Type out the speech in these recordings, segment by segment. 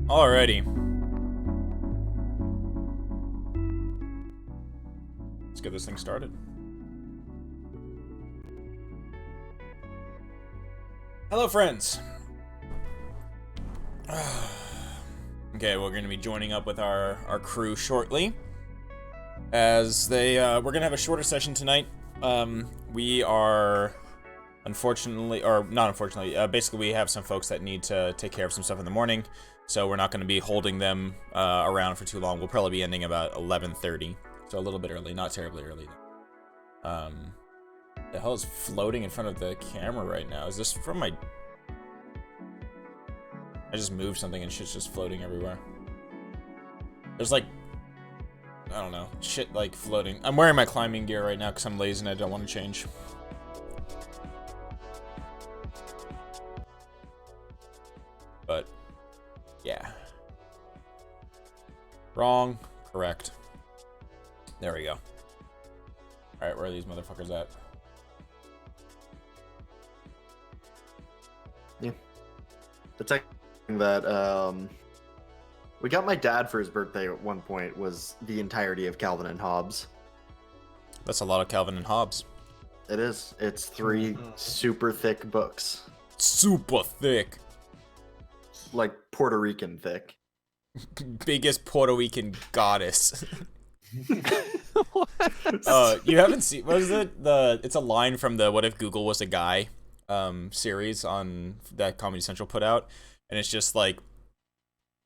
Alrighty. Let's get this thing started. Hello, friends. Okay, we're going to be joining up with our crew shortly. As we're going to have a shorter session tonight. We are, unfortunately, or not unfortunately, basically we have some folks that need to take care of some stuff in the morning. So we're not going to be holding them around for too long. We'll probably be ending about 11:30. So a little bit early, not terribly early. The hell is floating in front of the camera right now? Is this from my... I just moved something and shit's just floating everywhere. There's like... I don't know. Shit like floating. I'm wearing my climbing gear right now because I'm lazy and I don't want to change. But... yeah. Wrong. Correct. There we go. Alright, where are these motherfuckers at? Yeah. The tech that we got my dad for his birthday at one point was the entirety of Calvin and Hobbes. That's a lot of Calvin and Hobbes. It is. It's 3 super thick books. Super thick. Like Puerto Rican thick. Biggest Puerto Rican goddess. You haven't seen, what is it? It's a line from the What If Google Was a Guy series on that Comedy Central put out, and it's just like,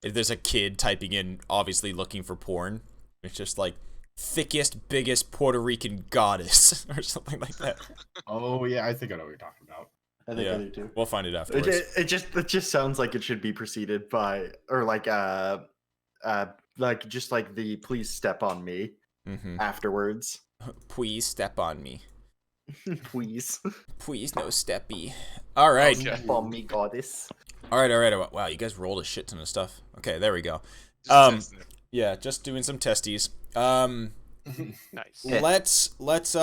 if there's a kid typing in, obviously looking for porn, it's just like, thickest, biggest Puerto Rican goddess, or something like that. Oh yeah, I think I know what you're talking about. I think I do too. We'll find it afterwards. It just sounds like it should be preceded by, or like just like the please step on me afterwards. Please step on me. Please. Please no steppy. Alright. Okay. Step on me, goddess. Alright. Wow, you guys rolled a shit ton of stuff. Okay, there we go. Yeah, just doing some testes. Nice. Let's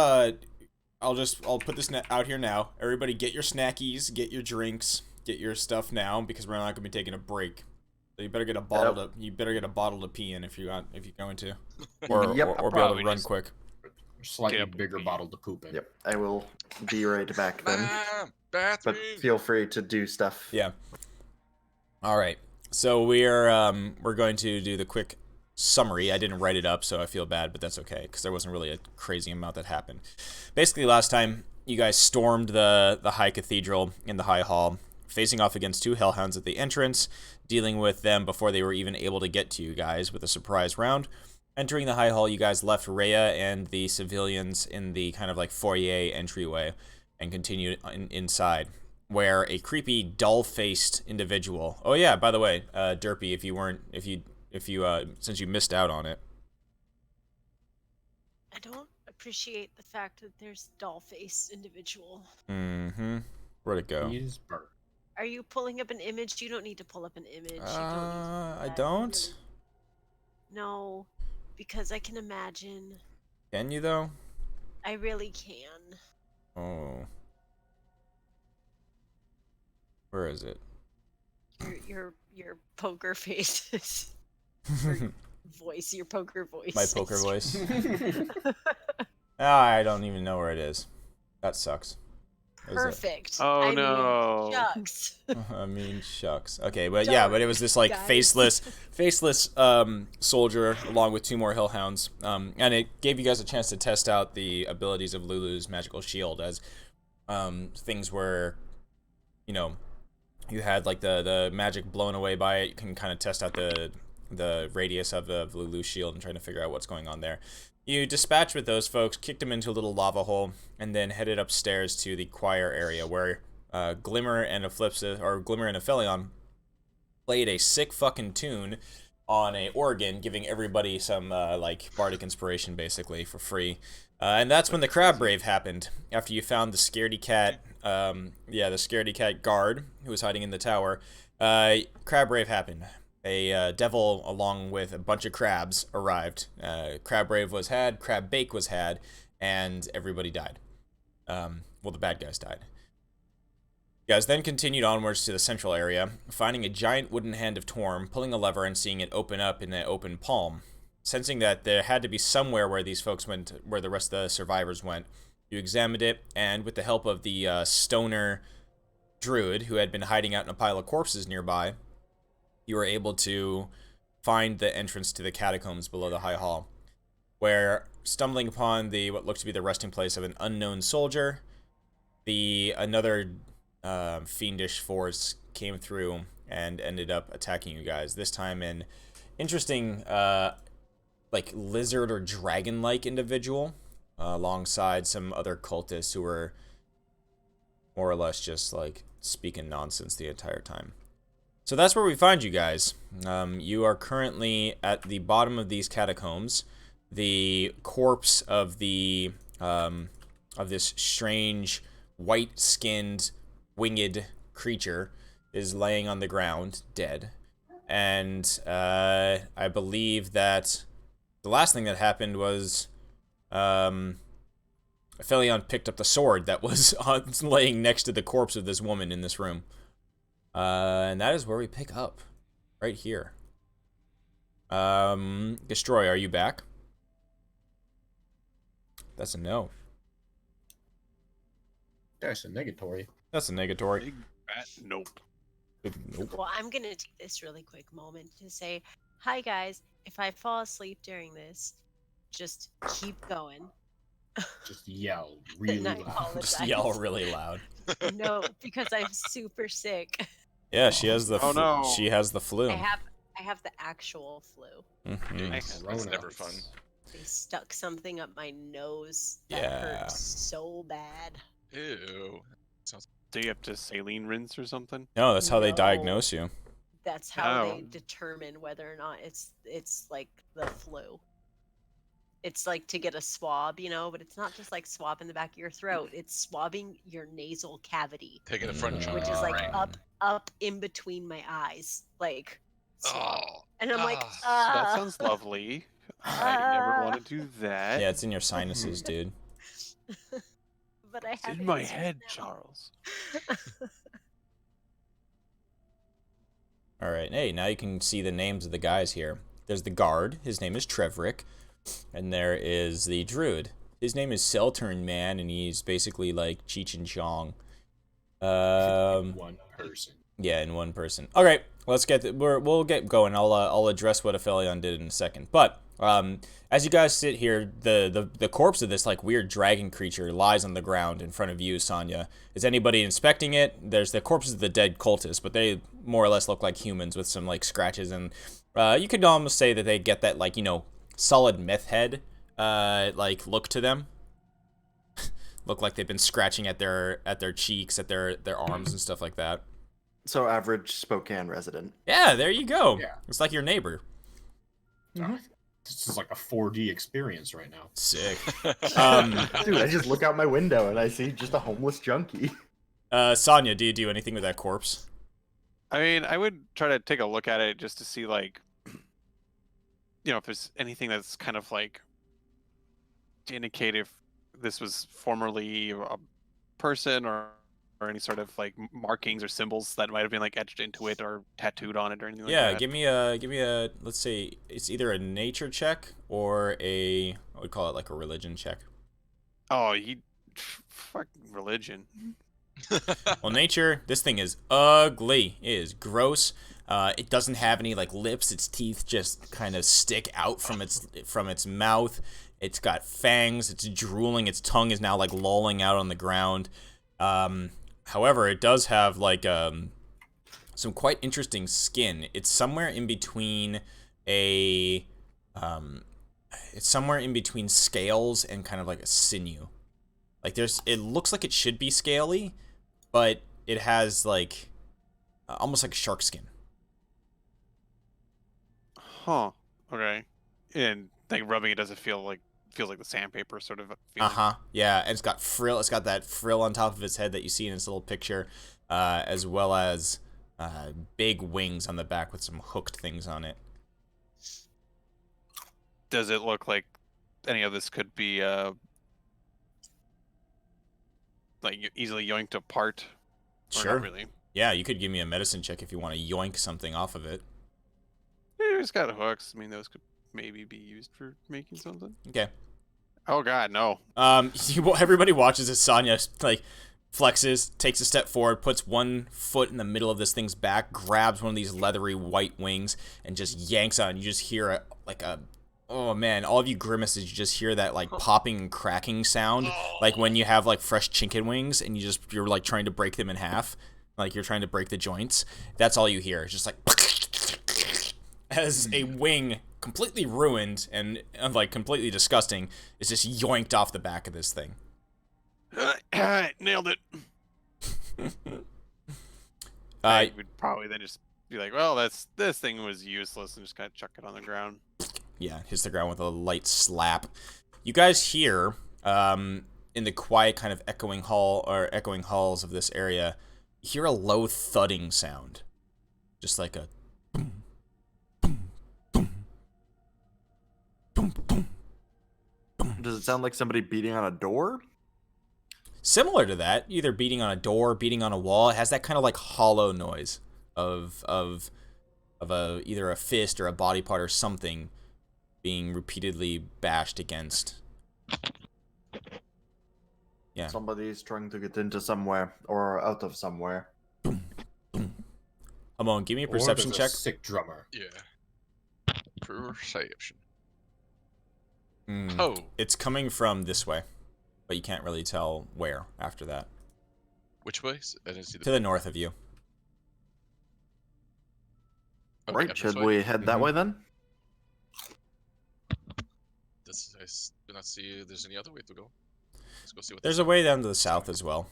I'll put this out here now. Everybody get your snackies, get your drinks, get your stuff now because we're not gonna be taking a break. So you better get a bottle to pee in if you're going to, or be able to run quick. Slightly bigger bottle to poop in. Yep, I will be right back then. But feel free to do stuff. Yeah. All right. So we're going to do the quick summary. I didn't write it up, so I feel bad, but that's okay because there wasn't really a crazy amount that happened. Basically, last time you guys stormed the High Cathedral in the High Hall, facing off against 2 Hellhounds at the entrance, dealing with them before they were even able to get to you guys with a surprise round. Entering the High Hall, you guys left Rhea and the civilians in the kind of like foyer entryway and continued inside, where a creepy, dull-faced individual... Oh yeah, by the way, Derpy, since you missed out on it. I don't appreciate the fact that there's dull-faced individual. Where'd it go? He's burnt. Are you pulling up an image? You don't need to pull up an image. I don't? No, because I can imagine. Can you, though? I really can. Oh. Where is it? Your poker face. Your voice, your poker voice. My poker voice? I don't even know where it is. That sucks. Perfect. Oh no. Shucks. I mean, shucks. Okay, but yeah, but it was this like faceless soldier along with 2 more hellhounds, and it gave you guys a chance to test out the abilities of Lulu's magical shield as things were, you had like the magic blown away by it. You can kind of test out the radius of Lulu's shield and trying to figure out what's going on there. You dispatched with those folks, kicked them into a little lava hole, and then headed upstairs to the choir area where Glimmer and Aphelion played a sick fucking tune on a organ, giving everybody some like bardic inspiration basically for free. And that's when the Crab Brave happened. After you found the scaredy cat, the scaredy cat guard who was hiding in the tower, Crab Brave happened. A devil along with a bunch of crabs arrived. Crab Brave was had, Crab Bake was had, and everybody died. Well, the bad guys died. You guys then continued onwards to the central area, finding a giant wooden hand of Torm, pulling a lever and seeing it open up in an open palm. Sensing that there had to be somewhere where these folks went, where the rest of the survivors went, you examined it, and with the help of the stoner druid who had been hiding out in a pile of corpses nearby, you were able to find the entrance to the catacombs below the High Hall, where, stumbling upon what looked to be the resting place of an unknown soldier, another fiendish force came through and ended up attacking you guys. This time an interesting, like lizard or dragon-like individual, alongside some other cultists who were more or less just like speaking nonsense the entire time. So that's where we find you guys. You are currently at the bottom of these catacombs. The corpse of this strange white-skinned winged creature is laying on the ground, dead. And I believe that the last thing that happened was Aphelion picked up the sword that was laying next to the corpse of this woman in this room. And that is where we pick up, right here. Destroy, are you back? That's a no. That's a negatory. That's a negatory. Big fat nope. Nope. Well, I'm gonna take this really quick moment to say, hi guys. If I fall asleep during this, just keep going. Just yell really And I loud. apologize. Just yell really loud. No, because I'm super sick. Yeah, she has the Oh, no. she has the flu. I have the actual flu. Mhm. Nice. That's never fun. They stuck something up my nose that Yeah. hurt so bad. Ew. Do you have to saline rinse or something? No, that's how they No. diagnose you. That's how they Oh. determine whether or not it's like the flu. It's like to get a swab, you know, but it's not just like swab in the back of your throat. It's swabbing your nasal cavity, Taking the front chunk. which is like Right. up in between my eyes, like swab. Oh. And I'm like, That sounds lovely. I never want to do that. Yeah, it's in your sinuses, dude. But I It's have in it my right head, now. Charles. All right. Hey, now you can see the names of the guys here. There's the guard. His name is Treverick. And there is the druid. His name is Seltern Man, and he's basically like Cheech and Chong. One person. Yeah, in one person. All right, let's we'll get going. I'll address what Aphelion did in a second. But as you guys sit here, the corpse of this like weird dragon creature lies on the ground in front of you, Sonya. Is anybody inspecting it? There's the corpses of the dead cultists, but they more or less look like humans with some like scratches, and you could almost say that they get that like, you know, solid meth head like look to them. Look like they've been scratching at their cheeks, at their arms and stuff like that. So average Spokane resident. Yeah, there you go. Yeah. It's like your neighbor. This is like a 4D experience right now. Sick. Dude, I just look out my window and I see just a homeless junkie. Sonya, do you do anything with that corpse? I mean, I would try to take a look at it just to see, like, you know, if there's anything that's kind of like to indicate if this was formerly a person or any sort of like markings or symbols that might have been like etched into it or tattooed on it or anything like Yeah, that. give me a let's say it's either a nature check or I would call it like a religion check. Oh, fuck religion. Well, nature, this thing is ugly. It is gross. It doesn't have any like lips. Its teeth just kind of stick out from its mouth. It's got fangs. It's drooling. Its tongue is now like lolling out on the ground. However, it does have like some quite interesting skin. It's somewhere in between scales and kind of like a sinew. Like it looks like it should be scaly, but it has like almost like shark skin. Huh. Okay. And like rubbing it doesn't feels like the sandpaper sort of feeling. Yeah, and it's got frill. It's got that frill on top of its head that you see in this little picture, as well as big wings on the back with some hooked things on it. Does it look like any of this could be like easily yoinked apart Or Sure. not really. Yeah, you could give me a medicine check if you want to yoink something off of it. It's got hooks. I mean, those could maybe be used for making something. Okay. Oh god, no. Everybody watches as Sonya like flexes, takes a step forward, puts one foot in the middle of this thing's back, grabs one of these leathery white wings, and just yanks on. You just hear oh man, all of you grimaces. You just hear that like popping and cracking sound, like when you have like fresh chicken wings and you're like trying to break them in half, like you're trying to break the joints. That's all you hear. It's just like as a wing, completely ruined and like completely disgusting, is just yoinked off the back of this thing. Nailed it. I would probably then just be like, well, this thing was useless, and just kind of chuck it on the ground. Yeah, hits the ground with a light slap. You guys hear, in the quiet kind of echoing halls of this area, you hear a low thudding sound. Just like a boom, boom, boom, boom, boom, boom. Does it sound like somebody beating on a door? Similar to that, either beating on a door, beating on a wall. It has that kind of like hollow noise of either a fist or a body part or something being repeatedly bashed against. Yeah. Somebody's trying to get into somewhere or out of somewhere. Boom, boom. Come on, give me a Or perception there's check. a sick drummer. Yeah. Perception. Mm, Oh. It's coming from this way, but you can't really tell where after that. Which way? I didn't see the. To the north of you. Okay, Right, up should this way? we head that Mhm. way then? I do not see there's any other way to go. Let's go see what. There's a way down to the south as well,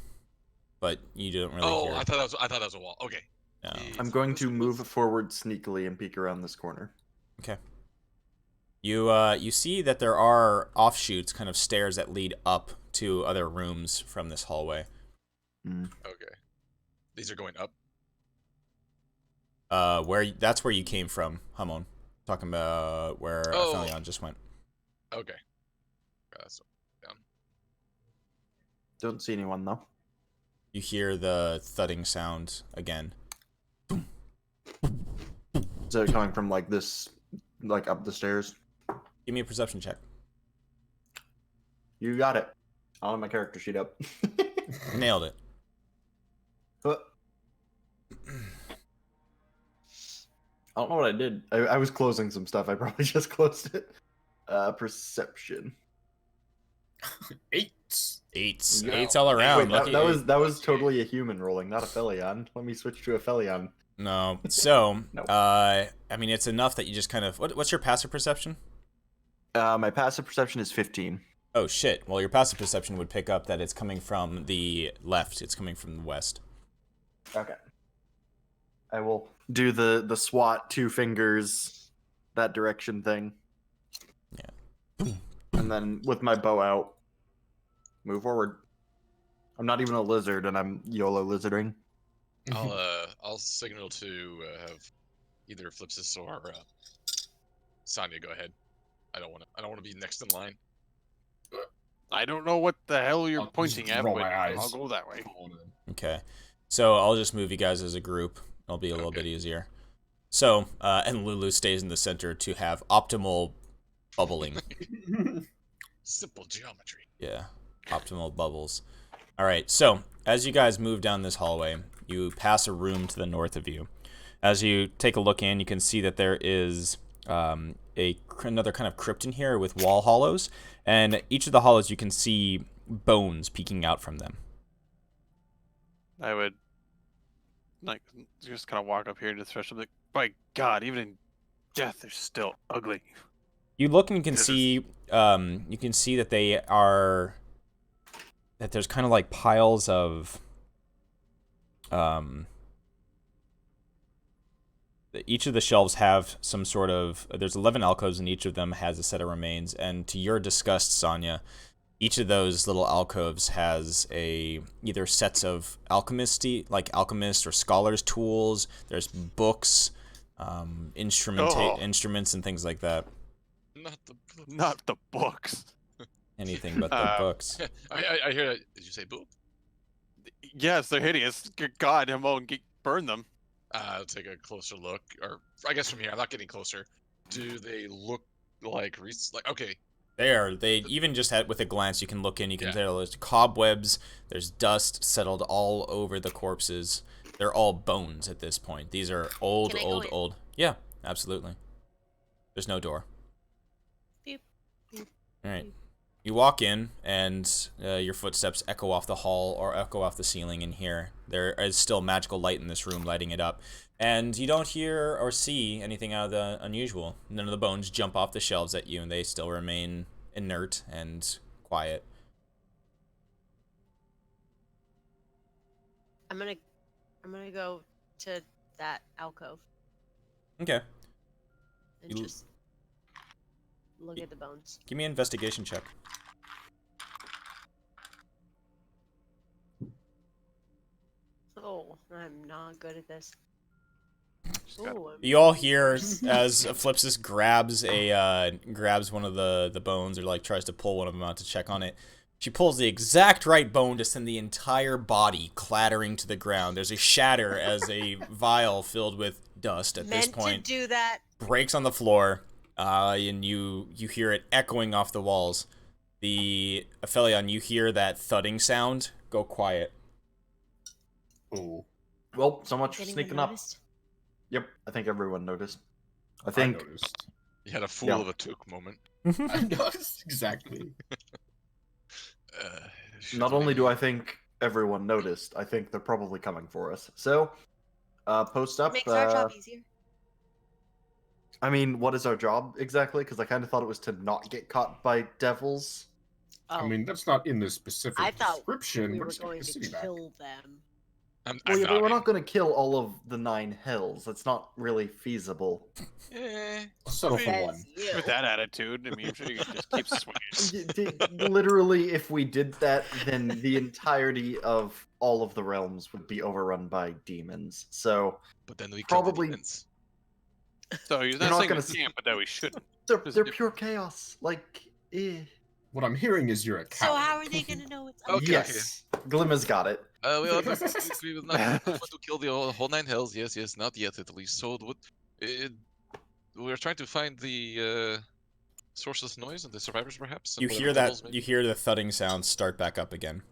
but you don't really Oh, hear. I thought that was a wall. Okay. No. I'm going to move forward sneakily and peek around this corner. Okay. You see that there are offshoots, kind of stairs that lead up to other rooms from this hallway. Okay. These are going up. That's where you came from, Hamon. Talking about where Aphelion just went. Okay. That's down. Don't see anyone though. You hear the thudding sound again. Is it coming from like this, like up the stairs? Give me a perception check. You got it. I'll have my character sheet up. Nailed it. I don't know what I did. I was closing some stuff. I probably just closed it. Perception. 8. Eights. No. Eights all around. Wait, Lucky that eight. was totally a human rolling, not a Phelion. Let me switch to a Phelion. No. So, Nope. I mean, it's enough that you just kind of... What's your passive perception? My passive perception is 15. Oh, shit. Well, your passive perception would pick up that it's coming from the left. It's coming from the west. Okay. I will do the SWAT 2 fingers, that direction thing. Yeah. And then with my bow out, move forward. I'm not even a lizard, and I'm YOLO lizarding. I'll signal to have either Flipsis or Sonya go ahead. I don't want to be next in line. I don't know what the hell you're I'll just pointing at, roll but my eyes. I'll go that way. Okay. So I'll just move you guys as a group. It'll be a little bit easier. So, and Lulu stays in the center to have optimal bubbling. Simple geometry. Yeah, optimal bubbles. All right, so as you guys move down this hallway, you pass a room to the north of you. As you take a look in, you can see that there is another kind of crypt in here with wall hollows, and each of the hollows you can see bones peeking out from them. I would like just kind of walk up here to the threshold. Like, by God, even in death, they're still ugly. You look and you can see that they are that there's kind of like piles of each of the shelves have some sort of there's 11 alcoves and each of them has a set of remains, and to your disgust, Sonya, each of those little alcoves has either sets of alchemist or scholars tools. There's books, instruments and things like that. Not the Not the books. Anything but the books. I hear that. Did you say boob? Yes, they're hideous. Good God, I won't burn them. I'll take a closer look, or I guess from here, I'm not getting closer. Do they look like okay? They even just with a glance, you can look in, you can Yeah. tell there's cobwebs, there's dust settled all over the corpses. They're all bones at this point. These are old, Can I go in? old. Yeah, absolutely. There's no door. Beep, beep, All right. beep. You walk in, and your footsteps echo off the hall or echo off the ceiling in here. There is still magical light in this room, lighting it up. And you don't hear or see anything out of the unusual. None of the bones jump off the shelves at you, and they still remain inert and quiet. I'm gonna go to that alcove Okay. and You- just look at the bones. Give me an investigation check. Oh, I'm not good at this. gotta- Ooh, I'm You all hear as Flipsis grabs one of the bones, or like tries to pull one of them out to check on it. She pulls the exact right bone to send the entire body clattering to the ground. There's a shatter as a vial filled with dust at this meant point to do that. breaks on the floor, and you hear it echoing off the walls. The Aphelion, you hear that thudding sound. Go quiet. Oh, Well, so much Has for anyone sneaking up. noticed? Yep, I think everyone noticed. I I think noticed. You had a fool Yeah. of a took moment. I noticed exactly. not only do I think everyone noticed, I think they're probably coming for us. So, post up. Makes our job easier. I mean, what is our job exactly? Because I kind of thought it was to not get caught by devils. Oh, I mean, that's not in the specific I thought description. we We're were just gonna going get the to city back. kill them. Well, yeah, but we're nodding. not going to kill all of the 9 hills. That's not really feasible. Eh, I'll settle for Says one. you. With that attitude, I mean, I'm sure you can just keep swinging. Literally, if we did that, then the entirety of all of the realms would be overrun by demons. So but then we kill Probably- the demons. So he's You're not not saying gonna we can't, but that we shouldn't. they're, Does they're it- pure chaos. Like, What I'm hearing is you're a coward. So how are they gonna know it's Okay, yes, Glimmer's got it. We all agree with not want to kill the whole 9 hells. Yes, not yet at least. So what? We're trying to find the sources of noise and the survivors, perhaps. and You whatever hear that? devils maybe? You hear the thudding sound start back up again.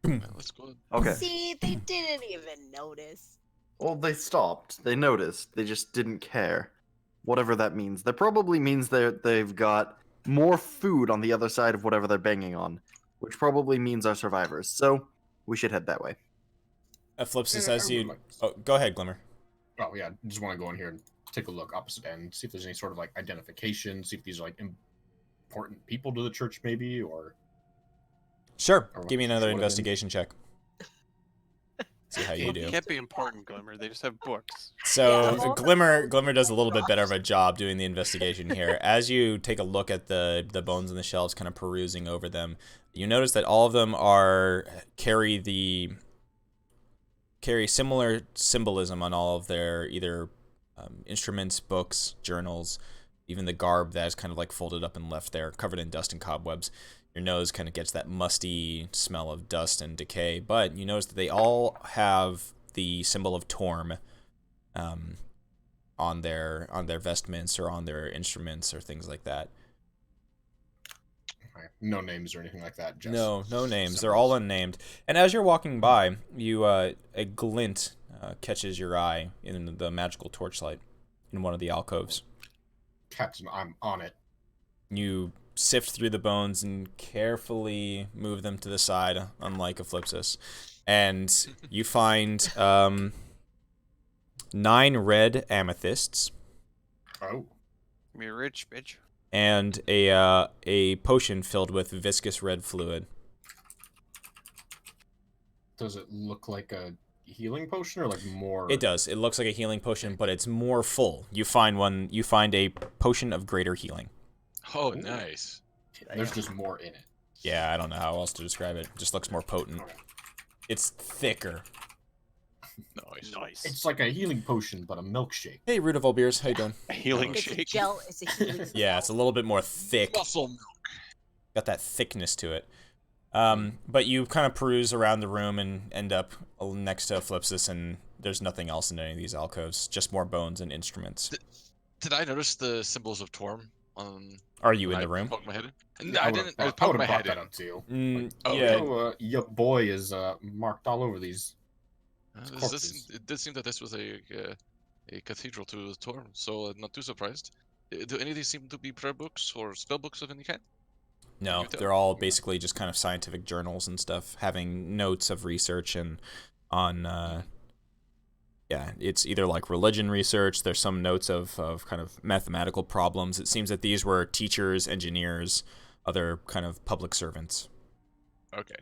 Well, let's go. Okay. See, they didn't even notice. Well, they stopped. They noticed. They just didn't care. Whatever that means. That probably means they've got more food on the other side of whatever they're banging on, which probably means our survivors. So we should head that way. Flipsis, I as would you. like- Oh, go ahead, Glimmer. Oh yeah, just want to go in here and take a look opposite end, see if there's any sort of like identification, see if these are like important people to the church, maybe, or Sure. Or Give me what- another what have been- investigation check. See how you They do. can't be important, Glimmer. They just have books. So Yeah. Glimmer does a little bit better of a job doing the investigation here. As you take a look at the bones on the shelves, kind of perusing over them, you notice that all of them carry similar symbolism on all of their either instruments, books, journals, even the garb that is kind of like folded up and left there, covered in dust and cobwebs. Your nose kind of gets that musty smell of dust and decay, but you notice that they all have the symbol of Torm on their vestments or on their instruments or things like that. okay, no names or anything like that. Just No names. They're symbols. all unnamed. And as you're walking by, you a glint catches your eye in the magical torchlight in one of the alcoves. Captain, I'm on it. You sift through the bones and carefully move them to the side, unlike a Flipsis. And you find 9 red amethysts Oh, Be rich, bitch. and a potion filled with viscous red fluid. does it look like a healing potion or like more? It does. It looks like a healing potion, but it's more full. You find a potion of greater healing. Oh, nice. There's just more in it. Yeah, I don't know how else to describe it. It just looks more potent. Okay. It's thicker. Nice. Nice. It's like a healing potion, but a milkshake. Hey, Root of all beers, how you doing? A healing It's a shake. gel. It's a healing. Yeah, it's a little bit more thick. Muscle milk. Got that thickness to it. But you kind of peruse around the room and end up next to Flipsis, and there's nothing else in any of these alcoves, just more bones and instruments. Did I notice the symbols of Torm on? Are you in I the room? poked my head in? Yeah, No, I didn't. I poked my head that in. up too. Oh, Yeah. Oh, your boy is marked all over these. It did seem that this was a cathedral to Torm, so not too surprised. Do any of these seem to be prayer books or spell books of any kind? No, they're all basically just kind of scientific journals and stuff, having notes of research and on. Yeah, it's either like religion research. There's some notes of kind of mathematical problems. It seems that these were teachers, engineers, other kind of public servants. Okay.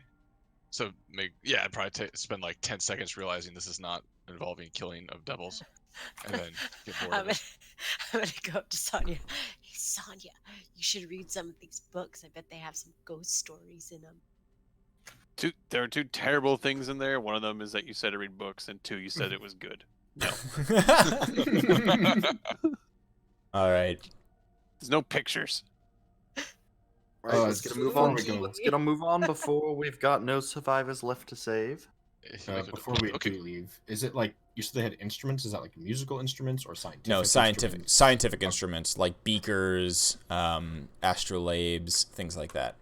So, I'd probably spend like 10 seconds realizing this is not involving killing of devils, and then get bored of it. I'm gonna go up to Sonya. Hey, Sonya, you should read some of these books. I bet they have some ghost stories in them. There are two terrible things in there. One of them is that you said to read books, and two, you said it was good. No. All right. There's no pictures. Right, let's get a move on. Let's get a move on before we've got no survivors left to save. Before we do leave, is it like you said they had instruments? Is that like musical instruments or scientific? No, instruments? scientific instruments like beakers, astrolabes, things like that.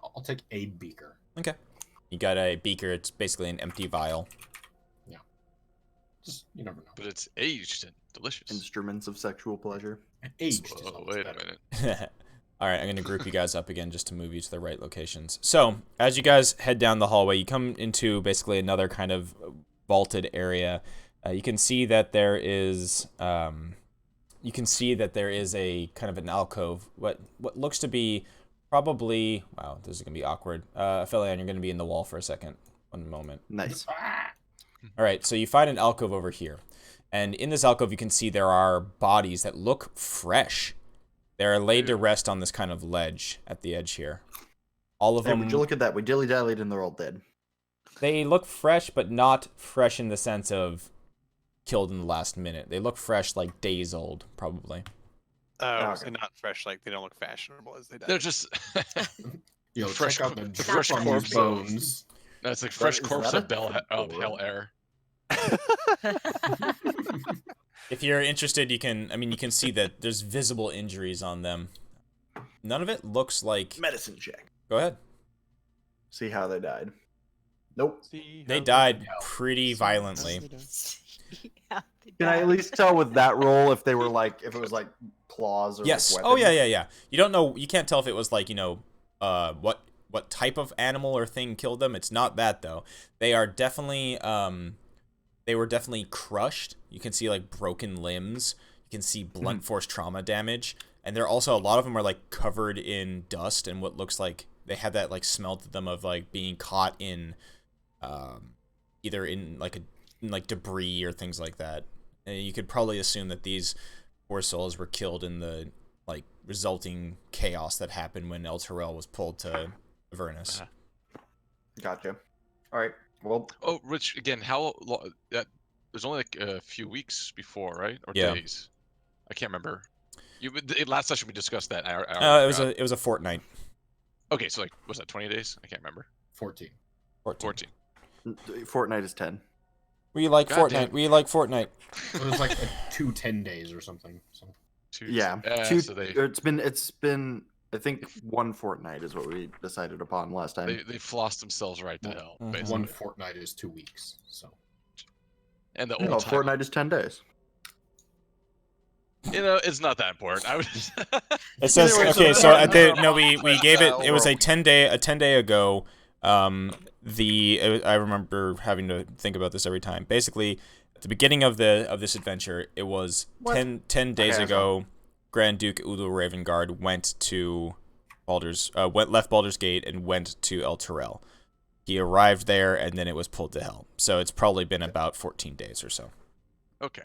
I'll take a beaker. Okay. You got a beaker. It's basically an empty vial. Yeah. Just you never know. But it's aged and delicious. Instruments of sexual pleasure. Aged. Whoa, wait a minute. All right, I'm going to group you guys up again just to move you to the right locations. So, as you guys head down the hallway, you come into basically another kind of vaulted area. You can see that there is a kind of an alcove. What looks to be probably, wow, this is going to be awkward. Aphelion, you're going to be in the wall for a second. One moment. Nice. All right, so you find an alcove over here. And in this alcove, you can see there are bodies that look fresh. They're laid to rest on this kind of ledge at the edge here. All of them. Would you look at that? We dilly-dallied and they're all dead. They look fresh, but not fresh in the sense of killed in the last minute. They look fresh, like days old, probably. Oh, Okay. so not fresh, like they don't look fashionable as they died. They're just Fresh out the fresh drip on corpse these bones. No, it's like fresh is corpse that of a Hell Air. If you're interested, you can see that there's visible injuries on them. None of it looks like... Medicine check. Go ahead. See how they died. Nope. They died pretty violently. Yeah, Can I at least tell with that roll if they were like, if it was like claws or Yes. like Oh, weapons? yeah. You don't know, you can't tell if it was like, what type of animal or thing killed them. It's not that, though. They are definitely, they were definitely crushed. You can see, like, broken limbs. You can see blunt force trauma damage. And they're also, a lot of them are, like, covered in dust and what looks like they had that, like, smell to them of, like, being caught in, either in, like, debris or things like that. And you could probably assume that these poor souls were killed in the, like, resulting chaos that happened when El Terrell was pulled to Avernus. Gotcha. All right. Well, Oh, Rich, again, how long? That was only like a few weeks before, right? Or Yeah. days? I can't remember. Last session we discussed that. It was a fortnight. Okay, so like, was that 20 days? I can't remember. 14. 14. Fortnite is 10. We like God Fortnite. damn. We like Fortnite. It was like 2 10 days or something. So. Yeah. So It's been. I think one fortnight is what we decided upon last time. they flossed themselves right to hell. Mhm. Basically. One fortnight is 2 weeks. So. And the No, old time, fortnight is 10 days. it's not that important. I would. It says Anyway, okay. so- So at the we gave it. It was a 10-day ago. I remember having to think about this every time. Basically, at the beginning of this adventure, it was What? 10 days Okay, ago. Grand Duke Udo Ravengard went to left Baldur's Gate and went to El Terrell. He arrived there and then it was pulled to hell. So it's probably been about 14 days or so. Okay.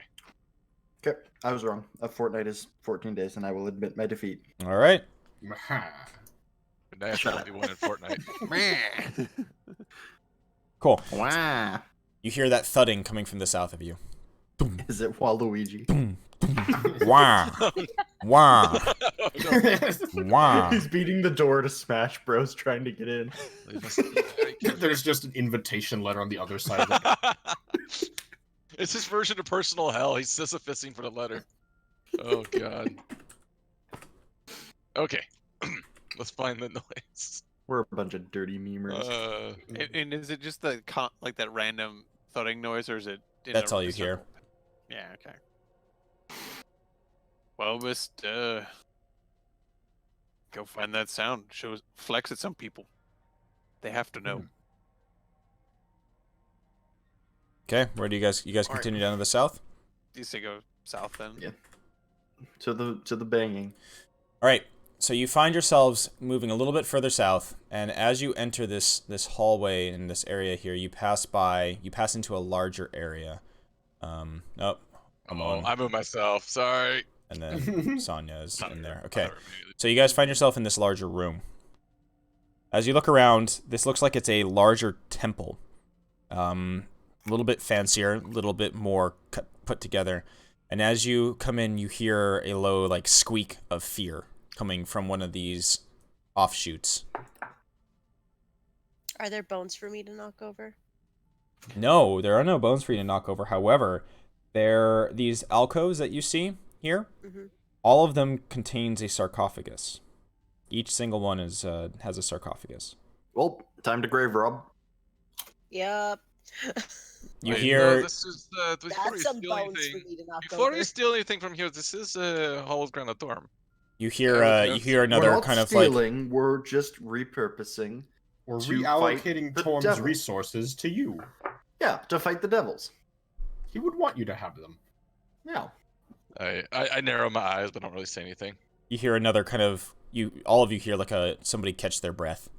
Okay, I was wrong. A fortnight is 14 days, and I will admit my defeat. All right. But now I thought only one in Fortnite. Cool. Wow. You hear that thudding coming from the south of you. Is it Waluigi? Wah. Wah. Wow. He's beating the door to Smash Bros. Trying to get in. They must be very careful. There's just an invitation letter on the other side of the It's his version of personal hell. He's Sisyphusing for the letter. Oh god. Okay. Let's find the noise. We're a bunch of dirty memers. And is it just the like that random thudding noise, or is it? That's all you hear. Yeah. Okay. Well, Mister, go find that sound. Flex at some people. They have to know. Okay, where do you guys continue down to the south? You say go south then? Yeah. To the banging. All right. So you find yourselves moving a little bit further south, and as you enter this hallway in this area here, you pass into a larger area. Nope. I moved myself. Sorry. And then Sonya's in there. Okay. So you guys find yourself in this larger room. As you look around, this looks like it's a larger temple. A little bit fancier, a little bit more put together. And as you come in, you hear a low, like, squeak of fear coming from one of these offshoots. Are there bones for me to knock over? No, there are no bones for you to knock over. However, these alcoves that you see here, all of them contains a sarcophagus. Each single one has a sarcophagus. Well, time to grave rob. Yep. You Wait, hear... no, this is, before That's you some steal bones for anything, me to knock before over. you steal anything from here, this is Hall's Granatorm. You hear We're another not kind of like... stealing, we're just repurposing. We're To reallocating fight the Torm's devil. resources to you. Yeah, to fight the devils. He would want you to have them. Yeah. I narrow my eyes, but don't really say anything. You hear another kind of... all of you hear like somebody catch their breath.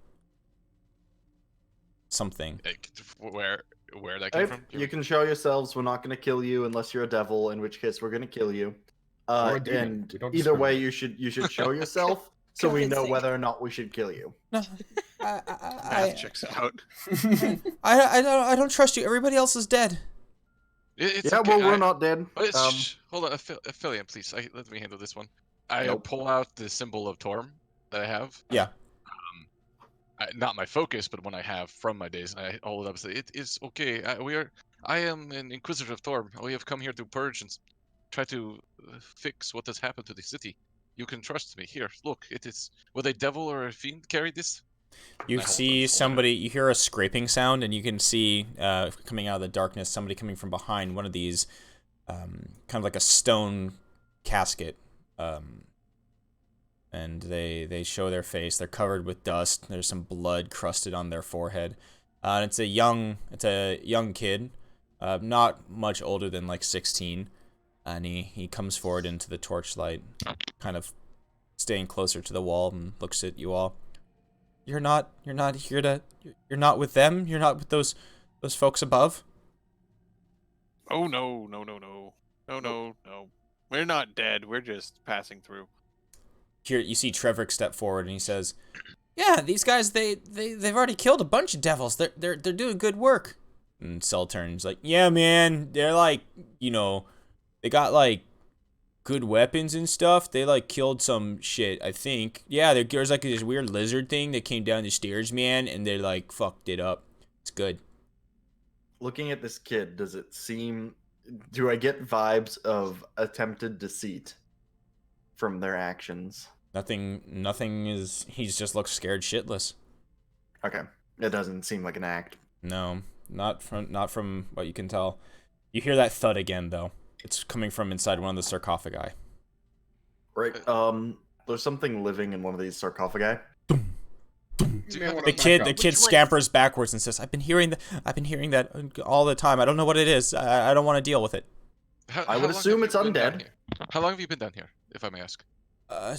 Something. Where that came from? You can show yourselves. We're not going to kill you unless you're a devil, in which case we're going to kill you. Or a demon. And We don't either way, discriminate. you should show yourself so we know Convincing. whether or not we should kill you. No, Math checks out. I don't trust you. Everybody else is dead. It's Yeah, okay. well, we're not dead. Shh, hold on, Aphelion, please. Let me handle this one. I Nope. pull out the symbol of Torm that I have. Yeah. Not my focus, but one I have from my days. I hold it up and say, "It is okay. I am an Inquisitor of Torm. We have come here to purge and try to fix what has happened to the city. You can trust me. Here, look. It is. Will a devil or a fiend carry this?" You I hold see up the somebody, you hear a scraping sound, and you can see, coming out of the darkness, somebody coming from behind one of these, kind of like a stone casket. And they show their face. They're covered with dust. There's some blood crusted on their forehead. And it's a young kid, not much older than like 16. And he comes forward into the torchlight, kind of staying closer to the wall, and looks at you all. You're not here to, you're not with them? You're not with those folks above? Oh no. We're not dead. We're just passing through. Here you see Trevor step forward, and he says, "Yeah, these guys they've already killed a bunch of devils. They're doing good work." And Cell turns like, "Yeah, man, they're like, they got like good weapons and stuff. They like killed some shit, I think. Yeah, there's like this weird lizard thing that came down the stairs, man, and they like fucked it up. It's good." Looking at this kid, do I get vibes of attempted deceit from their actions? Nothing is, he just looks scared shitless. Okay. It doesn't seem like an act. No, not from what you can tell. You hear that thud again, though. It's coming from inside one of the sarcophagi. Right. There's something living in one of these sarcophagi. The kid scampers backwards and says, "I've been hearing that all the time. I don't know what it is. I don't want to deal with it." I would assume it's undead. How long have you been down here, if I may ask? I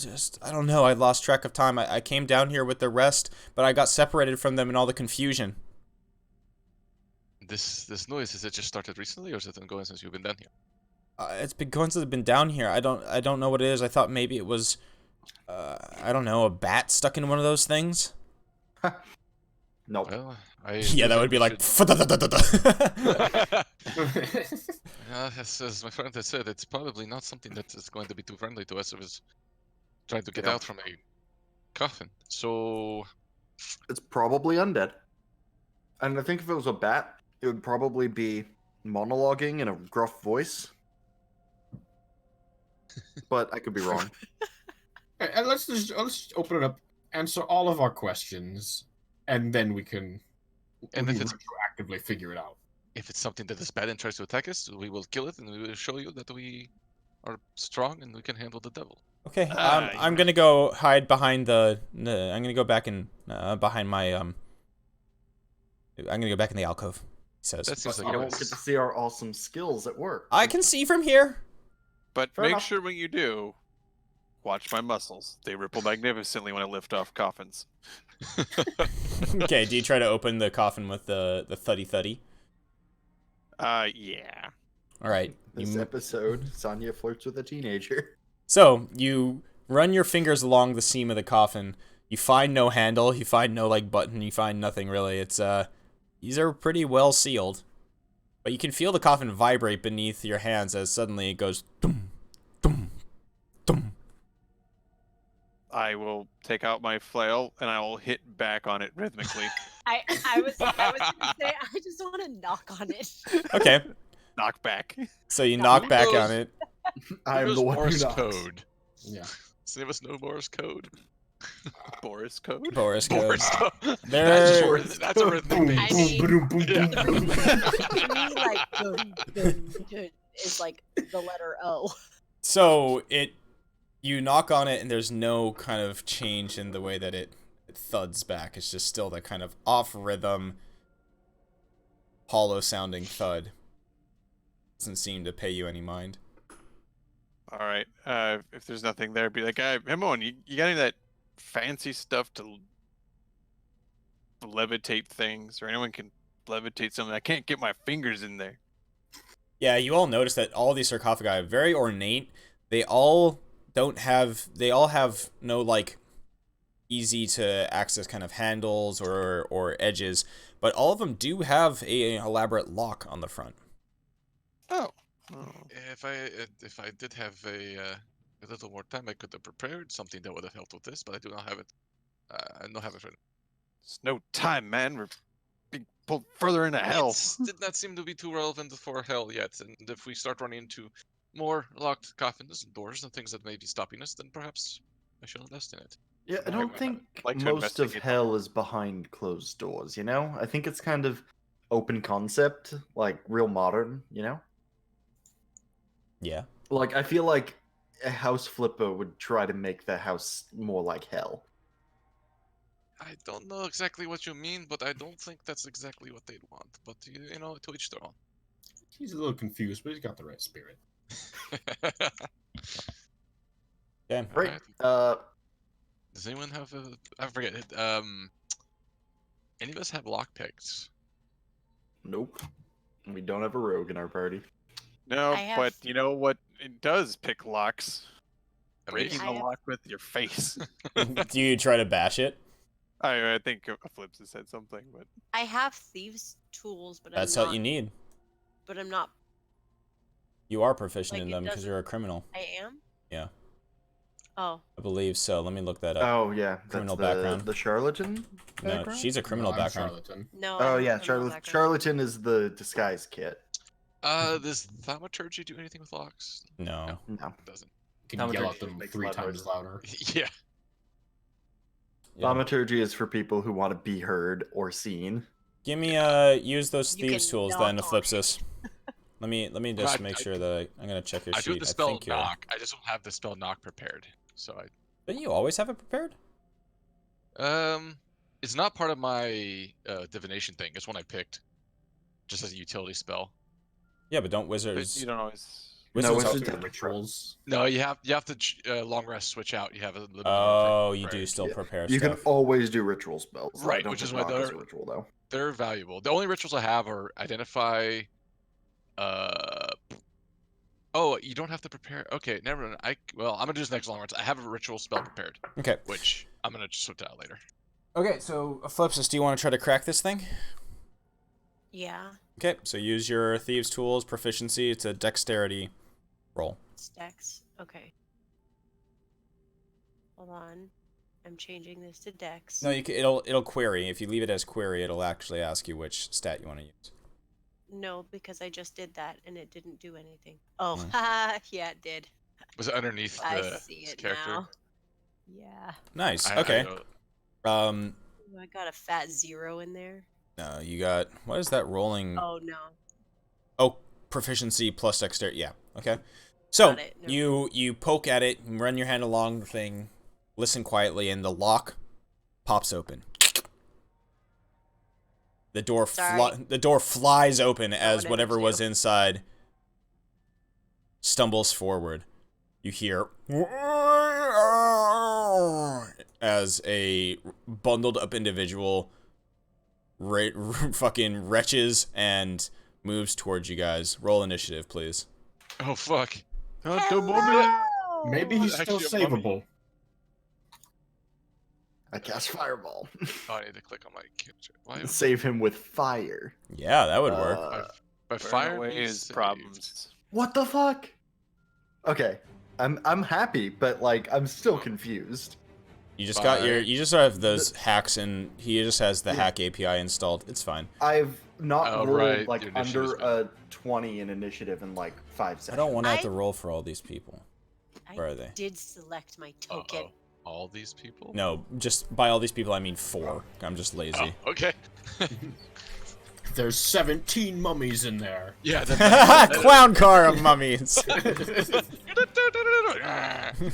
don't know. I lost track of time. I came down here with the rest, but I got separated from them in all the confusion. This noise, has it just started recently, or has it been going since you've been down here? It's been going since I've been down here. I don't know what it is. I thought maybe it was, I don't know, a bat stuck in one of those things. Nope. Well, Yeah, that would be like. As my friend has said, it's probably not something that is going to be too friendly to us. It was trying to get Yeah. out from a coffin. So It's probably undead. And I think if it was a bat, it would probably be monologuing in a gruff voice. But I could be wrong. And let's just open it up, answer all of our questions, and then we can if it's retroactively figure it out. if it's something that is bad and tries to attack us, we will kill it and we will show you that we are strong and we can handle the devil. Okay, Ah, I'm gonna go hide behind I'm gonna go back in behind my I'm gonna go back in the alcove. He says. That seems But like you a don't get waste. to see our awesome skills at work. I can see from here. But Fair make enough. sure when you do, watch my muscles. They ripple magnificently when I lift off coffins. Okay, do you try to open the coffin with the thuddy thuddy? Yeah. All right. This episode, Sonya flirts with a teenager. So you run your fingers along the seam of the coffin. You find no handle. You find no like button. You find nothing really. It's these are pretty well sealed, but you can feel the coffin vibrate beneath your hands as suddenly it goes dum dum dum. I will take out my flail and I will hit back on it rhythmically. I was gonna say I just want to knock on it. Okay, Knock back. so you knock back knows? on it. I'm Who the knows one who Morse knocks. code. Yeah. Does any of us know Morse code? Boris code. Boris code. Morse code. There- That's a rhythmic Boom, I base. mean- boom, boom, Yeah. boom, boom. To me, like dun, dun, dun, is like the letter O. So you knock on it and there's no kind of change in the way that it thuds back. It's just still that kind of off rhythm, hollow sounding thud. Doesn't seem to pay you any mind. All right. If there's nothing there, be like, Himon, you got any of that fancy stuff to levitate things, or anyone can levitate something? I can't get my fingers in there. Yeah, you all notice that all these sarcophagi are very ornate. They all have no like easy to access kind of handles or edges, but all of them do have an elaborate lock on the front. Oh. If I did have a little more time, I could have prepared something that would have helped with this, but I do not have it. I don't have it right now. It's no time, man. We're being pulled further into hell. It did not seem to be too relevant for hell yet, and if we start running into more locked coffins and doors and things that may be stopping us, then perhaps I shall invest in it. Yeah, I Right, don't well, think like to most of investigate hell is behind closed doors, you know? I think it's kind of open concept, like real modern, you know? Yeah. Like, I feel like a house flipper would try to make the house more like hell. I don't know exactly what you mean, but I don't think that's exactly what they'd want. But you know, to each their own. He's a little confused, but he's got the right spirit. Okay. Right. Alright. Does anyone have a? I forget it. Any of us have lockpicks? Nope. We don't have a rogue in our party. No, I but have- you know what? It does pick locks. Breaking Amazing. I the have- lock with your face. Do you try to bash it? I think Flips has said something, but I have thieves' tools, but That's I'm what not, you need. But I'm not. You are proficient Like, in it them because doesn't- you're a criminal. I am. Yeah. Oh, I believe so. Let me look that up. Oh, yeah. That's Criminal the, background. the charlatan No, background? she's a criminal No, I'm background. Charlatan. no. Oh, I'm yeah. criminal background. Charlatan is the disguise kit. Does thaumaturgy do anything with locks? No. No. It doesn't. Can you yell Thaumaturgy at them makes 3 loud times noises. louder? Yeah. Yeah. Thaumaturgy is for people who want to be heard or seen. Give me use those You thieves can tools knock then, on Ellipsis. Let me just I- make I- sure that I'm gonna check your I do sheet. the I spell think you're. knock. I just don't have the spell knock prepared. So Don't you always have it prepared? it's not part of my divination thing. It's one I picked, just as a utility spell. Yeah, but don't but wizards? you don't always. No, Wizards. wizards Also, have rituals. No, you have to long rest switch out. You have a little. Oh, you do still Yeah. prepare You stuff. can always do ritual spells. Right, I don't which is think why knock is they're- a ritual though. They're valuable. The only rituals I have are identify. Oh, you don't have to prepare. Okay, never mind. I'm gonna do this next long rest. I have a ritual spell prepared, Okay. which I'm gonna just switch out later. Okay, so Ellipsis, do you want to try to crack this thing? Yeah. Okay, so use your thieves tools proficiency. It's a dexterity roll. Stacks. Okay. Hold on. I'm changing this to Dex. No, it'll query. If you leave it as query, it'll actually ask you which stat you want to use. No, because I just did that and it didn't do anything. Oh, Hmm. haha, yeah, it did. Was it underneath I the see it character? now. Yeah. Nice. I Okay. know. Ooh, I got a fat 0 in there. No, you got, what is that rolling? Oh no. Oh, proficiency plus dexterity. Yeah. Okay. So Got it. Never you poke at it, and run your hand along the thing, listen quietly, and the lock pops open. The door flies open as what I whatever do. was inside stumbles forward. You hear as a bundled up individual fucking retches and moves towards you guys. Roll initiative, please. Oh fuck. Hello! Maybe he's still Actually, a mummy. savable. I cast fireball. Oh, I need to click on my character. Why? Save him with fire. Yeah, that would work. Uh, By Burn fire away being his saved. problems. what the fuck? Okay, I'm happy, but like I'm still confused. You just got your. Fire. You just have those hacks, and he just has the Yeah. hack API installed. It's fine. I've not Oh, rolled right, like your initiative's under a 20 in initiative in like 5 I seconds. don't want to have I- to roll for all these people. Where are they? Did select my token. Uh-oh. All these people? No, just by all these people, I mean 4. I'm just lazy. Oh, okay. There's 17 mummies in there. Yeah. That, Clown car of mummies.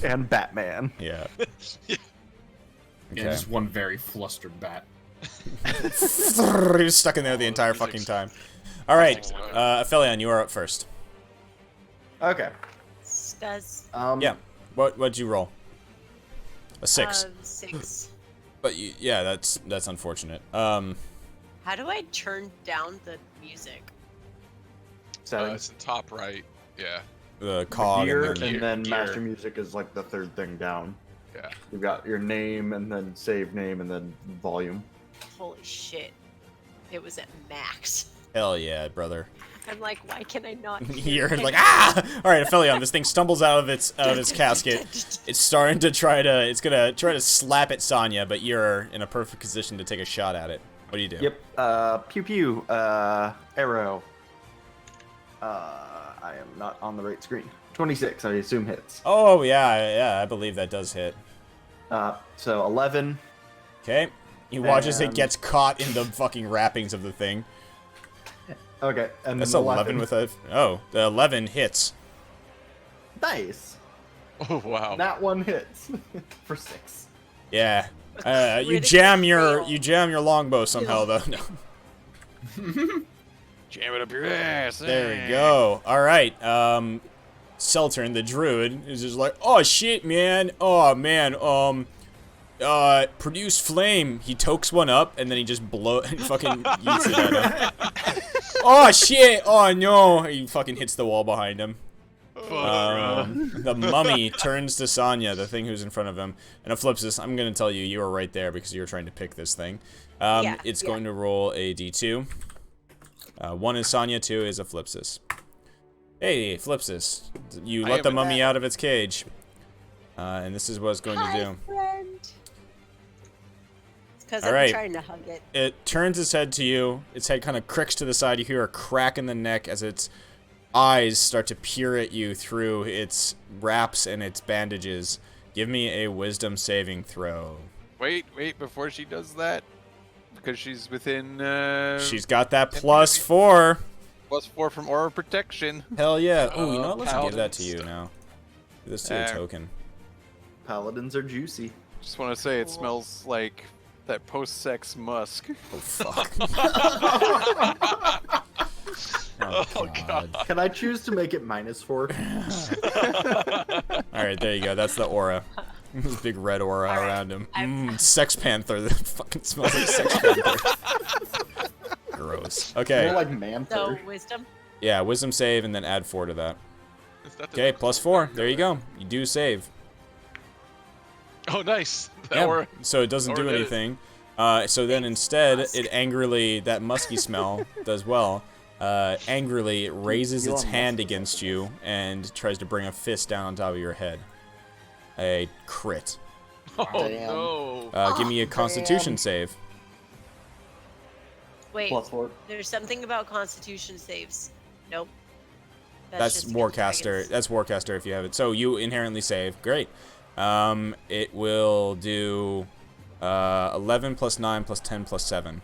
And Batman. Yeah. Yeah, Okay. just one very flustered bat. He was stuck in there the entire fucking time. All right, Aphelion, you are up first. Okay. Does Yeah. What'd you roll? A 6. 6. But yeah, that's unfortunate. How do I turn down the music? Settings. it's in top right. Yeah. The cog Gear, and then and then gear. master music is like the third thing down. Yeah. You've got your name, and then save name, and then volume. Holy shit. It was at max. hell yeah, brother. I'm like, why can I not You're hear like, it? ah! All right, Aphelion, this thing stumbles out of its casket. It's starting to it's gonna try to slap at Sonya, but you're in a perfect position to take a shot at it. What do you do? Yep. Pew pew. Arrow. I am not on the right screen. 26, I assume hits. Oh yeah, I believe that does hit. So 11. Okay. You watch as it And- gets caught in the fucking wrappings of the thing. Okay, and That's then 11 with a. Oh, the 11 hits. Nice. Oh wow. That one hits for 6. Yeah. You Critical jam your fail. longbow somehow though. No. Jam it up your ass. There we go. All right. Seltern, the druid, is just like, oh shit, man. Oh man. Produce flame. He tokes one up and then he just fucking yeets it at him. Oh shit. Oh no. He fucking hits the wall behind him. The mummy turns to Sonya, the thing who's in front of him, and it flips this. I'm gonna tell you, you were right there because you were trying to pick this thing. It's going to roll a d2. 1 is Sonya, 2 is a Flipsis. Hey, Flipsis. You let the mummy out of its cage. And this is what it's going to do. Friend. It's because All I'm right. trying to hug it. It turns its head to you. Its head kind of cricks to the side. You hear a crack in the neck as its eyes start to peer at you through its wraps and its bandages. Give me a wisdom saving throw. Wait, before she does that, because she's within. She's got that +4. +4 from aura protection. Hell yeah. Oh, you know what? Let's give paladin that to you stuff. now. Give this to a token. Paladins are juicy. Just want to say it Cool. smells like that post-sex musk. Oh, fuck. Oh, God. Can I choose to make it -4? Alright, there you go. That's the aura. This big red aura All right. around him. I've- Sex Panther. That fucking smells like Sex Panther. Gross. Okay. More like Manther. So, wisdom. Yeah, wisdom save and then add 4 to that. Is that the- Okay, +4. There you go. You do save. Oh, nice. That Yeah, were- so it doesn't or do did it. anything. So then instead, Musk. it angrily, that musky smell does well. Angrily, it raises its Elon hand Musk. against you and tries to bring a fist down on top of your head. A crit. Oh Damn. no. Give me a Constitution damn. save. Wait, +4. there's something about Constitution saves. Nope. That's just against Warcaster. dragons. That's Warcaster if you have it. So you inherently save. Great. It will do 11 plus 9 plus 10 plus 7.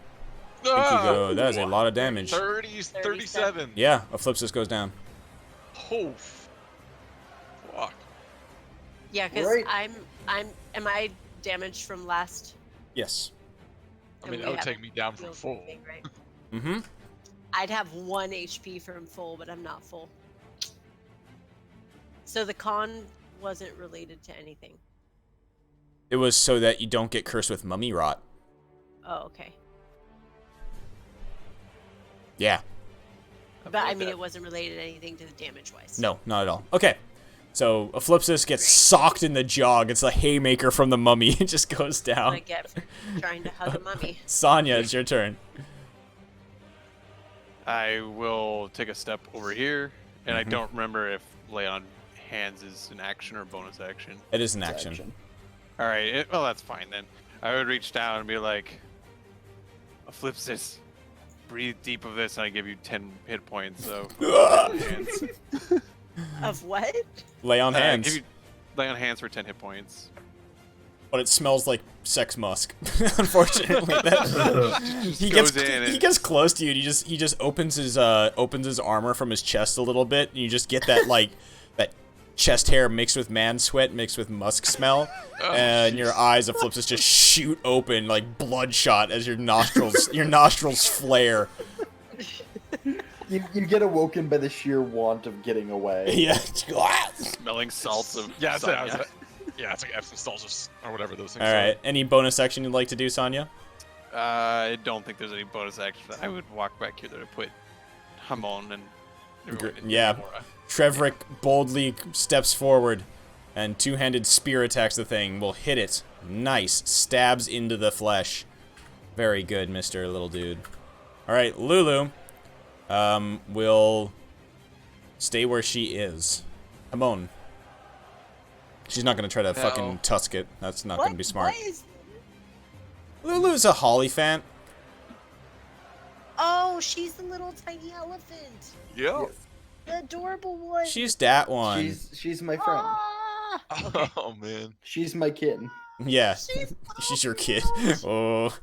I think you go. That is a lot of damage. 37. Yeah, Eclipsis goes down. Oh, fuck. Yeah, because Right. am I damaged from last? Yes. I mean, And that we would have take me down from healed full. thing, right? Mm-hmm. I'd have 1 HP from full, but I'm not full. So the con wasn't related to anything. It was so that you don't get cursed with mummy rot. Oh, okay. Yeah. But I mean, it wasn't related to anything to the damage-wise. No, not at all. Okay. So Eclipsis gets socked in the jaw. It's a haymaker from the mummy. It just goes That's what I down. get for trying to hug a mummy. Sonya, it's your turn. I will take a step over here, and I Mhm. don't remember if lay on hands is an action or bonus action. It is an action. All right, well that's fine then. I would reach down and be like, Eclipsis, breathe deep of this, and I give you 10 hit points. So hands. Of what? Lay on hands. Give you lay on hands for 10 hit points. But it smells like sex musk. Unfortunately, he gets close to you. And he just opens his armor from his chest a little bit, and you just get that like that chest hair mixed with man sweat mixed with musk smell, and your eyes of Eclipsis just shoot open like bloodshot as your nostrils flare. You get awoken by the sheer want of getting away. Yeah. Smelling salts of Yeah, it's, Sonya. it's like Epsom salts or whatever those things All are. right. Any bonus action you'd like to do, Sonya? I don't think there's any bonus action. I would walk back here to put Hamon and everyone in Yeah. Gamora. Treverick boldly steps forward and two-handed spear attacks the thing. Will hit it. Nice. Stabs into the flesh. Very good, Mr. Little Dude. All right, Lulu will stay where she is. Come on. She's not going to try to fucking tusk it. That's not going to be smart. What is... Lulu's a Hollyphant. Oh, she's the little tiny elephant. Yeah. The adorable one. She's that one. She's my friend. Ah! Okay. Oh man. She's my kitten. Yeah. She's She's your kid. Oh.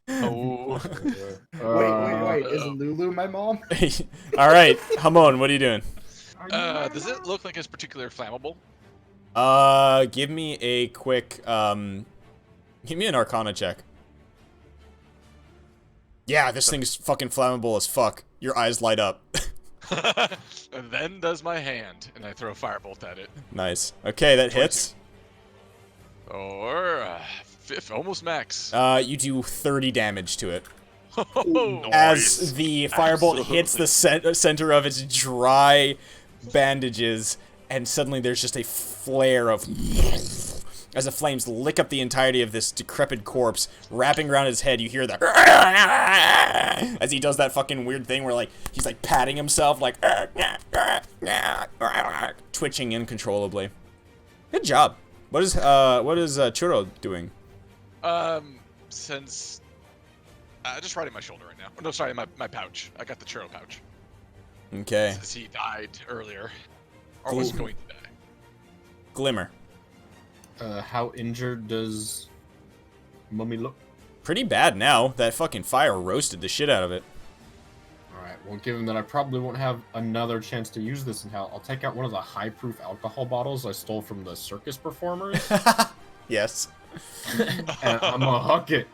Oh. Oh. Wait. Is Lulu my mom? All right, Hamon, what are you doing? Does it look like it's particularly flammable? Give me a quick, give me an Arcana check. Yeah, this thing's fucking flammable as fuck. Your eyes light up. And then does my hand, and I throw a firebolt at it. Nice. Okay, that hits. Or almost max. You do 30 damage to it. Oh, As the firebolt hits the center of its dry bandages, and suddenly there's just a flare of... As the flames lick up the entirety of this decrepit corpse, wrapping around his head, you hear the... As he does that fucking weird thing where, like, he's, like, patting himself, like... Twitching uncontrollably. Good job. What is Churro doing? Since... just right in my shoulder right now. No, sorry, my pouch. I got the churro pouch. Okay. Since he died earlier. Or was Cool. going to die. Glimmer. How injured does Mummy look? Pretty bad now. That fucking fire roasted the shit out of it. Alright, well, given that I probably won't have another chance to use this in hell, I'll take out one of the high-proof alcohol bottles I stole from the circus performers, Yes. and I'm gonna huck it.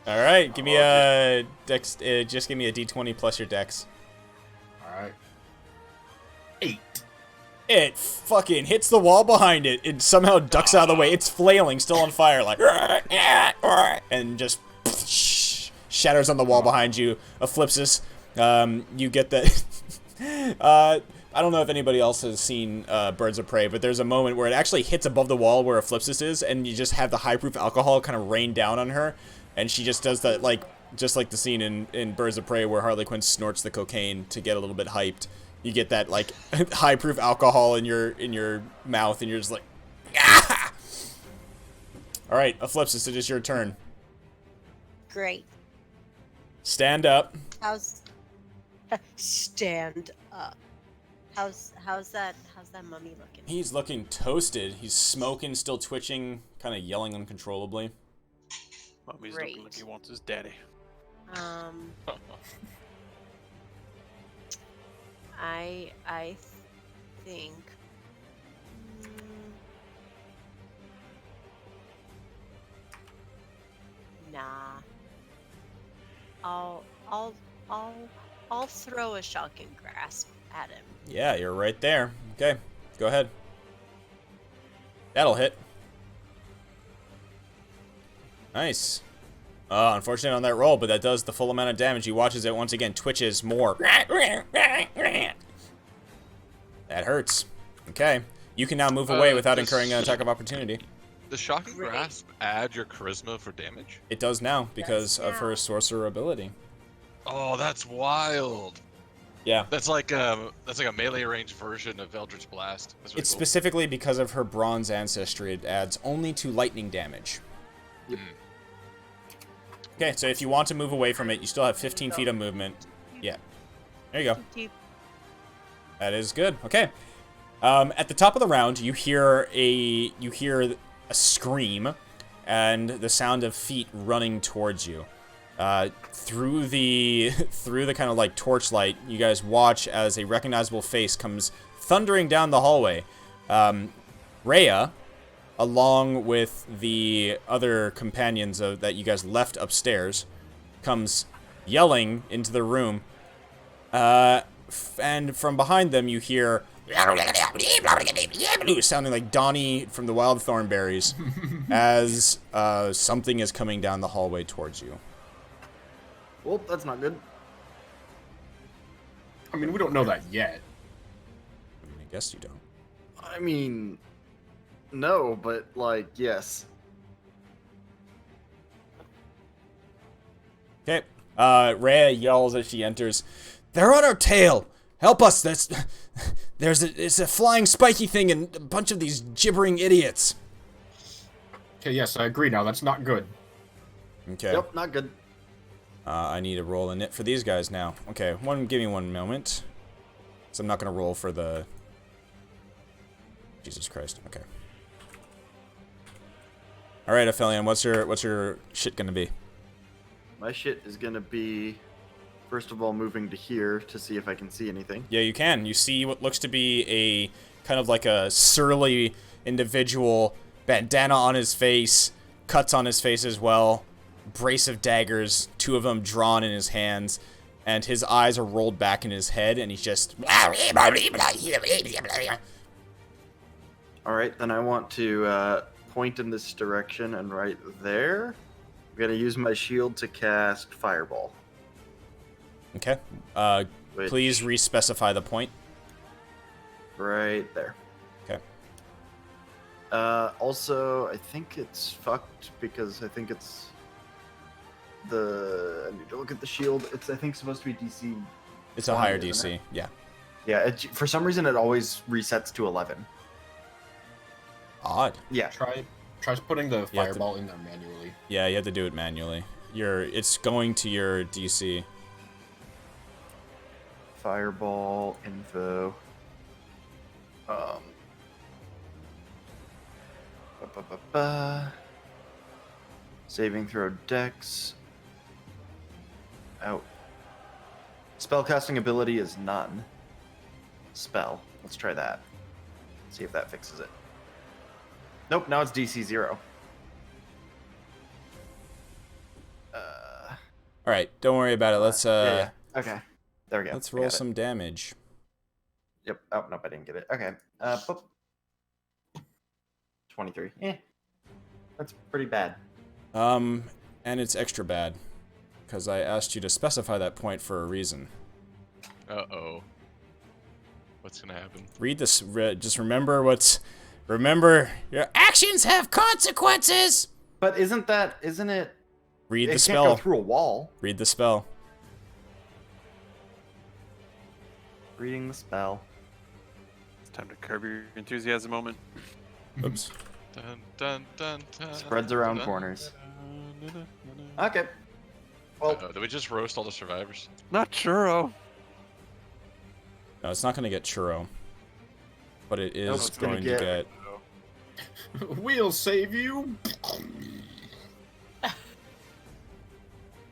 All right, give me a dex. Just give me a d20 plus your dex. Alright. 8. It fucking hits the wall behind it. It somehow ducks out of the way. It's flailing, still on fire, like, and just shatters on the wall behind you. Eclipsis, you get that. I don't know if anybody else has seen Birds of Prey, but there's a moment where it actually hits above the wall where Eclipsis is, and you just have the high-proof alcohol kind of rain down on her, and she just does that, like, just like the scene in Birds of Prey where Harley Quinn snorts the cocaine to get a little bit hyped. You get that, like, high-proof alcohol in your mouth, and you're just like, ah! All right, Eclipsis, it is your turn. Great. Stand up. How's stand up? How's that mummy looking? He's looking toasted. He's smoking, still twitching, kind of yelling uncontrollably. Mummy's Great. looking like he wants his daddy. I think. Nah. I'll throw a shocking grasp at him. Yeah, you're right there. Okay, go ahead. That'll hit. Nice. Unfortunately on that roll, but that does the full amount of damage. He watches it once again, twitches more. That hurts. Okay. You can now move away without incurring an attack of opportunity. Does Shocking Great. Grasp add your charisma for damage? It does now because of her now. sorcerer ability. Oh, that's wild. Yeah. That's like a melee range version of Eldritch Blast. That's really It's cool. specifically because of her bronze ancestry. It adds only to lightning damage. Mm. Okay, so if you want to move away from it, you still have 15 feet of movement. Yeah. There you go. That is good. Okay. At the top of the round, you hear a scream, and the sound of feet running towards you. Through the kind of like torchlight, you guys watch as a recognizable face comes thundering down the hallway. Rhea, along with the other companions that you guys left upstairs, comes yelling into the room. And from behind them, you hear sounding like Donnie from the Wild Thornberries as something is coming down the hallway towards you. Well, that's not good. I mean, we don't know that yet. I guess you don't. I mean, no, but like, yes. Okay. Rhea yells as she enters. They're on our tail. Help us. It's a flying spiky thing and a bunch of these gibbering idiots. Okay, yes, I agree now. That's not good. Okay. Yep, not good. I need to roll a nit for these guys now. Okay, give me one moment. So I'm not gonna roll for the... Jesus Christ, okay. Alright, Aphelion, what's your shit gonna be? My shit is gonna be, first of all, moving to here to see if I can see anything. Yeah, you can. You see what looks to be a kind of like a surly individual, bandana on his face, cuts on his face as well, brace of daggers, 2 of them drawn in his hands, and his eyes are rolled back in his head, and he's just... Alright, then I want to point in this direction, and right there, I'm gonna use my shield to cast Fireball. Okay. Which, Please re-specify the point. Right there. Okay. Also, I think it's fucked because I think it's I need to look at the shield. It's, I think, supposed to be DC. It's a 20, higher isn't DC, it? yeah. Yeah, for some reason it always resets to 11. Odd. Yeah. Try putting the You have to- fireball in there manually. Yeah, you have to do it manually. It's going to your DC. Fireball info. Saving throw dex. Out. Spellcasting ability is none. Spell. Let's try that. See if that fixes it. Nope, now it's DC 0. Alright, don't worry about it. Let's yeah. Okay. There we go. let's I roll got it. some damage. Yep. Oh, nope, I didn't get it. Okay. Boop. 23. That's pretty bad. And it's extra bad. Because I asked you to specify that point for a reason. Uh-oh. What's gonna happen? Read this. Just remember Remember, your actions have consequences! But isn't it? Read It the can't go spell. through a wall. Read the spell. Reading the spell. It's time to curb your enthusiasm moment. Oops. Dun, dun, dun, dun, Spreads around dun. corners. Okay. Well, Did we just roast all the survivors? Not churro. No, it's not going to get churro. But it Nope, is it's gonna going to get- get... We'll save you.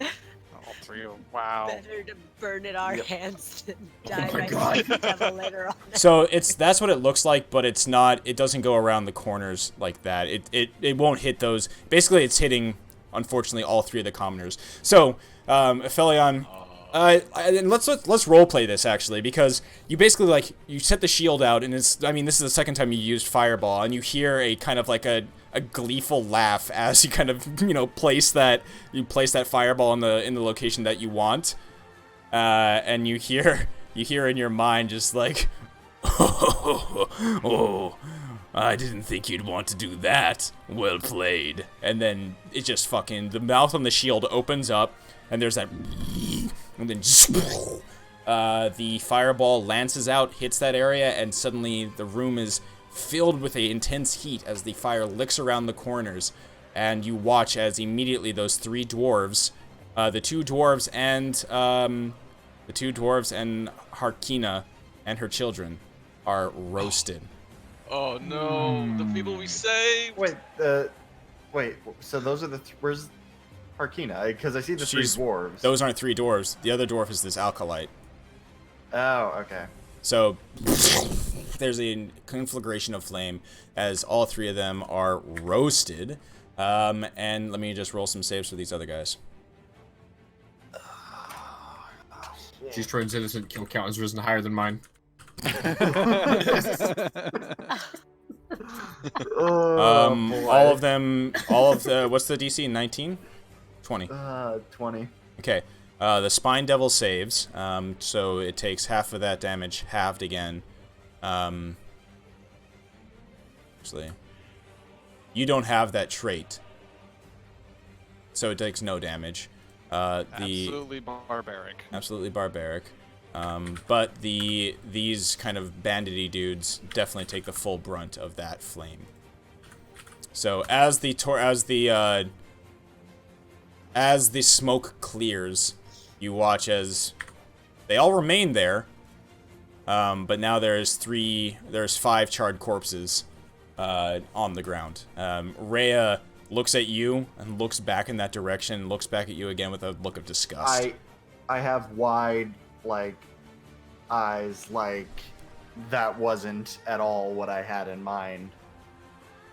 All three of wow. Better to burn in our Yep. hands than Oh die my by God. the devil later on. So that's what it looks like, but it's not. It doesn't go around the corners like that. It won't hit those. Basically, it's hitting, unfortunately, all three of the commoners. So, Aphelion, and let's role play this actually, because you basically you set the shield out, and this is the second time you used Fireball, and you hear a kind of like a gleeful laugh as you kind of place that Fireball in the location that you want, and you hear in your mind just like, oh, I didn't think you'd want to do that. Well played. And then it just the mouth on the shield opens up, and there's that, and then the fireball lances out, hits that area, and suddenly the room is filled with an intense heat as the fire licks around the corners, and you watch as immediately those three dwarves, the two dwarves and Harkina and her children are roasted. Oh no, the people we saved. wait. Wait. So those are the. Where's Harkina? Because I see the three She's- dwarves. Those aren't three dwarves. The other dwarf is this alkalite. Oh, okay. So there's a conflagration of flame as all three of them are roasted. And let me just roll some saves for these other guys. She's Troy's innocent kill count has risen higher than mine. Oh, All of them, what's the DC? 19? 20. 20. Okay. The Spine Devil saves, so it takes half of that damage, halved again. Actually, you don't have that trait, so it takes no damage. Absolutely barbaric. Absolutely barbaric. But these kind of bandity dudes definitely take the full brunt of that flame. So as the smoke clears, you watch as they all remain there. But now there's 5 charred corpses on the ground. Rhea looks at you and looks back in that direction, looks back at you again with a look of disgust. I have wide eyes, that wasn't at all what I had in mind.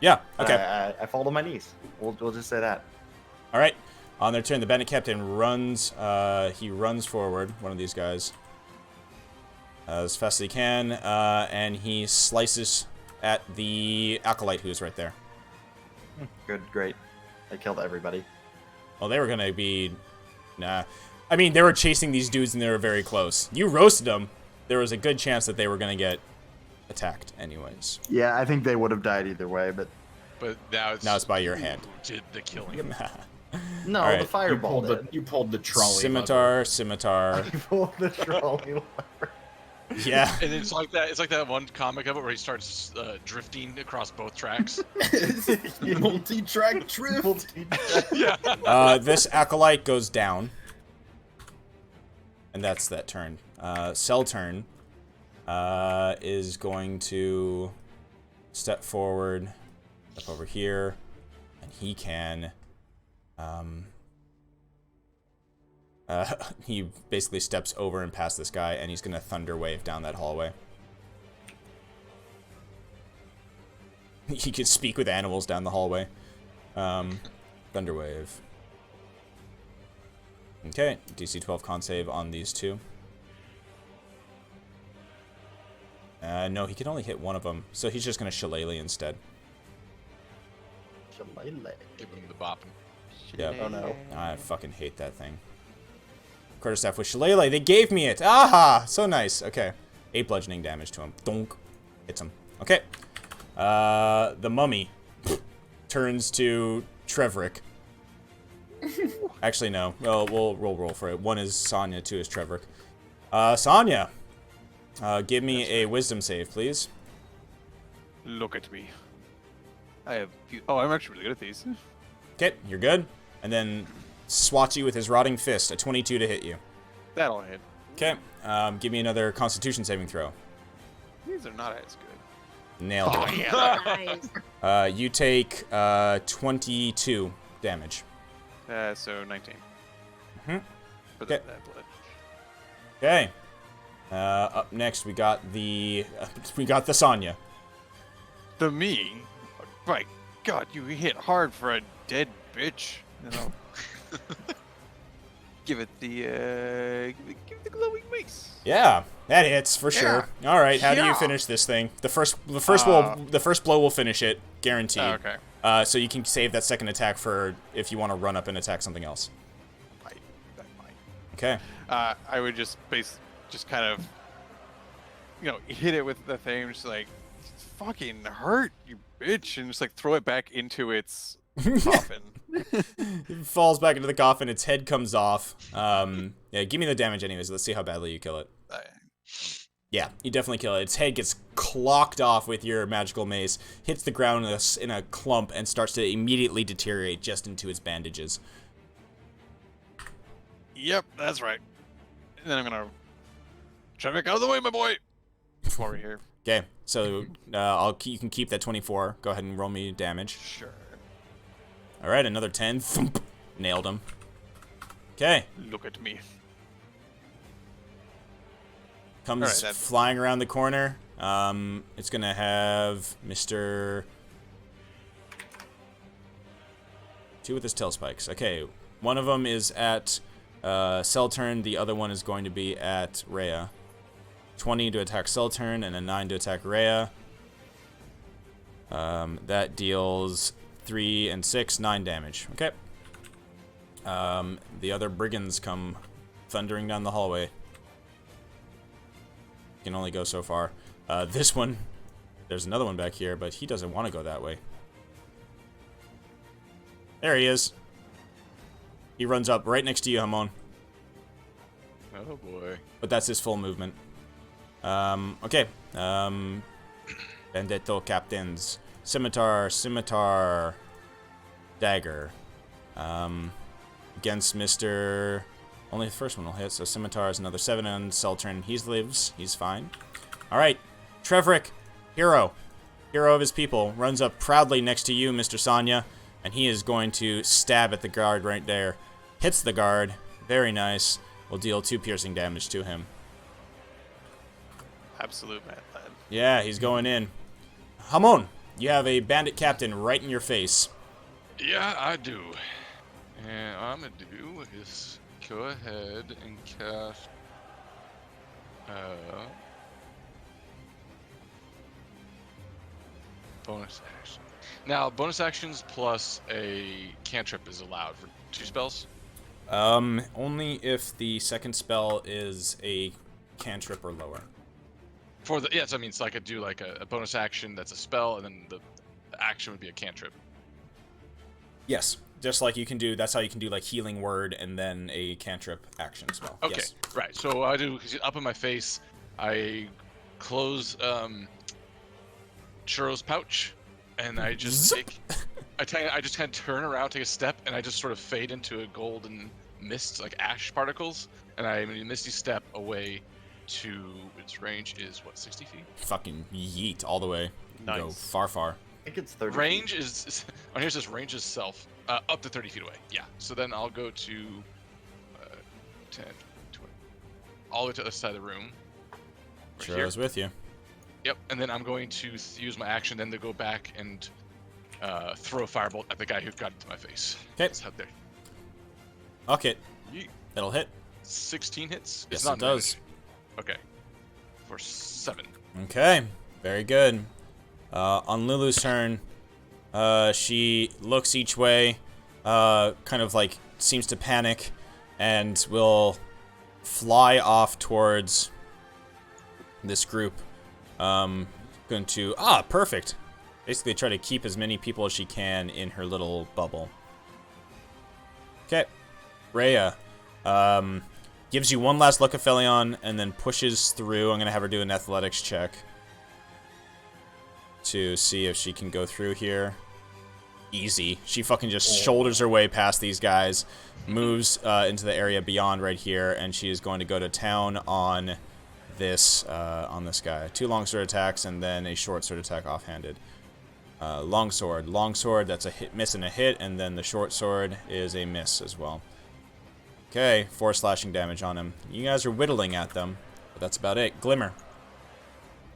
Yeah, okay. I fall to my knees. We'll just say that. All right. On their turn, the bandit captain runs. He runs forward, one of these guys, as fast as he can, and he slices at the acolyte who's right there. Good, great. I killed everybody. Well, they were gonna be, nah. I mean, they were chasing these dudes and they were very close. You roasted them. There was a good chance that they were gonna get attacked, anyways. Yeah, I think they would have died either way, but But now it's by your hand. who did the killing. no, All right. the fireball did. You pulled the trolley. Scimitar. I pulled the trolley lever. Yeah. And it's like that one comic of it where he starts drifting across both tracks. Multi-track drift. Yeah. This acolyte goes down. And that's that turn. Cell turn is going to step forward, step over here, and he can. He basically steps over and past this guy, and he's gonna thunder wave down that hallway. He could speak with animals down the hallway. Thunder wave. Okay, DC 12 con save on these two. No, he can only hit one of them, so he's just gonna shillelagh instead. Give him the bopping. Yep. Oh no. I fucking hate that thing. Quarterstaff with shillelagh, they gave me it! Aha! So nice. Okay. 8 bludgeoning damage to him. Donk. Hits him. Okay. The mummy turns to Treverick. Actually, no. Well, we'll roll for it. One is Sonya, two is Treverick. Sonya! Give me a wisdom save, please. Look at me. I have. Oh, I'm actually really good at these. Okay, you're good. And then swats you with his rotting fist, a 22 to hit you. That'll hit. Okay, give me another Constitution saving throw. These are not as good. Nailed Oh, it. yeah. Nice. You take 22 damage. So 19. Mhm. For Okay. that blood. Okay. Up next, we got the Sonya. The me? My God, you hit hard for a dead bitch. You know. Give it the give it the glowing mace. Yeah, that hits for sure. All right, how do you Yeah. finish this thing? The first blow will finish it, guaranteed. Oh, okay. So you can save that second attack for if you want to run up and attack something else. That might. Okay. I would just kind of, hit it with the thing, just like, fucking hurt, you bitch, and just like throw it back into its coffin. It falls back into the coffin. Its head comes off. Yeah, give me the damage anyways. Let's see how badly you kill it. Yeah, you definitely kill it. Its head gets clocked off with your magical mace, hits the ground in a clump, and starts to immediately deteriorate just into its bandages. Yep, that's right. And then I'm gonna try to make out of the way, my boy. Over here. Okay, so you can keep that 24. Go ahead and roll me damage. Sure. All right, another 10. Thump. Nailed him. Okay, Look at me. comes All right, that- flying around the corner. It's gonna have Mr. 2 with his tail spikes. Okay, one of them is at Seltern. The other one is going to be at Rhea. 20 to attack Seltern and a 9 to attack Rhea. That deals 3 and 6, 9 damage. Okay. The other brigands come thundering down the hallway. Can only go so far. This one, there's another one back here, but he doesn't want to go that way. There he is. He runs up right next to you, Hamon. Oh boy. But that's his full movement. Okay. Bandito captains. Scimitar. Dagger. Against Mr. Only the first one will hit, so Scimitar is another 7 on Seltern. He lives. He's fine. Alright. Treverick. Hero of his people. Runs up proudly next to you, Mr. Sonya. And he is going to stab at the guard right there. Hits the guard. Very nice. Will deal 2 piercing damage to him. Absolute mad lad. Yeah, he's going in. Hamon, you have a bandit captain right in your face. Yeah, I do. And what I'm gonna do is go ahead and cast bonus action. Now, bonus actions plus a cantrip is allowed for 2 spells. Only if the second spell is a cantrip or lower. For the so I mean, so I could do like a bonus action that's a spell, and then the action would be a cantrip. Yes, just like you can do. That's how you can do like healing word and then a cantrip action spell. Okay, Yes. right. So I do up in my face. I close Churro's pouch, and I just take. I just kind of turn around, take a step, and I just sort of fade into a golden mist, like ash particles, and I misty step away to its range is what, 60 feet? Fucking yeet all the way. Go Nice. far. I think it's 30 Range feet. is on here says range is self up to 30 feet away. Yeah. So then I'll go to 10, 20, all the way to the other side of the room. Right Sure, here. I was with you. Yep. And then I'm going to use my action then to go back and throw a firebolt at the guy who got into my face. Okay. That's how there. I'll hit. Yeet. That'll hit. 16 hits. Yes, It's not it does. magic. Okay. For 7. Okay, very good. On Lulu's turn, she looks each way, kind of like seems to panic, and will fly off towards this group. Going to perfect. Basically, try to keep as many people as she can in her little bubble. Okay, Rhea. Gives you one last look at Felion and then pushes through. I'm gonna have her do an athletics check to see if she can go through here. easy. She fucking just shoulders her way past these guys, moves into the area beyond right here, and she is going to go to town on this guy. 2 longsword attacks and then a short sword attack offhanded. Longsword, that's a hit, miss and a hit, and then the short sword is a miss as well. Okay, 4 slashing damage on him. You guys are whittling at them, but that's about it. Glimmer.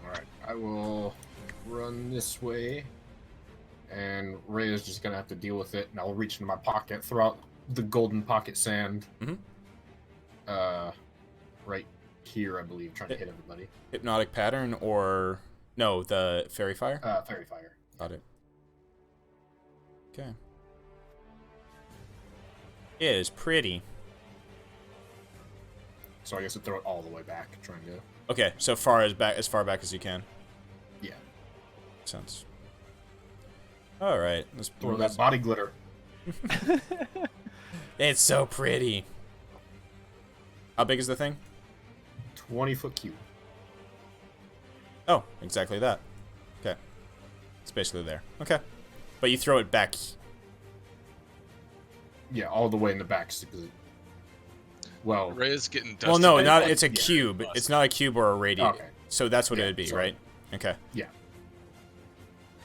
Alright, I will run this way, and Ray is just gonna have to deal with it, and I'll reach into my pocket, throw out the golden pocket sand. Right here, I believe, trying to hit everybody. Hypnotic pattern or... No, the fairy fire? Fairy fire. Got it. Okay. It is pretty. So I guess I throw it all the way back, trying to... Okay, so far back as you can. Yeah. Makes sense. Alright, let's Throw that body glitter. It's so pretty. How big is the thing? 20-foot cube. Oh, exactly that. Okay. It's basically there. Okay. But you throw it back. Yeah, all the way in the back. Because well, Ray is getting dusty. Well, no, It's not. like- It's a yeah, cube. dust. It's not a cube or a radius. Okay. So that's what it Yeah, would be, so- right? Okay. Yeah.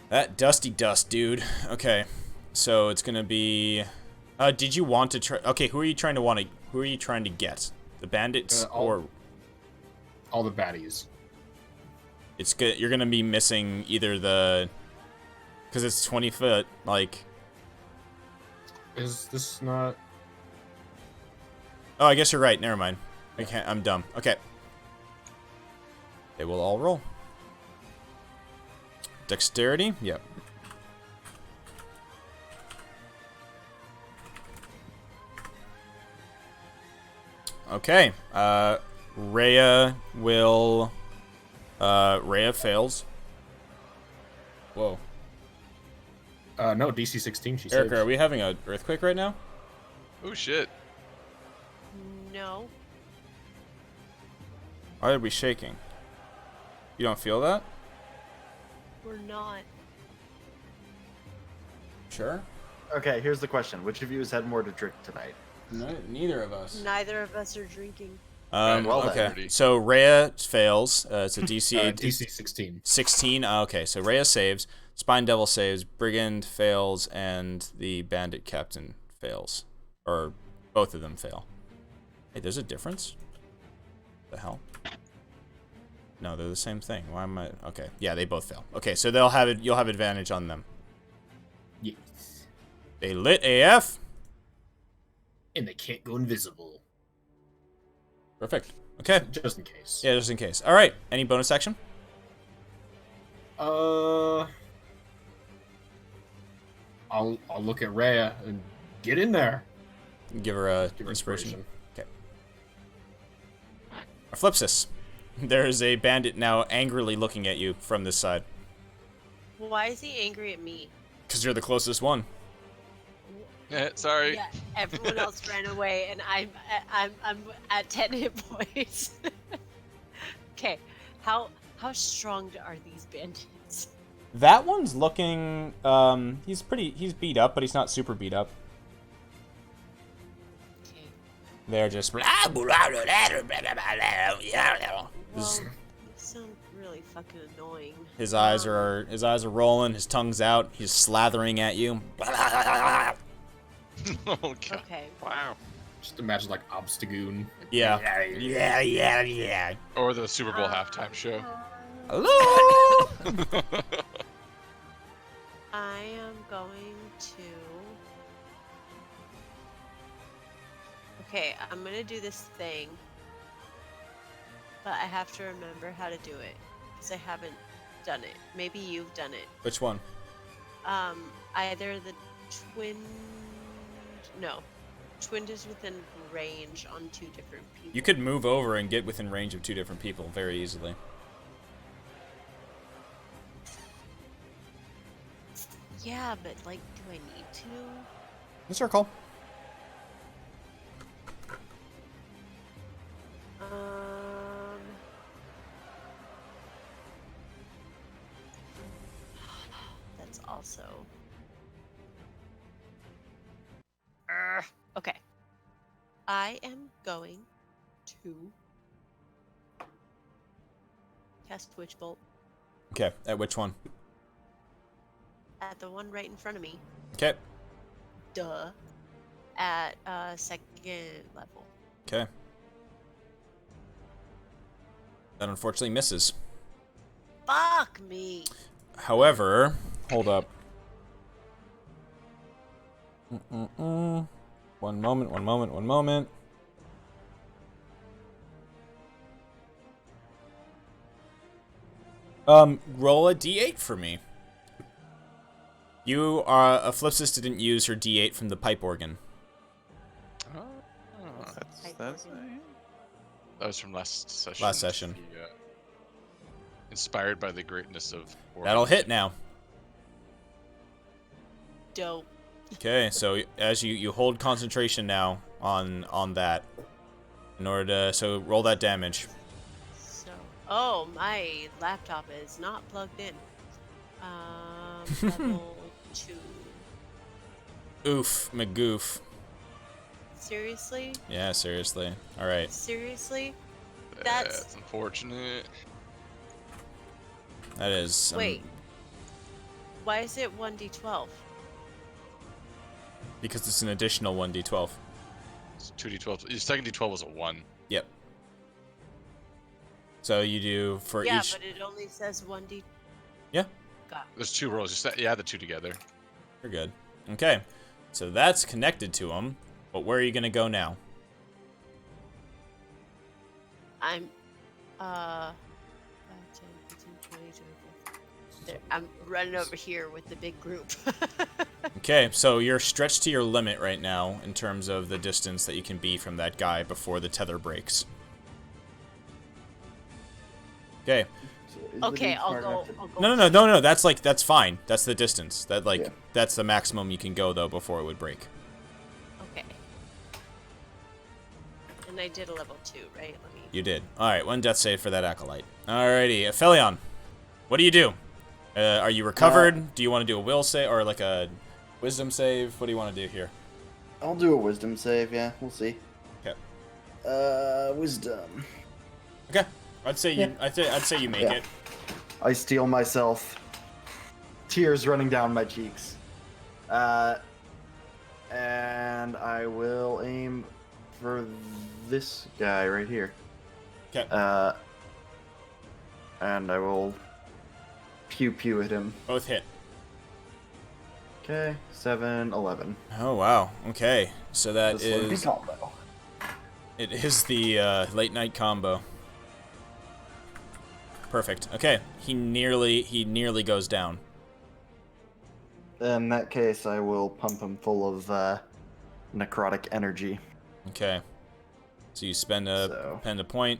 That dusty dust, dude. Okay. So it's gonna be. Did you want to try? Okay, who are you trying to get? The bandits or? All the baddies. It's good. You're gonna be missing either the. Because it's 20 foot. Like. Is this not... Oh, I guess you're right. Never mind. I can't. I'm dumb. Okay. They will all roll. Dexterity? Yep. Okay. Rhea will... Rhea fails. Whoa. No, DC 16, she Erica, said. are we having an earthquake right now? Oh shit. No. Why are we shaking? You don't feel that? We're not. Sure. Okay, here's the question: which of you has had more to drink tonight? No, neither of us. Neither of us are drinking. well then. Okay. So Rhea fails. It's a DC DC 16. 16. Okay, so Rhea saves. Spine Devil saves. Brigand fails, and the Bandit Captain fails, or both of them fail. Hey, there's a difference. The hell? No, they're the same thing. Why am I? Okay, yeah, they both fail. Okay, so they'll have it. You'll have advantage on them. Yes. They lit AF. And they can't go invisible. Perfect. Okay. Just in case. Yeah, just in case. All right. Any bonus action? I'll look at Rhea and get in there. Give her a Give her inspiration. Okay. Flipsis. There is a bandit now angrily looking at you from this side. Why is he angry at me? Because you're the closest one. Yeah, sorry. Yeah, everyone else ran away, and I'm at 10 hit points. Okay, how strong are these bandits? That one's looking, he's beat up, but he's not super beat up. Okay. They're just... Well, you sound really fucking annoying. His eyes are rolling, his tongue's out, he's slathering at you. Oh god. Okay. Wow. Just imagine like Obstagoon. Yeah. Or the Super Bowl halftime show. Hello? I am going to. Okay, I'm gonna do this thing, but I have to remember how to do it because I haven't done it. Maybe you've done it. Which one? Either the twin. No, twinned is within range on 2 different people. You could move over and get within range of 2 different people very easily. Yeah, but like, do I need to? The circle. That's also. Okay. I am going to cast Witch Bolt Okay, at which one? at the one right in front of me. Okay. Duh. At second level. Okay. That unfortunately misses. Fuck me. However, hold up. One moment. Roll a d8 for me. You, Eclipsis didn't use her d8 from the pipe organ. Oh, That's that was from last session. Last session. The, inspired by the greatness of. That'll hit now. Dope. Okay, so as you hold concentration now on that, in order to roll that damage. So, oh, my laptop is not plugged in. Level 2. Oof, McGoof. Seriously? Yeah, seriously. All right. Seriously? That's unfortunate. That is. Wait. Why is it 1d12? Because it's an additional 1d12. It's 2d12. Your second d12 was a 1. Yep. So you do for Yeah, each. but it only says 1d. Yeah. Got it. There's 2 rolls. You add the 2 together. You're good. Okay. So that's connected to him. But where are you gonna go now? I'm, 5, 10, 15, 20, 25. I'm running over here with the big group. Okay, so you're stretched to your limit right now in terms of the distance that you can be from that guy before the tether breaks. Okay. So is the Okay, dude I'll smart go. enough to- I'll go. No. That's fine. That's the distance. Yeah. That's the maximum you can go though before it would break. Okay. And I did a level 2, right? Let me. You did. All right, one death save for that acolyte. Alrighty, Aphelion, what do you do? Are you recovered? Do you want to do a will save or like a wisdom save? What do you want to do here? I'll do a wisdom save, yeah. We'll see. Okay. Wisdom. Okay. I'd say you. I'd say you make Yeah. it. I steel myself. Tears running down my cheeks. And I will aim for this guy right here. Okay. And I will pew at him. Both hit. Okay, 7, 11. Oh wow. Okay. So that The Slurpee is. combo. It is the late night combo. Perfect. Okay. He nearly goes down. In that case, I will pump him full of necrotic energy. Okay. So you spend a point.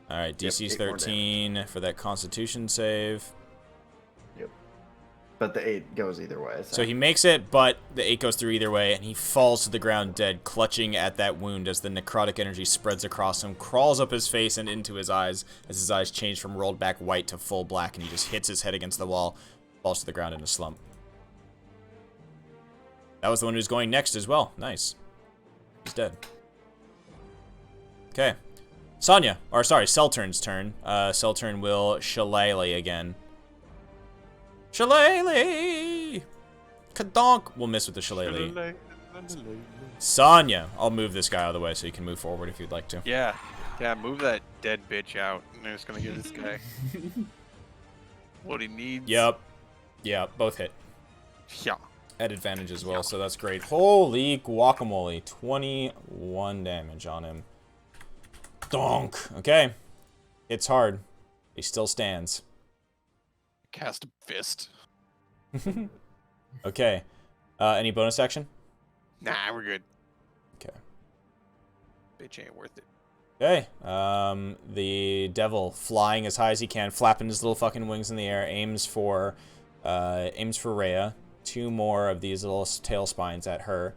All right. DC's 8 more 13 for that Constitution save. Yep. But the 8 goes either way. So he makes it, but the 8 goes through either way, and he falls to the ground dead, clutching at that wound as the necrotic energy spreads across him, crawls up his face and into his eyes, as his eyes change from rolled back white to full black, and he just hits his head against the wall, falls to the ground in a slump. That was the one who's going next as well. Nice. He's dead. Okay. Sonya, or sorry, Seltern's turn. Seltern will shillelagh again. Shillelagh! Kadonk! We'll miss with the shillelagh. Sonya, I'll move this guy out of the way so you can move forward if you'd like to. Yeah, move that dead bitch out. I'm just gonna give this guy what he needs. Yep. Yeah, both hit. Yeah. At advantage as well, so that's great. Holy guacamole. 21 damage on him. Donk! Okay. It's hard. He still stands. Cast a fist. Okay. Any bonus action? Nah, we're good. Okay. Bitch ain't worth it. Okay. The devil flying as high as he can, flapping his little fucking wings in the air, aims for Rhea. 2 more of these little tail spines at her.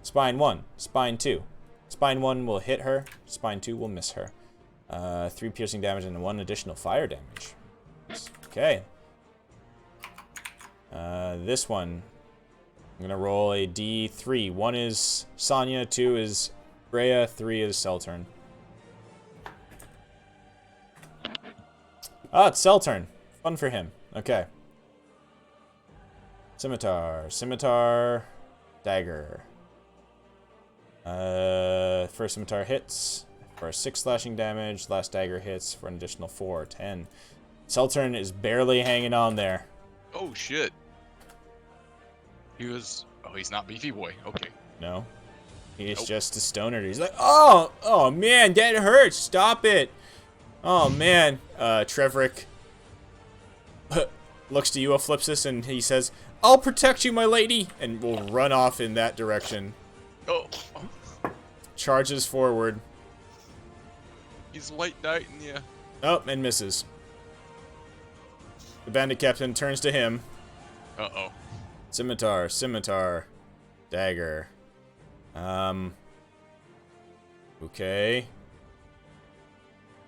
Spine 1, spine 2. Spine 1 will hit her. Spine 2 will miss her. 3 piercing damage and 1 additional fire damage. Okay. This one I'm gonna roll a D3. 1 is Sonya, 2 is Rhea, 3 is Seltern. Ah, it's Seltern. Fun for him. Okay. Scimitar, dagger. First scimitar hits for 6 slashing damage. Last dagger hits for an additional 4, 10. Seltern is barely hanging on there. Oh shit. He's not beefy boy. Okay. No. He's Nope. just a stoner. He's like, oh man, that hurts. Stop it. Oh man. Treverick looks to you, Eclipsis, and he says, I'll protect you, my lady, and will run off in that direction. Oh. Charges forward. He's white knighting ya. Oh, and misses. The bandit captain turns to him. Uh-oh. Scimitar, dagger. Okay.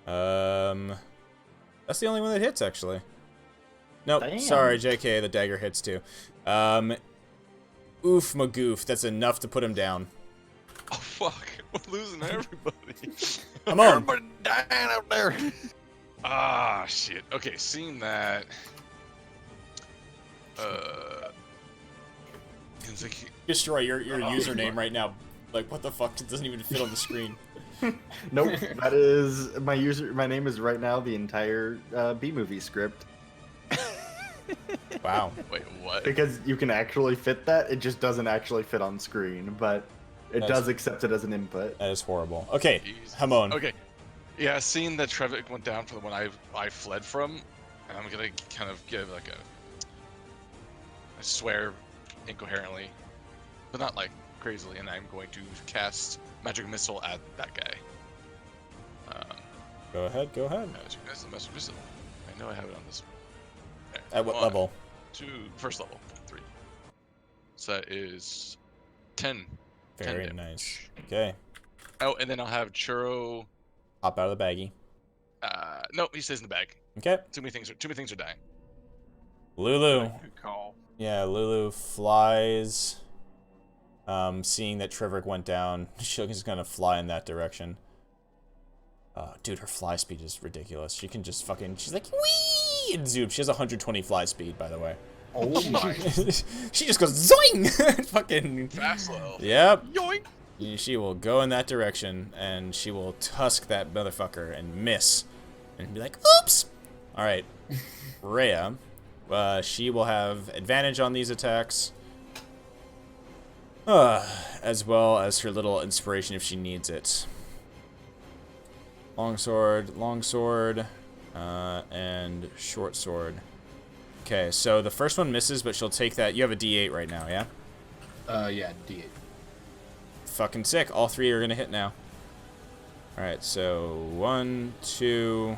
That's the only one that hits, actually. Nope, Damn. sorry, JK, the dagger hits too. Oof, magoof, that's enough to put him down. Oh fuck. We're losing everybody. Come on. Everybody dying out there. Ah, shit. Okay, seeing that. It's like, Destroy your username right now. Like, what the fuck? It doesn't even fit on the screen. Nope, that is my user. My name is right now the entire B-movie script Wow. wait, what? because you can actually fit that. It just doesn't actually fit on screen, but it That's- does accept it as an input. That is horrible. Okay, Jesus. Hamon. Okay. Yeah, seeing that Trevik went down for the one I fled from, and I'm gonna kind of give like I swear incoherently, but not like crazily, and I'm going to cast Magic Missile at that guy. Go ahead, go ahead. Magic Missile. I know I have it on this. There. At what 1, level? 2, first level, 3. So that is 10. Very 10 nice. Okay. Oh, and then I'll have Churro. Hop out of the baggie. No, he stays in the bag. Okay. Too many things are dying. Lulu. Good call. Yeah, Lulu flies. Seeing that Treverick went down, she's gonna fly in that direction. Dude, her fly speed is ridiculous. She can just fucking, she's like, wee! And zoom. She has 120 fly speed, by the way. Oh my. She just goes zoing! Fucking. Fast low. Yep. Yoink! She will go in that direction, and she will tusk that motherfucker and miss. And be like, oops! Alright. Rhea. She will have advantage on these attacks. As well as her little inspiration if she needs it. Longsword, and short sword. Okay, so the first one misses, but she'll take that. You have a D8 right now, yeah? Yeah, D8. Fucking sick. All 3 are gonna hit now. Alright, so 1, 2,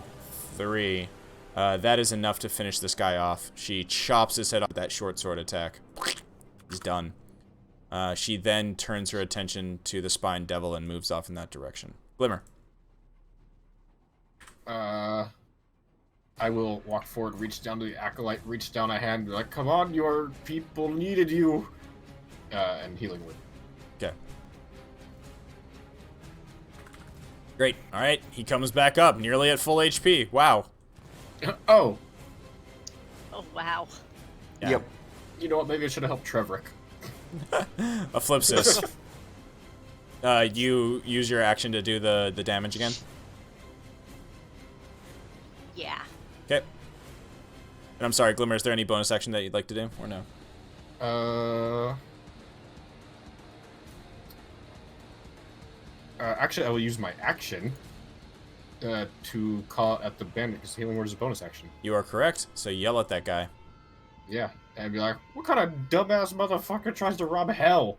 3. That is enough to finish this guy off. She chops his head off with that short sword attack. He's done. She then turns her attention to the Spine Devil and moves off in that direction. Glimmer. I will walk forward, reach down to the acolyte, reach down a hand, be like, "Come on, your people needed you." And healing word. Okay. Great. Alright, he comes back up, nearly at full HP. Wow. Oh, Oh wow. Yeah. Yep. you know what? Maybe I should have helped Treverick. A Flipsis. You use your action to do the damage again? Yeah. Okay. And I'm sorry, Glimmer, is there any bonus action that you'd like to do, or no? Actually, I will use my action to call at the bandit because healing word is a bonus action. You are correct, so yell at that guy. Yeah, and be like, "What kind of dumbass motherfucker tries to rob hell?"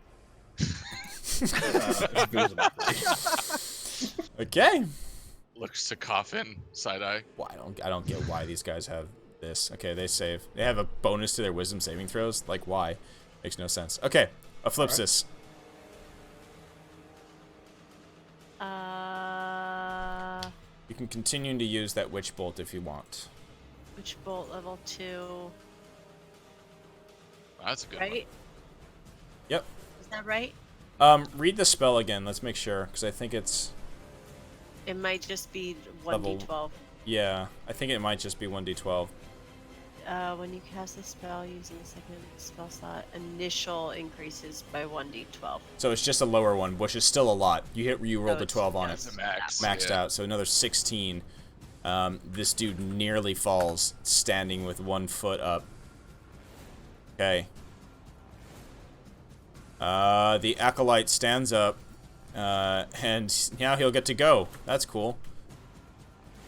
Okay. Looks to coffin, side eye. Well, I don't get why these guys have this. Okay, they save. They have a bonus to their wisdom saving throws. Like, why? Makes no sense. Okay, a Flipsis. You can continue to use that Witch Bolt if you want. Which bolt level 2? That's a good one. Right? that right? Read the spell again. Let's make sure, because I think it's... It might just be Level- 1d12. Yeah, I think it might just be 1d12. When you cast a spell using a second spell slot, initial increases by 1d12. So it's just a lower one, which is still a lot. You rolled a it's- 12 on yeah, it. It's a max. Maxed yeah. out, so another 16. This dude nearly falls, standing with 1 foot up. Okay. The acolyte stands up, and now he'll get to go. That's cool.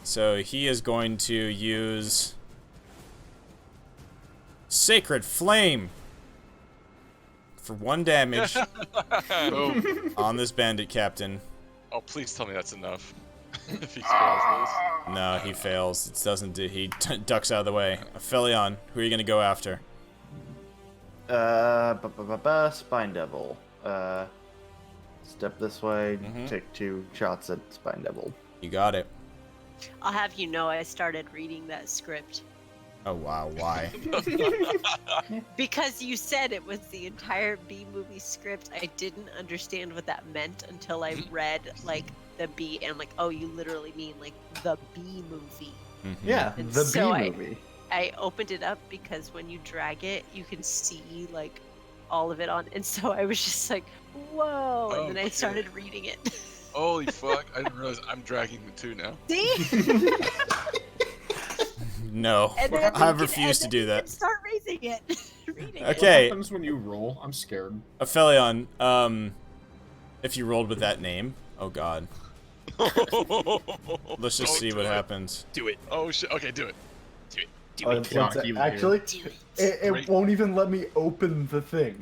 So he is going to use Sacred Flame for 1 damage Boom. on this bandit captain. Oh, please tell me that's enough. If he fails this. No, he fails. It doesn't do. He ducks out of the way. Aphelion, who are you gonna go after? Spine Devil. Step this way, Mhm. take 2 shots at Spine Devil. You got it. I'll have you know I started reading that script. Oh wow, why? Because you said it was the entire B movie script. I didn't understand what that meant until I read, like, the B, and I'm like, oh, you literally mean, like, the B movie. Mhm. Yeah, And the so B movie. I opened it up because when you drag it, you can see, like, all of it on, and so I was just like, whoa, and then I Okay. started reading it. Holy fuck! I didn't realize I'm dragging the 2 now. See? No, And then I you can- refuse to and do then you that. can Start raising it. Reading it. Okay. What happens when you roll? I'm scared. Aphelion, if you rolled with that name, oh god, let's just Don't see do what it. happens. Do it. Oh shit! Okay, do it. Oh, it. Cannot it's- keep it actually, Do it. it Great. won't even let me open the thing.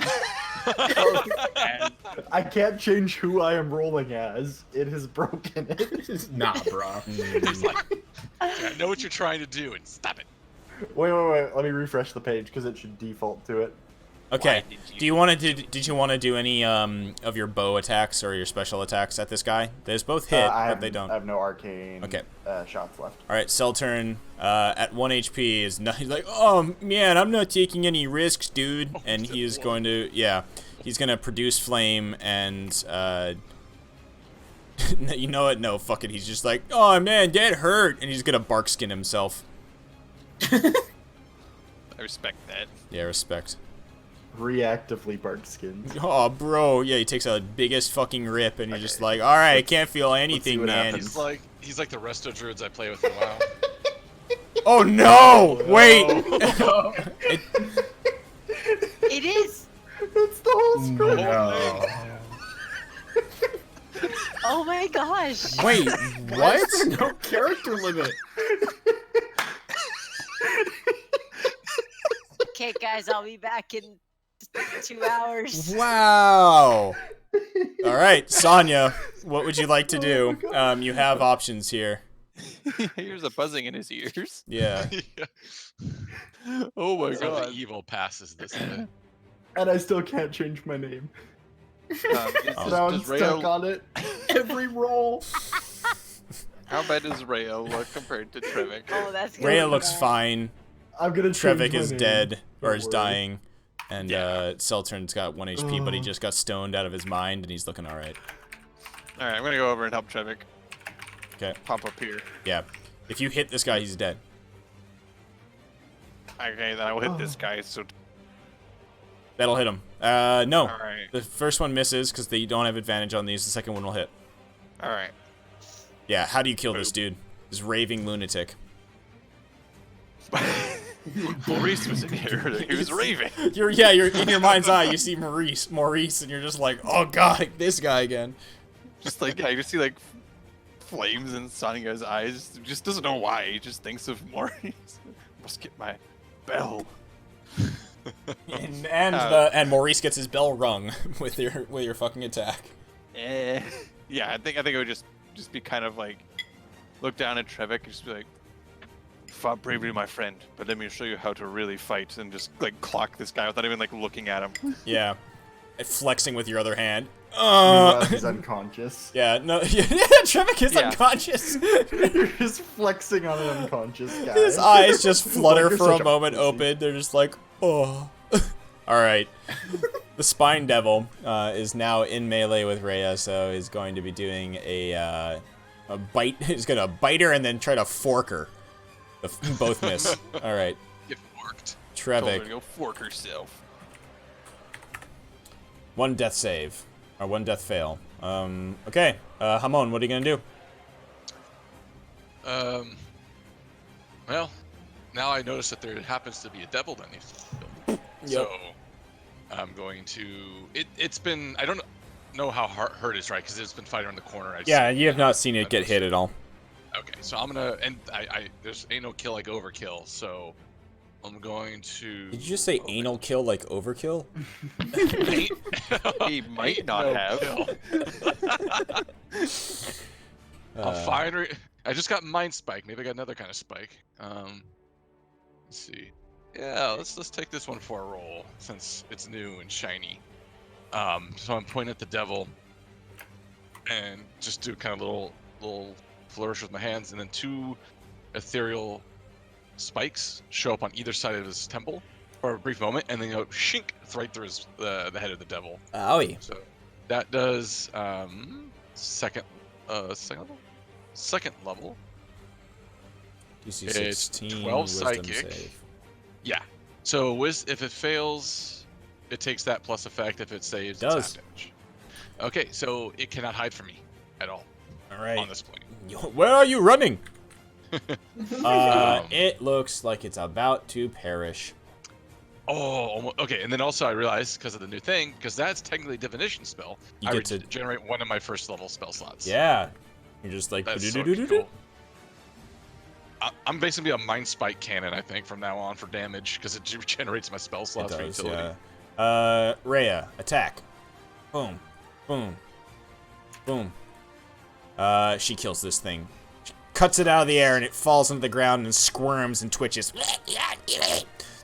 I can't change who I am rolling as. It has broken it. Nah, bro. It's like, I know what you're trying to do, and stop it. Wait. Let me refresh the page because it should default to it. Okay, Why did do you want to did you want to do any of your bow attacks or your special attacks at this guy? Those both hit, but they don't. I have no arcane Okay. shots left. All right, Selturn at 1 HP is not. He's like, oh man, I'm not taking any risks, dude. Oh, And he is going to, he's gonna produce flame and you know what? No, fuck it. He's just like, oh man, that hurt, and he's gonna bark skin himself. I respect that. Yeah, respect. Reactively bark skins. Oh, bro, yeah, he takes a biggest fucking rip, and you're just like, all right, I can't feel anything, what man. happens. He's like the resto druids I play with in WoW. Oh no! Wait. It is. It's the whole scroll. No. Oh my gosh. Wait, what? No character limit. Okay, guys, I'll be back in 2 hours. Wow. All right, Sonya, what would you like to do? You have options here. He hears a buzzing in his ears. Yeah. Yeah. Oh my So god. the evil passes this way. And I still can't change my name. Oh. Now I'm Does stuck Rayo, on it. Every roll. how bad does Rayo look compared to Trevik? Oh, that's gonna Rhea be looks bad. fine. I'm gonna change Trevik my is name. dead, or Don't is worry. dying. And Yeah. Seltern's got 1 HP, but he just got stoned out of his mind, and he's looking alright. Alright, I'm gonna go over and help Trevik. Okay. Pop up here. Yeah. If you hit this guy, he's dead. Okay, then I will hit this guy, so That'll hit him. No. alright. The first one misses because they don't have advantage on these. The second one will hit. Alright. Yeah, how do you kill this dude? This raving lunatic. Maurice was in here. He was raving. You're in your mind's eye. You see Maurice, and you're just like, oh god, this guy again. Just like, I just see like flames in Sonya's eyes. Just doesn't know why. He just thinks of Maurice. Must get my bell. And Maurice gets his bell rung with your fucking attack. Yeah, I think it would just be kind of like look down at Trevik and just be like, fought bravely, my friend, but let me show you how to really fight, and just like clock this guy without even like looking at him. Yeah, flexing with your other hand. Meanwhile, he's unconscious. Yeah, no, Trevik is Yeah. unconscious. You're just flexing on an unconscious guy. His eyes just flutter You're for a such moment pussy. open. They're just like, oh. All right. The Spine Devil is now in melee with Rhea, so is going to be doing a bite. He's going to bite her and then try to fork her. Both miss. All right. Get forked. Told her Trevik, to go fork herself. 1 death save. Or 1 death fail. Okay. Hamon, what are you going to do? Well, now I notice that there happens to be a devil that needs to be killed. Yep. So I'm going to. It's been. I don't know how hurt it's right because it's been fighting around the corner. Yeah, you have not seen it get hit at all. Okay, so I'm gonna. And I there's ain't no kill like overkill. So I'm going to. Did you just say anal kill like overkill? He might not have. I'll fire. I just got Mind Spike. Maybe I got another kind of spike. Let's see. Yeah, let's take this one for a roll since it's new and shiny. So I'm pointing at the devil and just do kind of little flourish with my hands, and then 2 ethereal spikes show up on either side of his temple for a brief moment, and then go shink right through the head of the devil. Owie. So that does second level. Second level. DC It's 16, 12 wisdom psychic. save. Yeah. So if it fails, it takes that plus effect. If it saves, Does. it's half damage. Okay, so it cannot hide from me at all All right. on this point. Where are you running? It looks like it's about to perish. Oh, okay. And then also I realized because of the new thing, because that's technically a divination spell, You I get would to- generate 1 of my first level spell slots. Yeah. You're just like... That's so "Do-do-do-do-do-do." cool. I'm basically a Mind Spike cannon, I think, from now on for damage, because it generates my spell It slots for does, utility. yeah. Rhea, attack. Boom. Boom. Boom. She kills this thing. She cuts it out of the air and it falls into the ground and squirms and twitches.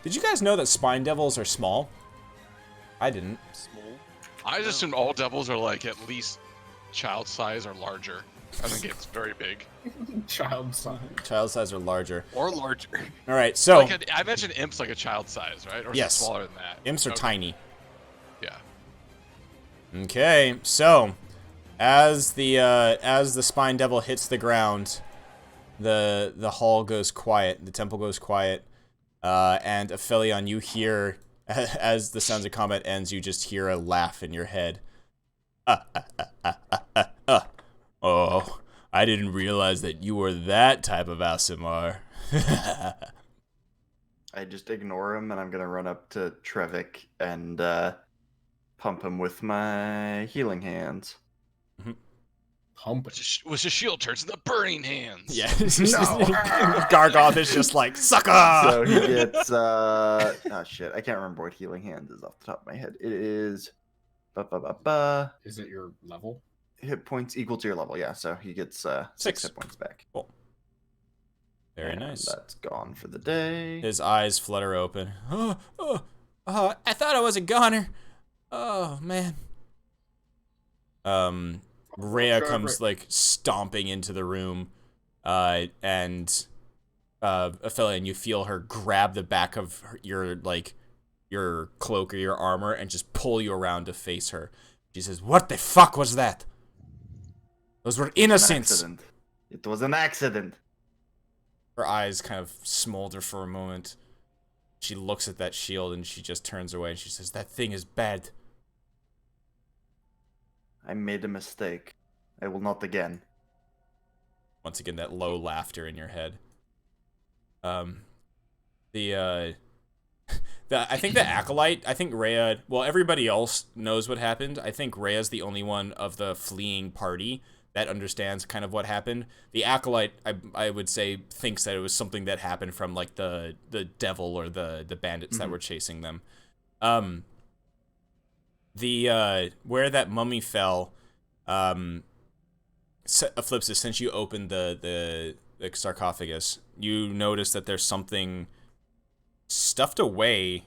Did you guys know that spine devils are small? I didn't. Small. I just assume all devils are like at least child size or larger. I think it's very big. Child size. Child size or larger. Or larger. All right, so Like I mentioned imps like a child size, right? Or is Yes. it smaller than that? imps are Okay. tiny. Yeah. Okay, so as the spine devil hits the ground, the hall goes quiet, the temple goes quiet, and Aphelion, you hear as the sounds of combat ends, you just hear a laugh in your head. Oh, I didn't realize that you were that type of Aasimar. I just ignore him, and I'm gonna run up to Trevik and pump him with my healing hands. Pump. Which the shield turns into burning hands. Yeah. No. Gargoth is just like, sucker! So he gets oh shit, I can't remember what healing hands is off the top of my head. It is Is it your level? hit points equal to your level, yeah. So he gets 6 6. hit points back. Very And nice. That's gone for the day. His eyes flutter open. I thought I was a goner. Oh, man. Rhea comes, like, stomping into the room, and Ophelia, and you feel her grab the back of your cloak or your armor and just pull you around to face her. She says, "What the fuck was that? Those were An innocents." accident. It was an accident. Her eyes kind of smolder for a moment. She looks at that shield and she just turns away and she says, "That thing is bad." I made a mistake. I will not again. Once again, that low laughter in your head. I think the Acolyte, I think Rhea, well, everybody else knows what happened. I think Rhea's the only one of the fleeing party that understands kind of what happened. The Acolyte, I would say, thinks that it was something that happened from, like, the devil or the bandits that were chasing them. Where that mummy fell, Eclipsis, since you opened the sarcophagus, you notice that there's something stuffed away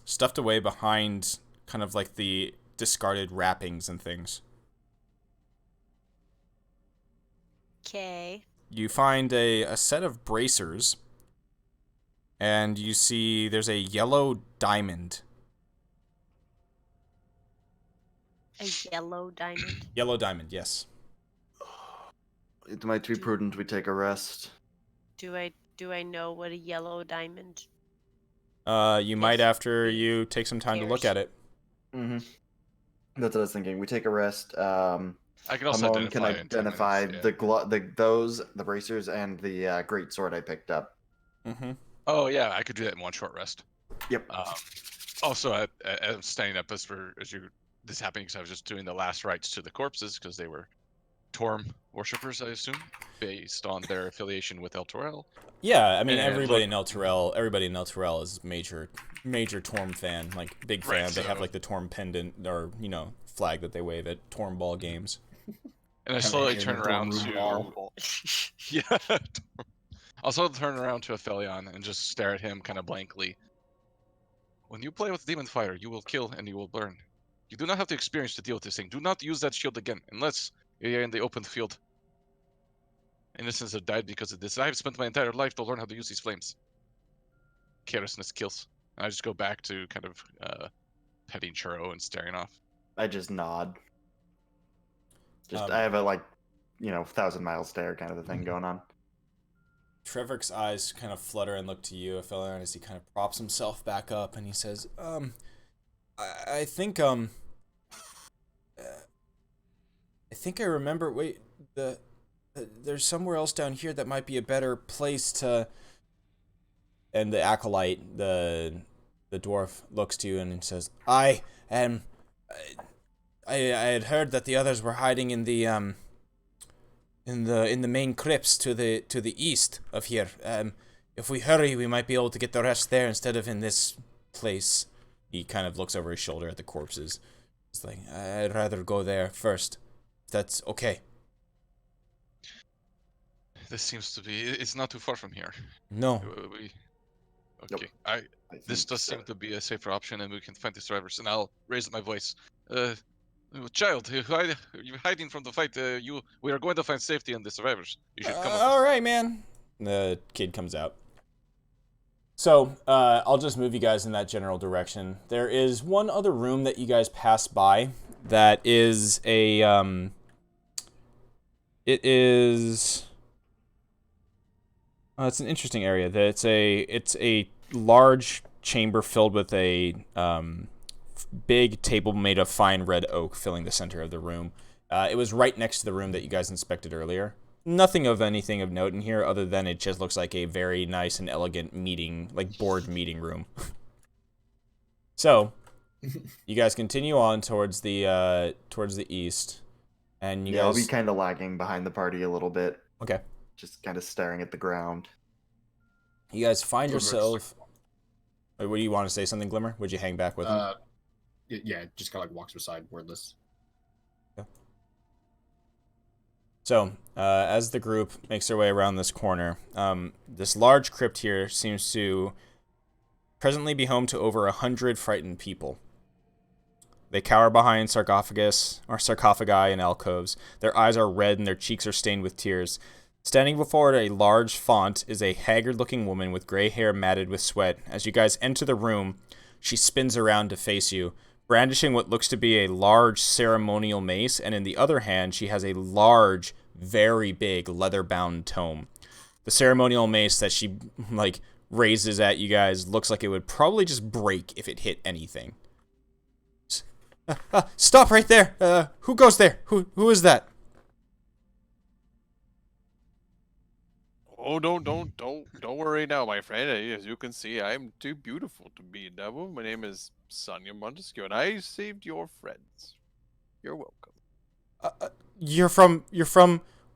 behind kind of like the discarded wrappings and things. Okay. You find a set of bracers, and you see there's a yellow diamond. A yellow diamond. Yellow diamond, yes. It might be prudent we take a rest. Do I know what a yellow diamond? You might Yes, after please. you take some time to look Cares. at it. Mm-hmm. That's what I was thinking. We take a rest. I can also Hamon can identify in 10 minutes, yeah. the bracers and the great sword I picked up. Mm-hmm. Oh yeah, I could do that in one short rest. Yep. Also, I'm standing up as this happening because I was just doing the last rites to the corpses because they were Torm worshippers, I assume, based on their affiliation with El Torel. Yeah, I mean And everybody in El Turel is major Torm fan, like big fan. Right, They have so- like the Torm pendant or flag that they wave at Torm ball games. And I slowly in turn the around dorm room to wall. yeah. I'll slowly turn around to Aphelion and just stare at him kind of blankly. When you play with demon fire, you will kill and you will burn. You do not have the experience to deal with this thing. Do not use that shield again, unless you're in the open field. Innocents have died because of this. I have spent my entire life to learn how to use these flames. Carelessness kills. And I just go back to kind of petting Churro and staring off. I just nod. Um, I have a 1,000-mile stare kind of a thing going on. Trevor's eyes kind of flutter and look to you, Aphelion, as he kind of props himself back up and he says, I think I remember, wait, there's somewhere else down here that might be a better place to... And the acolyte, the dwarf, looks to you and says, I had heard that the others were hiding in the main crypts to the east of here. If we hurry, we might be able to get the rest there instead of in this place. He kind of looks over his shoulder at the corpses. It's like, I'd rather go there first. If that's okay. This seems to be... It's not too far from here. No. Okay. Nope. This does seem to be a safer option, and we can find the survivors. And I'll raise my voice. Child, you're hiding from the fight. We are going to find safety in the survivors. You should come with us. All right, man. The kid comes out. So, I'll just move you guys in that general direction. There is one other room that you guys pass by that is a, it's an interesting area. It's a large chamber filled with a big table made of fine red oak filling the center of the room. It was right next to the room that you guys inspected earlier. Nothing of anything of note in here other than it just looks like a very nice and elegant board meeting room. So, you guys continue on towards the east, and you guys... I'll be kind of lagging behind the party a little bit. Okay. Just kind of staring at the ground. You guys find Glimmer's yourself... Wait, what do you want to say? Something, Glimmer? Would you hang back with him? Yeah, just kind of walks beside, wordless. So, as the group makes their way around this corner, this large crypt here seems to presently be home to over 100 frightened people. They cower behind sarcophagi and alcoves. Their eyes are red and their cheeks are stained with tears. Standing before a large font is a haggard-looking woman with gray hair matted with sweat. As you guys enter the room, she spins around to face you, brandishing what looks to be a large ceremonial mace, and in the other hand, she has a large, very big, leather-bound tome. The ceremonial mace that she, raises at you guys looks like it would probably just break if it hit anything. Stop right there! Who goes there? Who is that? Oh, don't worry now, my friend. As you can see, I'm too beautiful to be a devil. My name is Sonia Montesquieu, and I saved your friends. You're welcome. You're from...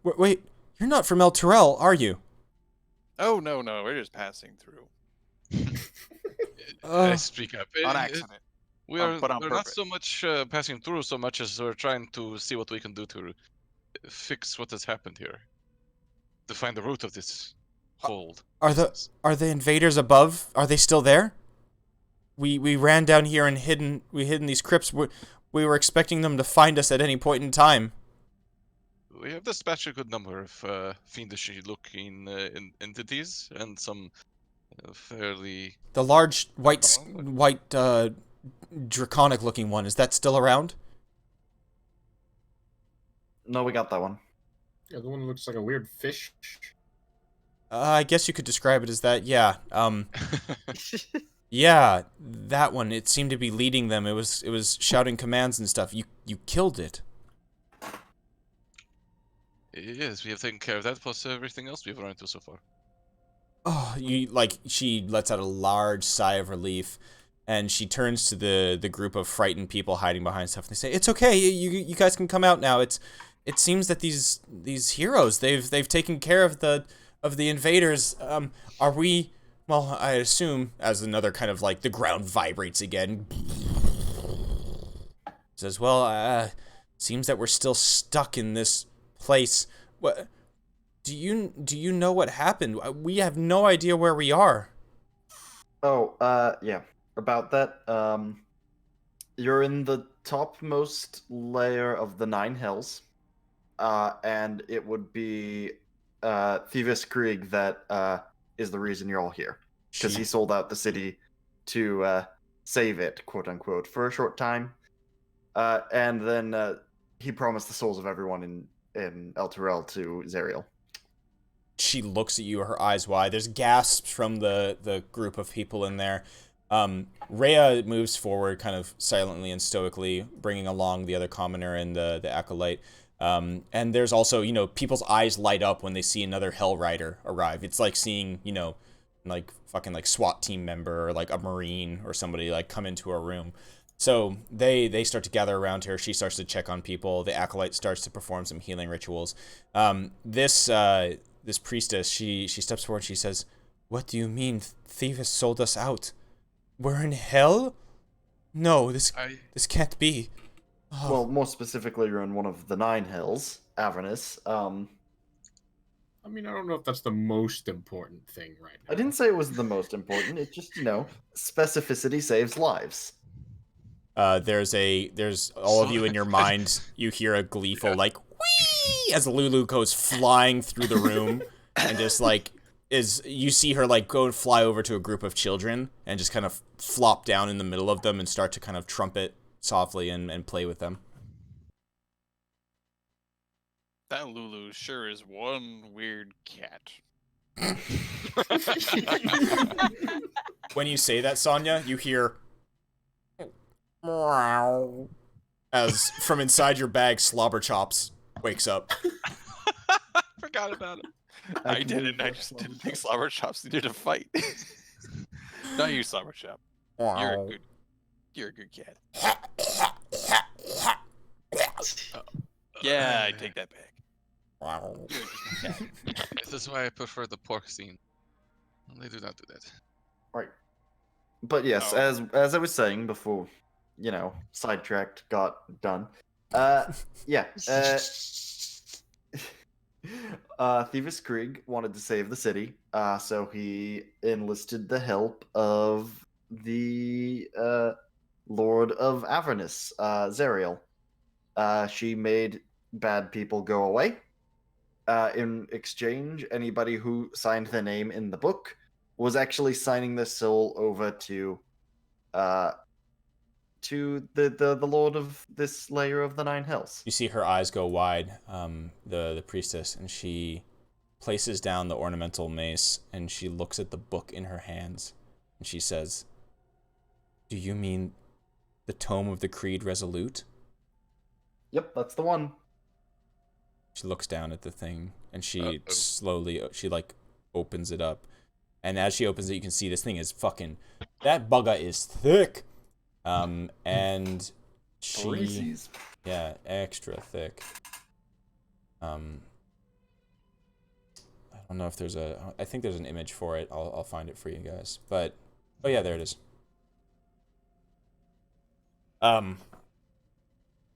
Wait, you're not from El Turel, are you? Oh, no, we're just passing through. I speak up. On accident. We're But on not purpose. so much passing through so much as we're trying to see what we can do to fix what has happened here. To find the root of this hold. Are the invaders above? Are they still there? We ran down here and hid in these crypts. We were expecting them to find us at any point in time. We have dispatched a good number of fiendish-looking entities and some fairly. The large Long? white draconic looking one, is that still around? No, we got that one. Yeah, the one that looks like a weird fish. I guess you could describe it as that. Yeah. Yeah, that one. It seemed to be leading them. It was shouting commands and stuff. You killed it. Yes, we have taken care of that, plus everything else we've run into so far. Oh, she lets out a large sigh of relief, and she turns to the group of frightened people hiding behind stuff. And they say, "It's okay. You guys can come out now. It seems that these heroes they've taken care of the invaders. Are we? Well, I assume as another kind of like the ground vibrates again. Says, well, seems that we're still stuck in this place. What? Do you know what happened? We have no idea where we are." Oh, yeah. About that, you're in the topmost layer of the Nine Hells, and it would be Thieves Krieg that is the reason you're all here, because he sold out the city to save it, quote unquote, for a short time, and then he promised the souls of everyone in El Turel to Zariel. She looks at you, her eyes wide. There's gasps from the group of people in there. Rhea moves forward kind of silently and stoically, bringing along the other commoner and the acolyte. And there's also, people's eyes light up when they see another Hell Rider arrive. It's like seeing, like fucking like SWAT team member or like a Marine or somebody like come into a room. So they start to gather around her. She starts to check on people. The acolyte starts to perform some healing rituals. This priestess, she steps forward and she says, "What do you mean Thieves sold us out? We're in hell? No, this can't be." Oh. Well, more specifically, you're in one of the Nine Hells, Avernus. I mean, I don't know if that's the most important thing right now. I didn't say it was the most important. It just, specificity saves lives. There's all of you in your mind, you hear a gleeful like whee as Lulu goes flying through the room and just like you see her like go and fly over to a group of children and just kind of flop down in the middle of them and start to kind of trumpet softly and play with them. That Lulu sure is one weird cat. When you say that, Sonya, you hear as from inside your bag, Slobber Chops wakes up. Forgot about it. I didn't. I just didn't think Slobber Chops needed to fight. Not you, Slobber Chop. You're a good cat. Yeah, I take that back. Wow. This is why I prefer the pork scene. They do not do that. Right. But yes, Oh. as I was saying before, sidetracked, got done. Yeah. Thieves Krieg wanted to save the city, so he enlisted the help of the Lord of Avernus, Zariel. She made bad people go away. In exchange, anybody who signed their name in the book was actually signing their soul over to the Lord of this layer of the Nine Hells. You see her eyes go wide, the priestess, and she places down the ornamental mace and she looks at the book in her hands and she says, "Do you mean the Tome of the Creed Resolute?" Yep, that's the one. She looks down at the thing and she slowly, opens it up. And as she opens it, you can see this thing is that bugger is thick. And she, Reese's. yeah, extra thick. I don't know if there's I think there's an image for it. I'll find it for you guys. But, oh yeah, there it is.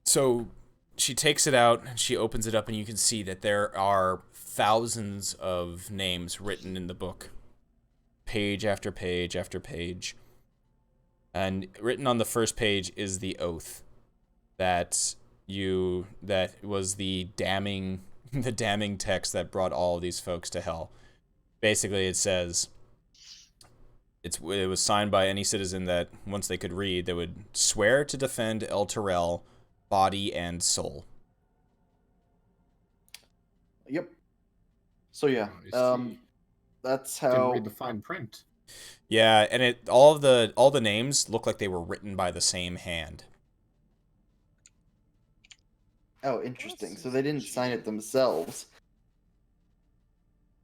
So she takes it out and she opens it up and you can see that there are thousands of names written in the book. Page after page after page. And written on the first page is the oath that was the damning text that brought all of these folks to hell. Basically, it says, it was signed by any citizen that, once they could read, they would swear to defend El Terrell, body and soul. Yep. So yeah, I see. that's Didn't how. read the fine print. Yeah, and all the names look like they were written by the same hand. Oh, interesting. So they didn't sign it themselves.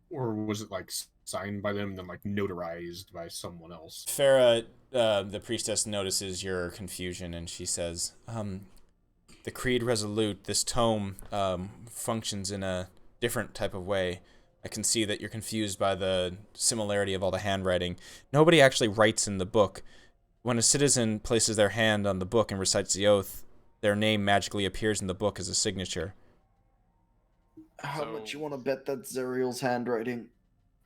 Or was it like signed by them and then like notarized by someone else? Farah, the priestess, notices your confusion, and she says, the Creed Resolute, this tome, functions in a different type of way. I can see that you're confused by the similarity of all the handwriting. Nobody actually writes in the book. When a citizen places their hand on the book and recites the oath, their name magically appears in the book as a signature. How So- much you want to bet that's Zeriel's handwriting?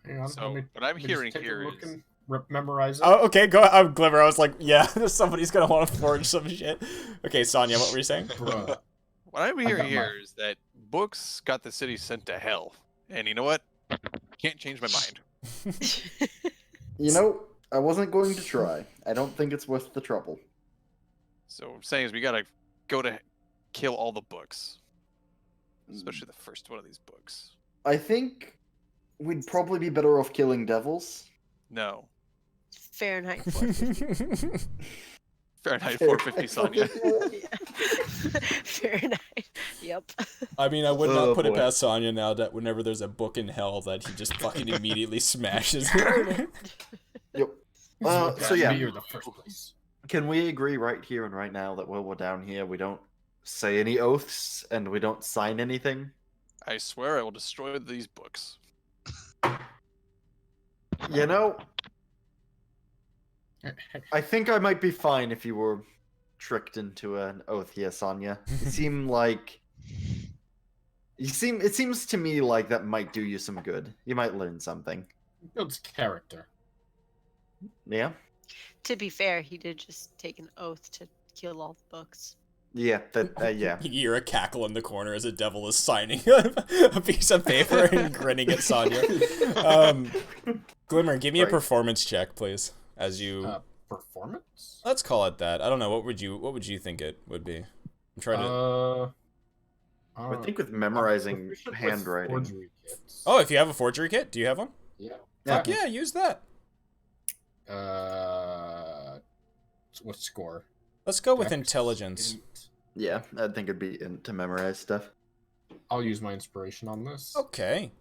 Hang on, So, let me- what I'm let me just hearing take a here look is- and memorize it. Oh, okay, go. I'm Glimmer. I was like, yeah, somebody's gonna want to forge some shit. Okay, Sonya, what were you saying? Bruh. What I'm got hearing my- here is that books got the city sent to hell. And you know what? Can't change my mind. You know, I wasn't going to try. I don't think it's worth the trouble. So what I'm saying is we gotta go to kill all the books. Especially the first one of these books. I think we'd probably be better off killing devils. No. Fahrenheit 450. Fahrenheit 450, Sonya. Fahrenheit. Yep. I mean, I would Oh, not put it boy. past Sonya now that whenever there's a book in hell that he just fucking immediately smashes. Yep. Would So that yeah, be in the first place? can we agree right here and right now that while we're down here, we don't say any oaths and we don't sign anything? I swear I will destroy these books. You know, I think I might be fine if you were tricked into an oath here, Sonya. You seem like it seems to me like that might do you some good. You might learn something. Builds character. Yeah? To be fair, he did just take an oath to kill all the books. Yeah, that yeah. You hear a cackle in the corner as a devil is signing a piece of paper and grinning at Sonya. Glimmer, give me a Right. performance check, please. As you Performance? let's call it that. I don't know. What would you think it would be? I'm trying to. I think with memorizing proficient with handwriting. forgery kits. Oh, if you have a forgery kit, do you have one? Yeah. Fuck yeah, use that. What score? Let's go with Dex? intelligence. Int. Yeah, I think it'd be to memorize stuff. I'll use my inspiration on this. Okay.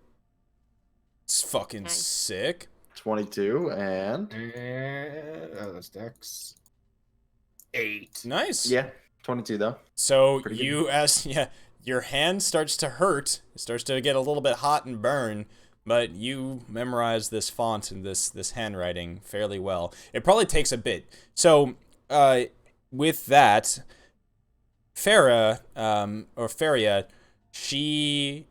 It's fucking Nice. sick. 22 and And that's Dex. 8. Nice. yeah, 22 though. So Pretty you your hand starts to hurt. It starts to get a little bit hot and burn, but you memorize this font and this handwriting fairly well. It probably takes a bit. So with that, Farah or Faria, she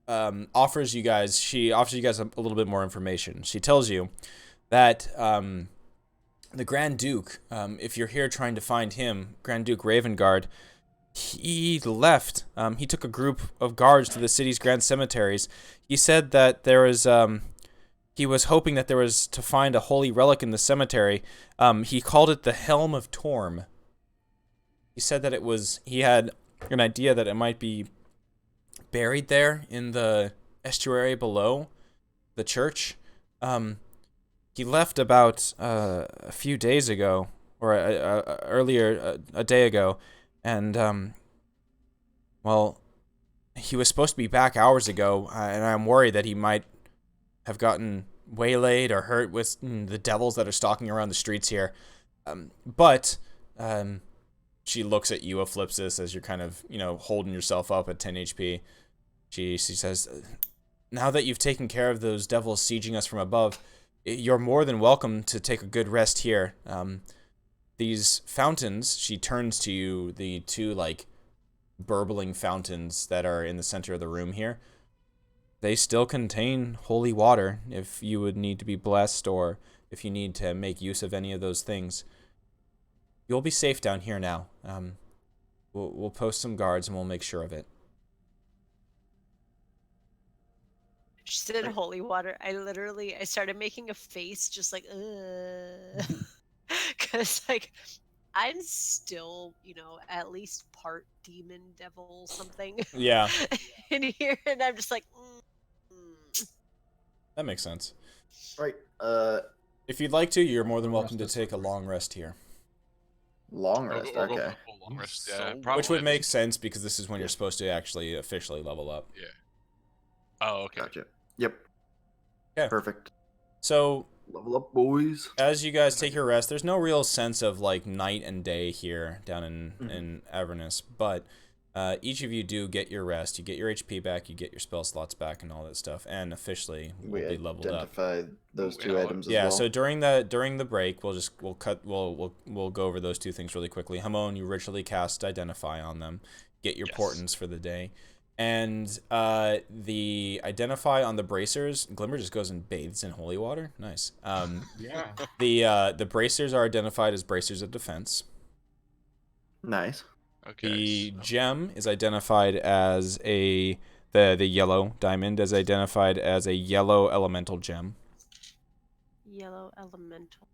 offers you guys a little bit more information. She tells you that the Grand Duke, if you're here trying to find him, Grand Duke Ravengard, he left. He took a group of guards to the city's grand cemeteries. He said that there was he was hoping that there was to find a holy relic in the cemetery. He called it the Helm of Torm. He said that he had an idea that it might be buried there in the estuary below the church. He left about a few days ago, or earlier, a day ago, and well, he was supposed to be back hours ago, and I'm worried that he might have gotten waylaid or hurt with the devils that are stalking around the streets here. But she looks at you, Eclipsis, as you're kind of, holding yourself up at 10 HP. She says, now that you've taken care of those devils sieging us from above, you're more than welcome to take a good rest here. These fountains, she turns to you, the two, burbling fountains that are in the center of the room here. They still contain holy water if you would need to be blessed or if you need to make use of any of those things. You'll be safe down here now. We'll post some guards and we'll make sure of it. Just in holy water. I started making a face just like, because like I'm still, at least part demon devil something Yeah, in here, and I'm just like, that makes sense. Right. If you'd like to, you're more than welcome to Rest take a is- long rest here. Long Or, rest. or go for Okay. the full long rest. So Yeah, weird. probably. Which would make sense because this is when Yeah. you're supposed to actually officially level up. Yeah. Oh, okay. Gotcha. Yep. Okay. Perfect. So Level up, boys. as you guys take your rest, there's no real sense of like night and day here down in Avernus, but each of you do get your rest. You get your HP back, you get your spell slots back, and all that stuff, and officially will We be leveled up. identify those Ooh, two yeah, items as Yeah. well. So during the break, we'll go over those two things really quickly. Hamon, you ritually cast Identify on them, get your Yes. portents for the day. And the Identify on the bracers, Glimmer just goes and bathes in holy water. Nice. Yeah. The bracers are identified as bracers of defense. Nice. Okay. The so- gem is identified as the yellow diamond is identified as a yellow elemental gem. yellow elemental.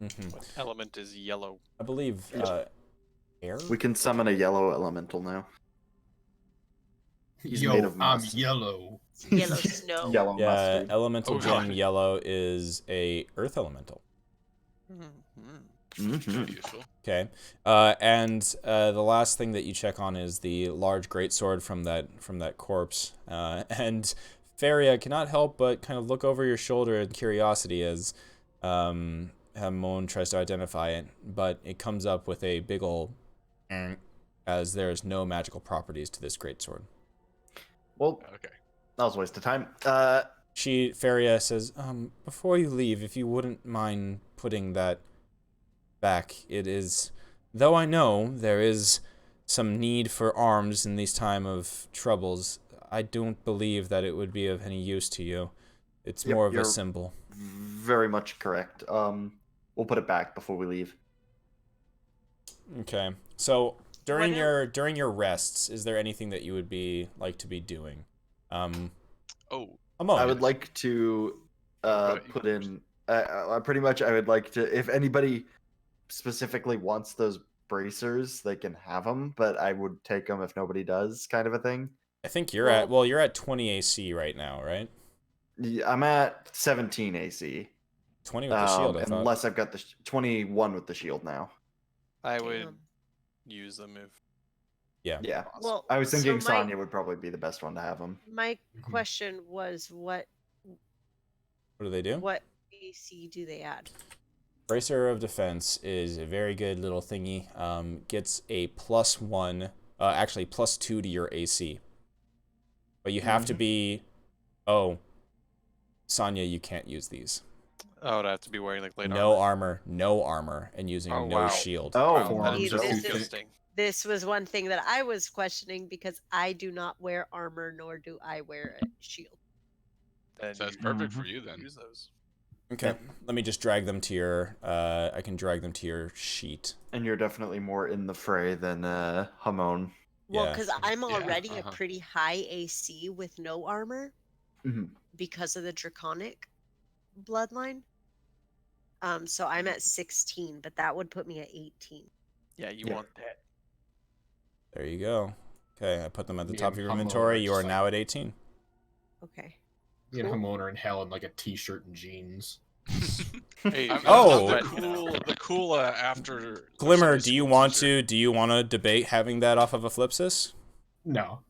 What element is yellow? I believe air. We can summon a yellow elemental now. He's Yo, made of I'm must. yellow. It's yellow snow. Yellow Yeah, mustard. elemental Oh, gem God. yellow is a earth elemental. Mhm. Useful. Okay, and the last thing that you check on is the large greatsword from that corpse. And Feria cannot help but kind of look over your shoulder in curiosity as Hamon tries to identify it, but it comes up with a big ol' as there is no magical properties to this greatsword. Well, Okay. that was a waste of time. Feria says, before you leave, if you wouldn't mind putting that back, it is, though I know there is some need for arms in these time of troubles, I don't believe that it would be of any use to you. It's Yep, more of a you're- symbol. Very much correct. We'll put it back before we leave. Okay. So during What your rests, is there anything that you would be like to be doing? Oh, Amon. I would like to ahead, you put go in. Pretty much, I would like to. If anybody specifically wants those bracers, they can have them. But I would take them if nobody does, kind of a thing. I think you're at 20 AC right now, right? Yeah, I'm at 17 AC. 20 with the shield, I thought. Unless I've got the 21 with the shield now. I would Damn. use them if Yeah. Yeah. Well, I was thinking so my, Sonya would probably be the best one to have them. my question was, what What do they do? what AC do they add? Bracer of Defense is a very good little thingy. Gets a +1, actually +2 to your AC. But you have to be. Oh, Sonya, you can't use these. I would have to be wearing like light No armor. armor, and using Oh, no wow. shield. Oh, Wow, That See, is arms this are is- interesting. This was one thing that I was questioning because I do not wear armor, nor do I wear a shield. Then so that's you perfect Mhm. for you then. use those. Okay, let me just drag them to your. I can drag them to your sheet. and you're definitely more in the fray than Hamon. Well, Yeah. because I'm Yeah, already uh-huh. a pretty high AC with no armor Mhm. because of the draconic bloodline. So I'm at 16, but that would put me at 18. Yeah, you Yeah. want that. There you go. Okay, I put them at the Me top and of your Hamon inventory. are You just are like- now at 18. Okay. Me and Cool. Hamon are in hell in like a t-shirt and jeans. Hey, Oh! the but, cool, the cool after. Glimmer, Sunday do you school want teacher. to? Do you want to debate having that off of Eclipsis? No,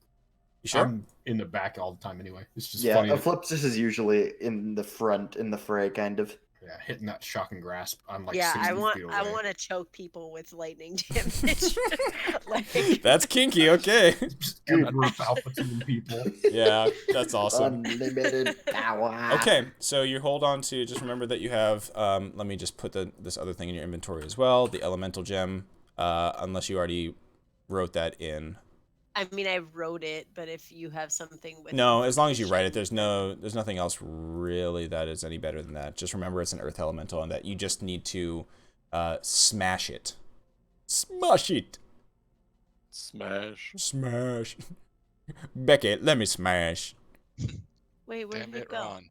You sure? I'm in the back all the time anyway. It's just Yeah, funny. a Eclipsis is usually in the front, in the fray, kind of. Yeah, hitting that shocking grasp. I'm like yeah, 60 I want feet away. I want to choke people with lightning damage. Like- That's kinky. Okay. Just Emperor Palpatine people. Yeah, that's awesome. Unlimited power. Okay, so you hold on to. Just remember that you have. Let me just put this other thing in your inventory as well. The elemental gem. Unless you already wrote that in. I mean, I wrote it, but if you have something with No, as long as you write it, information, there's nothing else really that is any better than that. Just remember it's an earth elemental and that you just need to smash it. Smash it. Smash. Smash. Beckett, let me smash. Wait, where Damn did it it, go? Ron.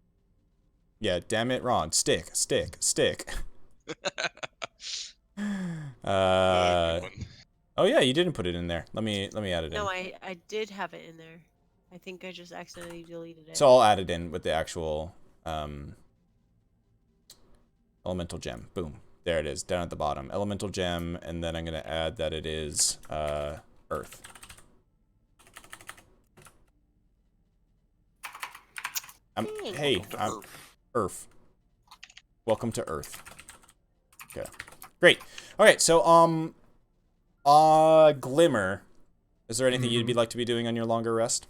Yeah, damn it, Ron. Stick. Good one. Oh yeah, you didn't put it in there. Let me add it in. No, I did have it in there. I think I just accidentally deleted it. So I'll add it in with the actual elemental gem. Boom. There it is, down at the bottom. Elemental gem, and then I'm gonna add that it is earth. Hey, Earth. Welcome to Earth. Okay. Great. Alright, so Glimmer. Is there anything you'd be like to be doing on your longer rest?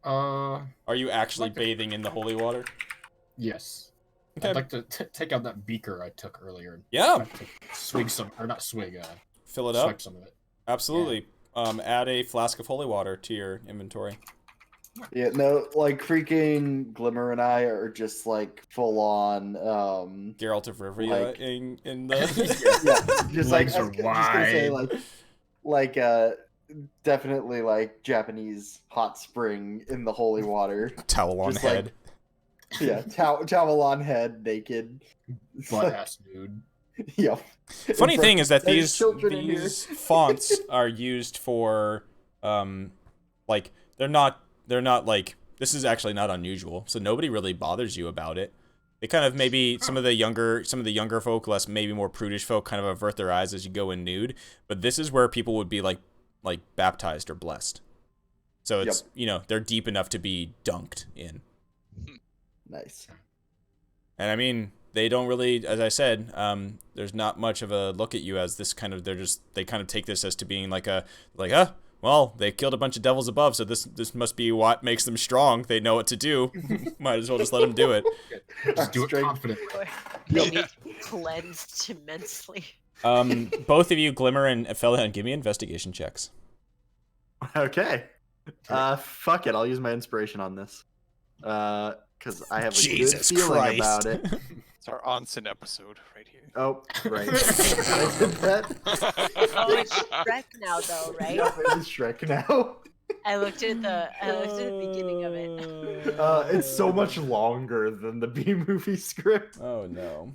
Uh, Are you actually like to- bathing in the holy water? yes. Okay. I'd like to take out that beaker I took earlier. And Yeah. try to swig some, or not swig, Fill it up. swipe some of it. Absolutely. Add a flask of holy water to your inventory. Yeah, no, like freaking Glimmer and I are just like full on. Geralt of Rivia Like- in the Yeah, just like Legs I are was just gonna say wide. like definitely like Japanese hot spring in the holy water. towel on Just like- head. Yeah, towel on head, naked. Butt ass dude. Yeah. Funny It's thing like, is that there's children in here. these fonts are used for like they're not like, this is actually not unusual, so nobody really bothers you about it. They kind of, maybe some of the younger folk, less maybe more prudish folk, kind of avert their eyes as you go in nude, but this is where people would be like baptized or blessed. So it's, you know, they're deep enough to be dunked in. Nice. And I mean, they don't really, as I said, there's not much of a look at you as this kind of, they kind of take this as to being like well, they killed a bunch of devils above, so this must be what makes them strong. They know what to do. Might as well just let them do it. Just do it Strength. confidently. They need cleansed immensely. Both of you, Glimmer and Felion, give me investigation checks. Okay. Fuck it. I'll use my inspiration on this. Because I have a Jesus good feeling Christ. about it. It's our onsen episode right here. Oh, right. I did that. Oh, it's Shrek now, though, right? Yeah, it is Shrek now. I looked at the beginning of it. It's so much longer than the B movie script. Oh no.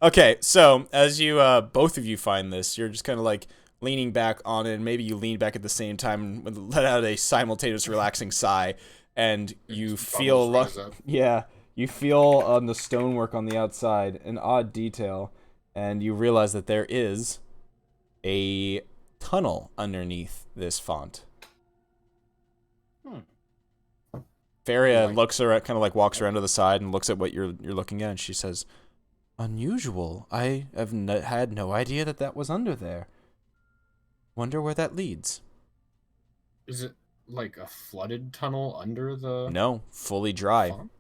Okay, so as you both of you find this, you're just kind of like leaning back on it, and maybe you lean back at the same time and let out a simultaneous relaxing sigh, and you feel Bubbles rise up. yeah, you feel on the stonework on the outside an odd detail, and you realize that there is a tunnel underneath this font. Faria looks around, kind of like walks around to the side and looks at what you're looking at, and she says, "Unusual. I have had no idea that was under there. Wonder where that leads." Is it like a flooded tunnel under the? No, fully dry. font?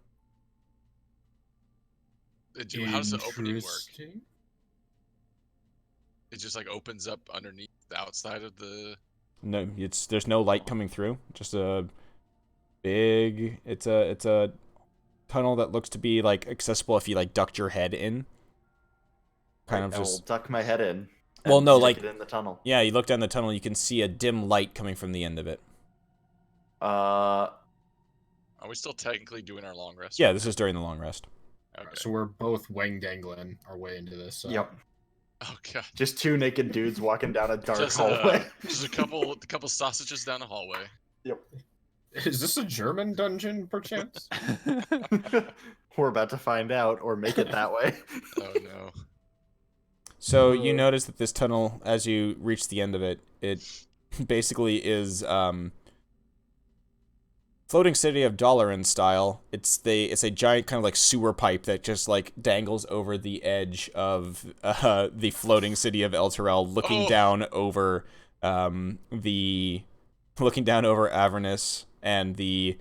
How does the opening work? Interesting. It just like opens up underneath the outside of the. No, there's no light coming through. Just a big. It's a tunnel that looks to be like accessible if you like ducked your head in. Kind of I will just. duck my head in. Well, and no, stick like- it in the tunnel. Yeah, you look down the tunnel, you can see a dim light coming from the end of it. Are we still technically doing our long rest? Yeah, this is during the long rest. Okay. So we're both wang dangling our way into this. So. Yep. Oh god. Just two naked dudes walking down a dark Just, hallway. just a couple sausages down the hallway. Yep. Is this a German dungeon, perchance? We're about to find out, or make it that way. Oh no. So you notice that this tunnel, as you reach the end of it, it basically is floating city of Dalaran style. It's a giant kind of like sewer pipe that just like dangles over the edge of the floating city of Elturel, looking down over Avernus and the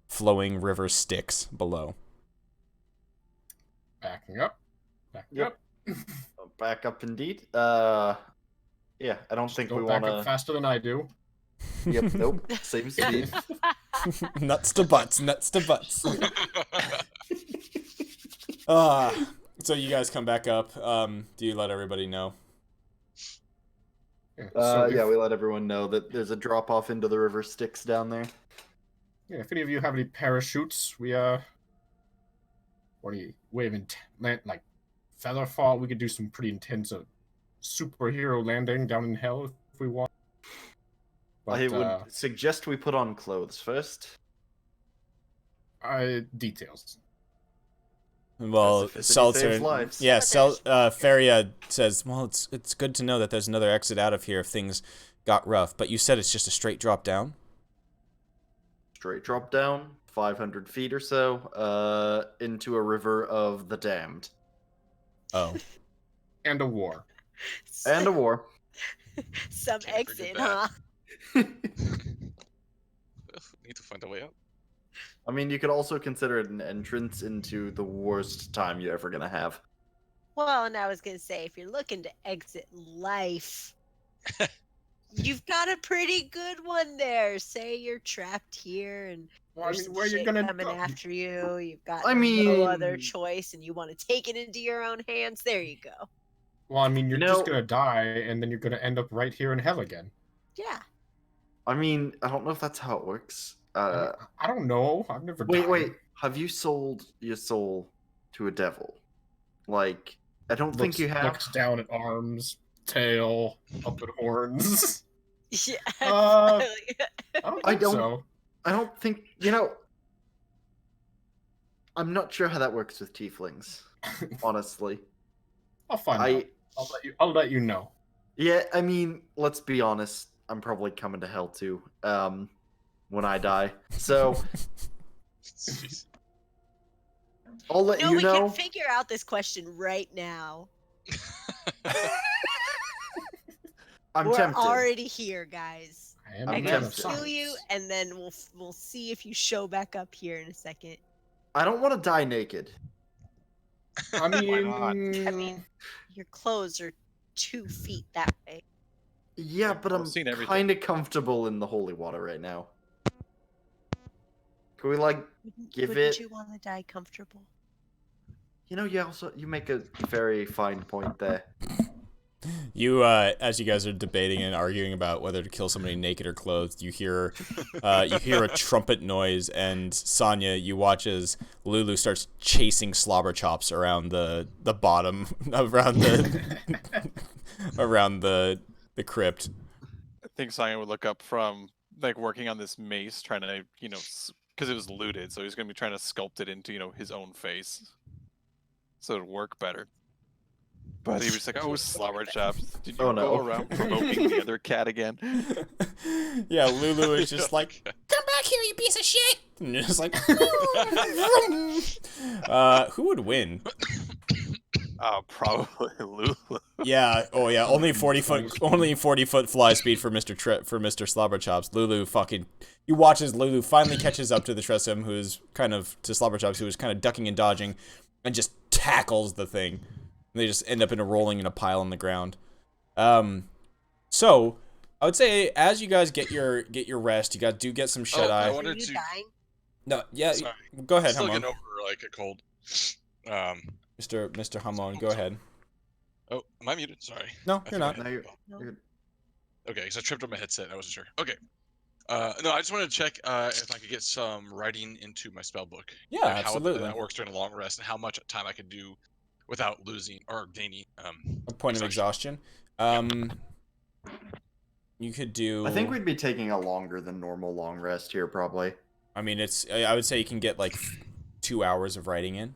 flowing river Styx below. Backing up. Backing Yep. up. Back up indeed. Yeah, I don't think we Go back want up to. faster than I do. Yep, nope. Same speed. Nuts to butts. So you guys come back up. Do you let everybody know? Yeah, so Yeah, we let everyone know that there's a drop off into the river Styx down there. Yeah, if any of you have any parachutes, we what do you waving like feather fall? We could do some pretty intense superhero landing down in hell if we want. But I would suggest we put on clothes first. details. Well, Specificity saves Seltzer, lives. yeah, But there's- Feria says, well, it's good to know that there's another exit out of here if things got rough. But you said it's just a straight drop down. Straight drop down, 500 feet or so, into a river of the damned. Oh, And a war. And a war. Some Can't forget exit, that. huh? Need to find a way out. I mean, you could also consider it an entrance into the worst time you're ever gonna have. Well, and I was gonna say, if you're looking to exit life, you've got a pretty good one there. Say you're trapped here and Well, I there's mean, some where you shit gonna coming go? after you. You've got I no other mean- choice, and you want to take it into your own hands. There you go. Well, I mean, you're You just know- gonna die, and then you're gonna end up right here in hell again. Yeah. I mean, I don't know if that's how it works. I don't know. I've never Wait, died. wait. Have you sold your soul to a devil? Like, I don't think you have. Looks down at arms, tail, up at horns. Yeah. I don't I think don't- so. I don't think. I'm not sure how that works with tieflings. Honestly, I'll find out. I'll let you know. Yeah, I mean, let's be honest. I'm probably coming to hell too. When I die, so Jeez. I'll let No, you we know. can figure out this question right now. I'm We're tempted. already here, guys. I am I'm I a can man of tempted. kill you, science. and then we'll see if you show back up here in a second. I don't want to die naked. I mean, not? I mean, your clothes are 2 feet that way. Yeah, I've but I'm seen everything. kind of comfortable in the holy water right now. Can we Give Wouldn't it- you want to die comfortable? You make a very fine point there. you as you guys are debating and arguing about whether to kill somebody naked or clothed, you hear a trumpet noise, and Sonya, you watch as Lulu starts chasing slobber chops around the bottom around the crypt. I think Cyan would look up from like working on this mace, trying to because it was looted, so he's gonna be trying to sculpt it into his own face, so it'd work better. But he was like, "Oh, slobber chops! Did you Oh, no. go around provoking the other cat again?" Yeah, Lulu is just like, come back here, you piece of shit! And you're just like, who would win? Probably Lulu. Yeah, oh yeah, only 40 foot fly speed for Mr. Slobber Chops. Lulu fucking, you watch as Lulu finally catches up to the Tressum, to Slobber Chops, who is kind of ducking and dodging, and just tackles the thing. And they just end up rolling in a pile on the ground. So I would say as you guys get your rest, you guys do get some shut I eye. wanted Are you to- dying? No, yeah, Sorry. go ahead, Still Hamon. getting over like a cold. Mr. Hamon, go ahead. Oh, am I muted? Sorry. No, I you're think not. I- No, you're, No. you're- Okay, because I tripped on my headset. I wasn't sure. Okay. No, I just wanted to check if I could get some writing into my spell book. Yeah, Like, how absolutely. that works during a long rest, and how much time I could do without losing or gaining. A point of exhaustion. You could do. I think we'd be taking a longer than normal long rest here, probably. I mean, I would say you can get like 2 hours of writing in.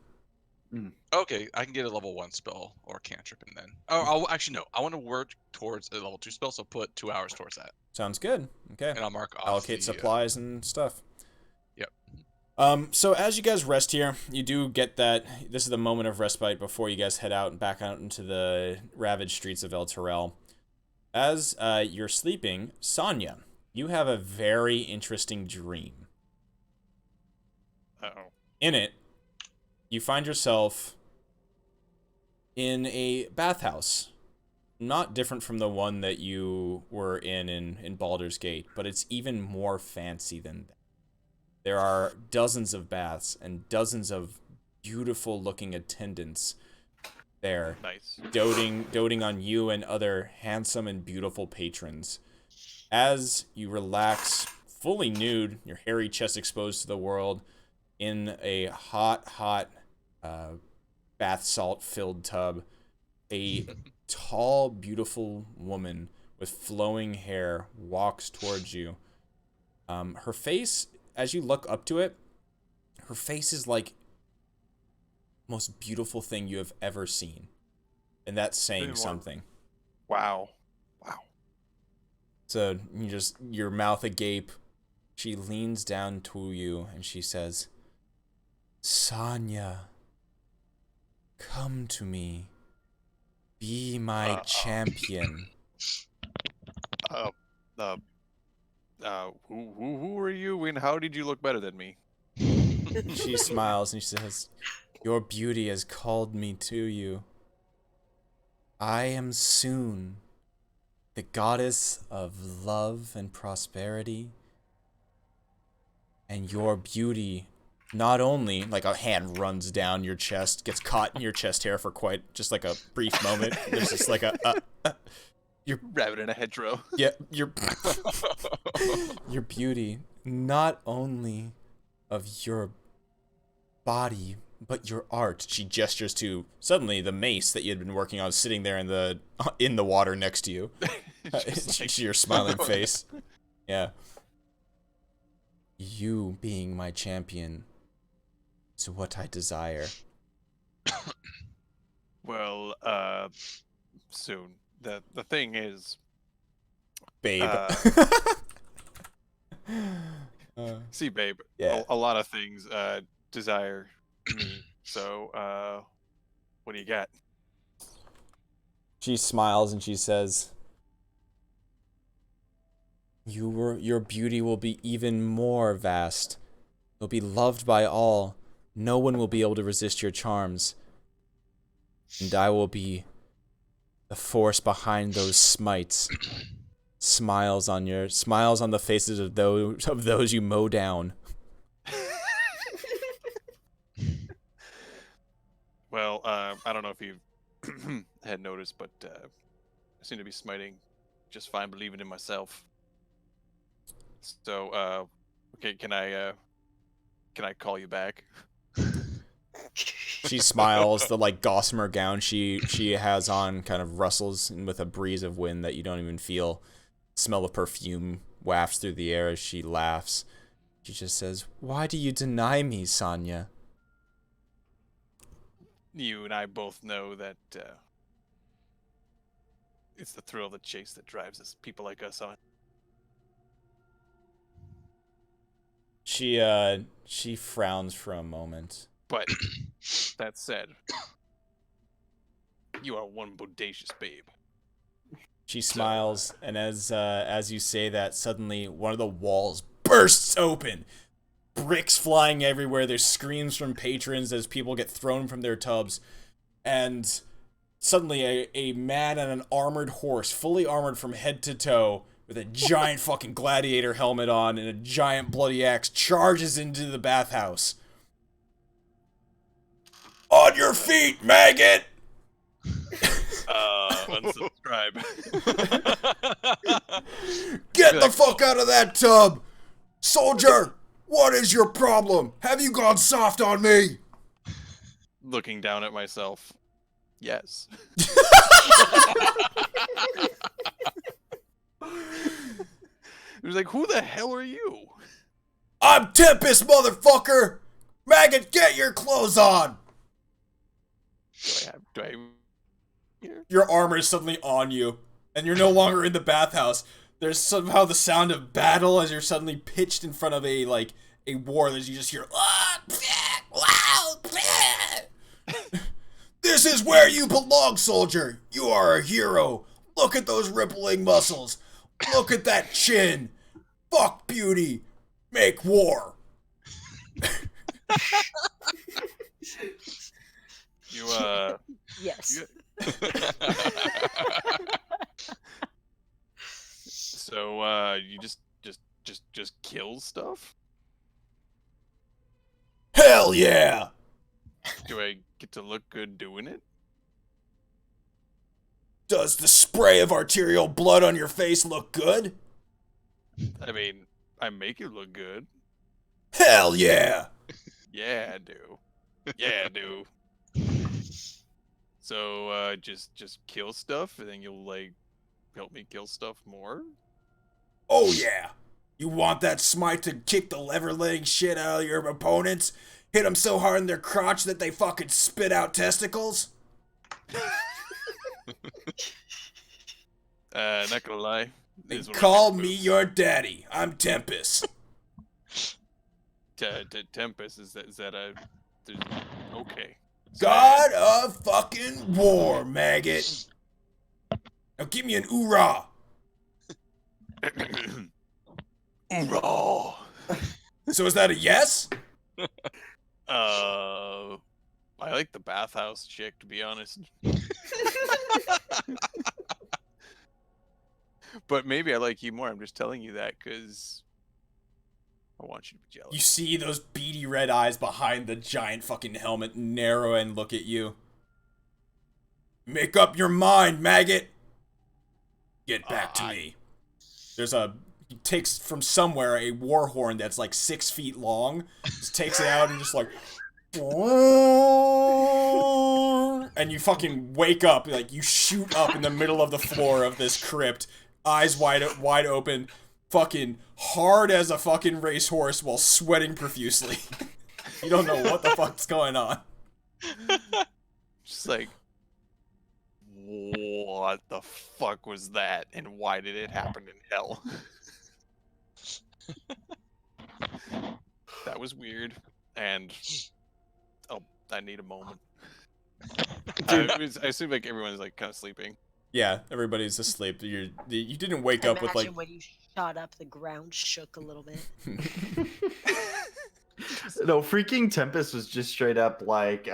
Okay, I can get a level 1 spell or cantrip, and then. Oh, actually no. I want to work towards a level 2 spell, so put 2 hours towards that, Sounds good. Okay. and I'll mark off. Allocate the, supplies and stuff. Yep. So as you guys rest here, you do get that. This is the moment of respite before you guys head out and back out into the ravaged streets of El Terrell. As you're sleeping, Sonya, you have a very interesting dream. Uh-oh. In it, you find yourself in a bathhouse. Not different from the one that you were in Baldur's Gate, but it's even more fancy than that. There are dozens of baths and dozens of beautiful looking attendants there, Nice. doting on you and other handsome and beautiful patrons. As you relax fully nude, your hairy chest exposed to the world, in a hot bath salt filled tub. A tall, beautiful woman with flowing hair walks towards you. Her face, as you look up to it, her face is like the most beautiful thing you have ever seen. And that's saying something. Wow. So your mouth agape. She leans down to you and she says, Sonya, come to me. Be my champion. Who are you and how did you look better than me? She smiles and she says, your beauty has called me to you. I am Soon, the goddess of love and prosperity. And your beauty, not only, like a hand runs down your chest, gets caught in your chest hair for just like a brief moment. There's just like you're rabbit in a hedgerow. Yeah, your beauty, not only of your body, but your art. She gestures to suddenly the mace that you had been working on sitting there in the water next to you. Your smiling face. Yeah. You being my champion is what I desire. Well, Soon. The thing is, babe. See, babe. Yeah. A lot of things desire me. So, what do you got? She smiles and she says, your beauty will be even more vast. You'll be loved by all. No one will be able to resist your charms. And I will be the force behind those smites. Smiles on the faces of those you mow down. Well, I don't know if you had noticed, but I seem to be smiting just fine, believing in myself. So, okay, can I call you back? She smiles. The gossamer gown she has on kind of rustles with a breeze of wind that you don't even feel. Smell of perfume wafts through the air as she laughs. She just says, "Why do you deny me, Sonya?" You and I both know that it's the thrill of the chase that drives us, people like us on. She frowns for a moment. But that said, you are one bodacious babe. She smiles, and as you say that, suddenly one of the walls bursts open. Bricks flying everywhere. There's screams from patrons as people get thrown from their tubs. And suddenly a man on an armored horse, fully armored from head to toe, with a giant fucking gladiator helmet on and a giant bloody axe, charges into the bathhouse. On your feet, maggot! Unsubscribe. Get the fuck out of that tub! Soldier, what is your problem? Have you gone soft on me? Looking down at myself. Yes. It was like, who the hell are you? I'm Tempest, motherfucker! Maggot, get your clothes on! Do I Your armor is suddenly on you, and you're no longer in the bathhouse. There's somehow the sound of battle as you're suddenly pitched in front of a war that you just hear. This is where you belong, soldier. You are a hero. Look at those rippling muscles. Look at that chin. Fuck beauty. Make war. Yes. So, you just kill stuff? Hell yeah! Do I get to look good doing it? Does the spray of arterial blood on your face look good? I mean, I make you look good. Hell yeah! Yeah, I do. Yeah, I do. So just kill stuff, and then you'll like help me kill stuff more. Oh yeah! You want that smite to kick the lever-laying shit out of your opponents? Hit them so hard in their crotch that they fucking spit out testicles? Not gonna lie. Then Is one of my call favorite me moves. your daddy. I'm Tempest. Tempest, is that a? Okay. God of fucking war, maggot. Now give me an oorah. Hoorah! So is that a yes? I like the bathhouse chick, to be honest. But maybe I like you more. I'm just telling you that because I want you to be jealous. You see those beady red eyes behind the giant fucking helmet narrow and look at you. Make up your mind, maggot. Get back to me. He takes from somewhere a war horn that's like 6 feet long. Just takes it out and just like, and you fucking wake up, like you shoot up in the middle of the floor of this crypt, eyes wide open, fucking hard as a fucking racehorse while sweating profusely. You don't know what the fuck's going on. Just like, what the fuck was that, and why did it happen in hell? That was weird, and I need a moment. Dude. I assume like everyone's like kind of sleeping. Yeah, everybody's asleep. You didn't wake I up with imagine like. when you shot up, the ground shook a little bit. No, freaking Tempest was just straight up like,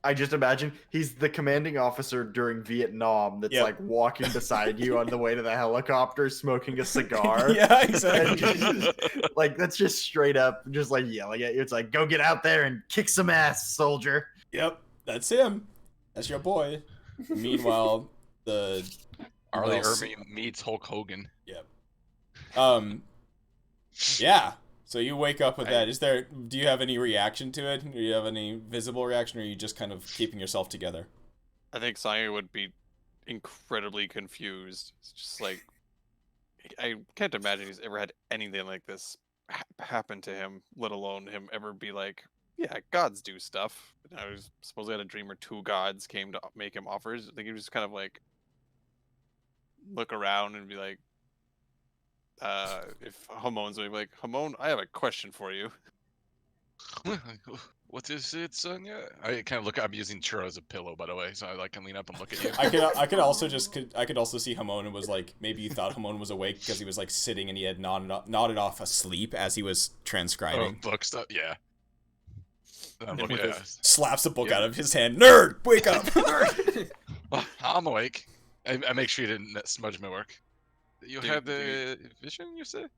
I just imagine he's the commanding officer during Vietnam that's Yep. like walking beside you on the way to the helicopter smoking a cigar. Yeah, And exactly. just, like, that's just straight up, just like yelling at you. It's like, go get out there and kick some ass, soldier. Yep, that's him. That's your boy. Meanwhile, the Arlie well, Ermey meets Hulk Hogan. yeah. So you wake up with that. Do you have any reaction to it? Do you have any visible reaction, or are you just kind of keeping yourself together? I think Sanya would be incredibly confused. It's just like, I can't imagine he's ever had anything like this happen to him, let alone him ever be like, yeah, gods do stuff. And I was supposedly had a dream where 2 gods came to make him offers. I think he was just kind of like look around and be like, if Hamon's like, Hamon, I have a question for you. What is it, Sonia? I kind of look. I'm using Churro as a pillow, by the way, so I like can lean up and look at you. I could also see Hamon and was like, maybe you thought Hamon was awake because he was like sitting and he had nodded off asleep as he was transcribing. Book stuff, yeah. Yeah. Slaps the book out of his hand. Nerd, wake up! Well, I'm awake. I make sure you didn't smudge my work. You Dude, had the vision, you said?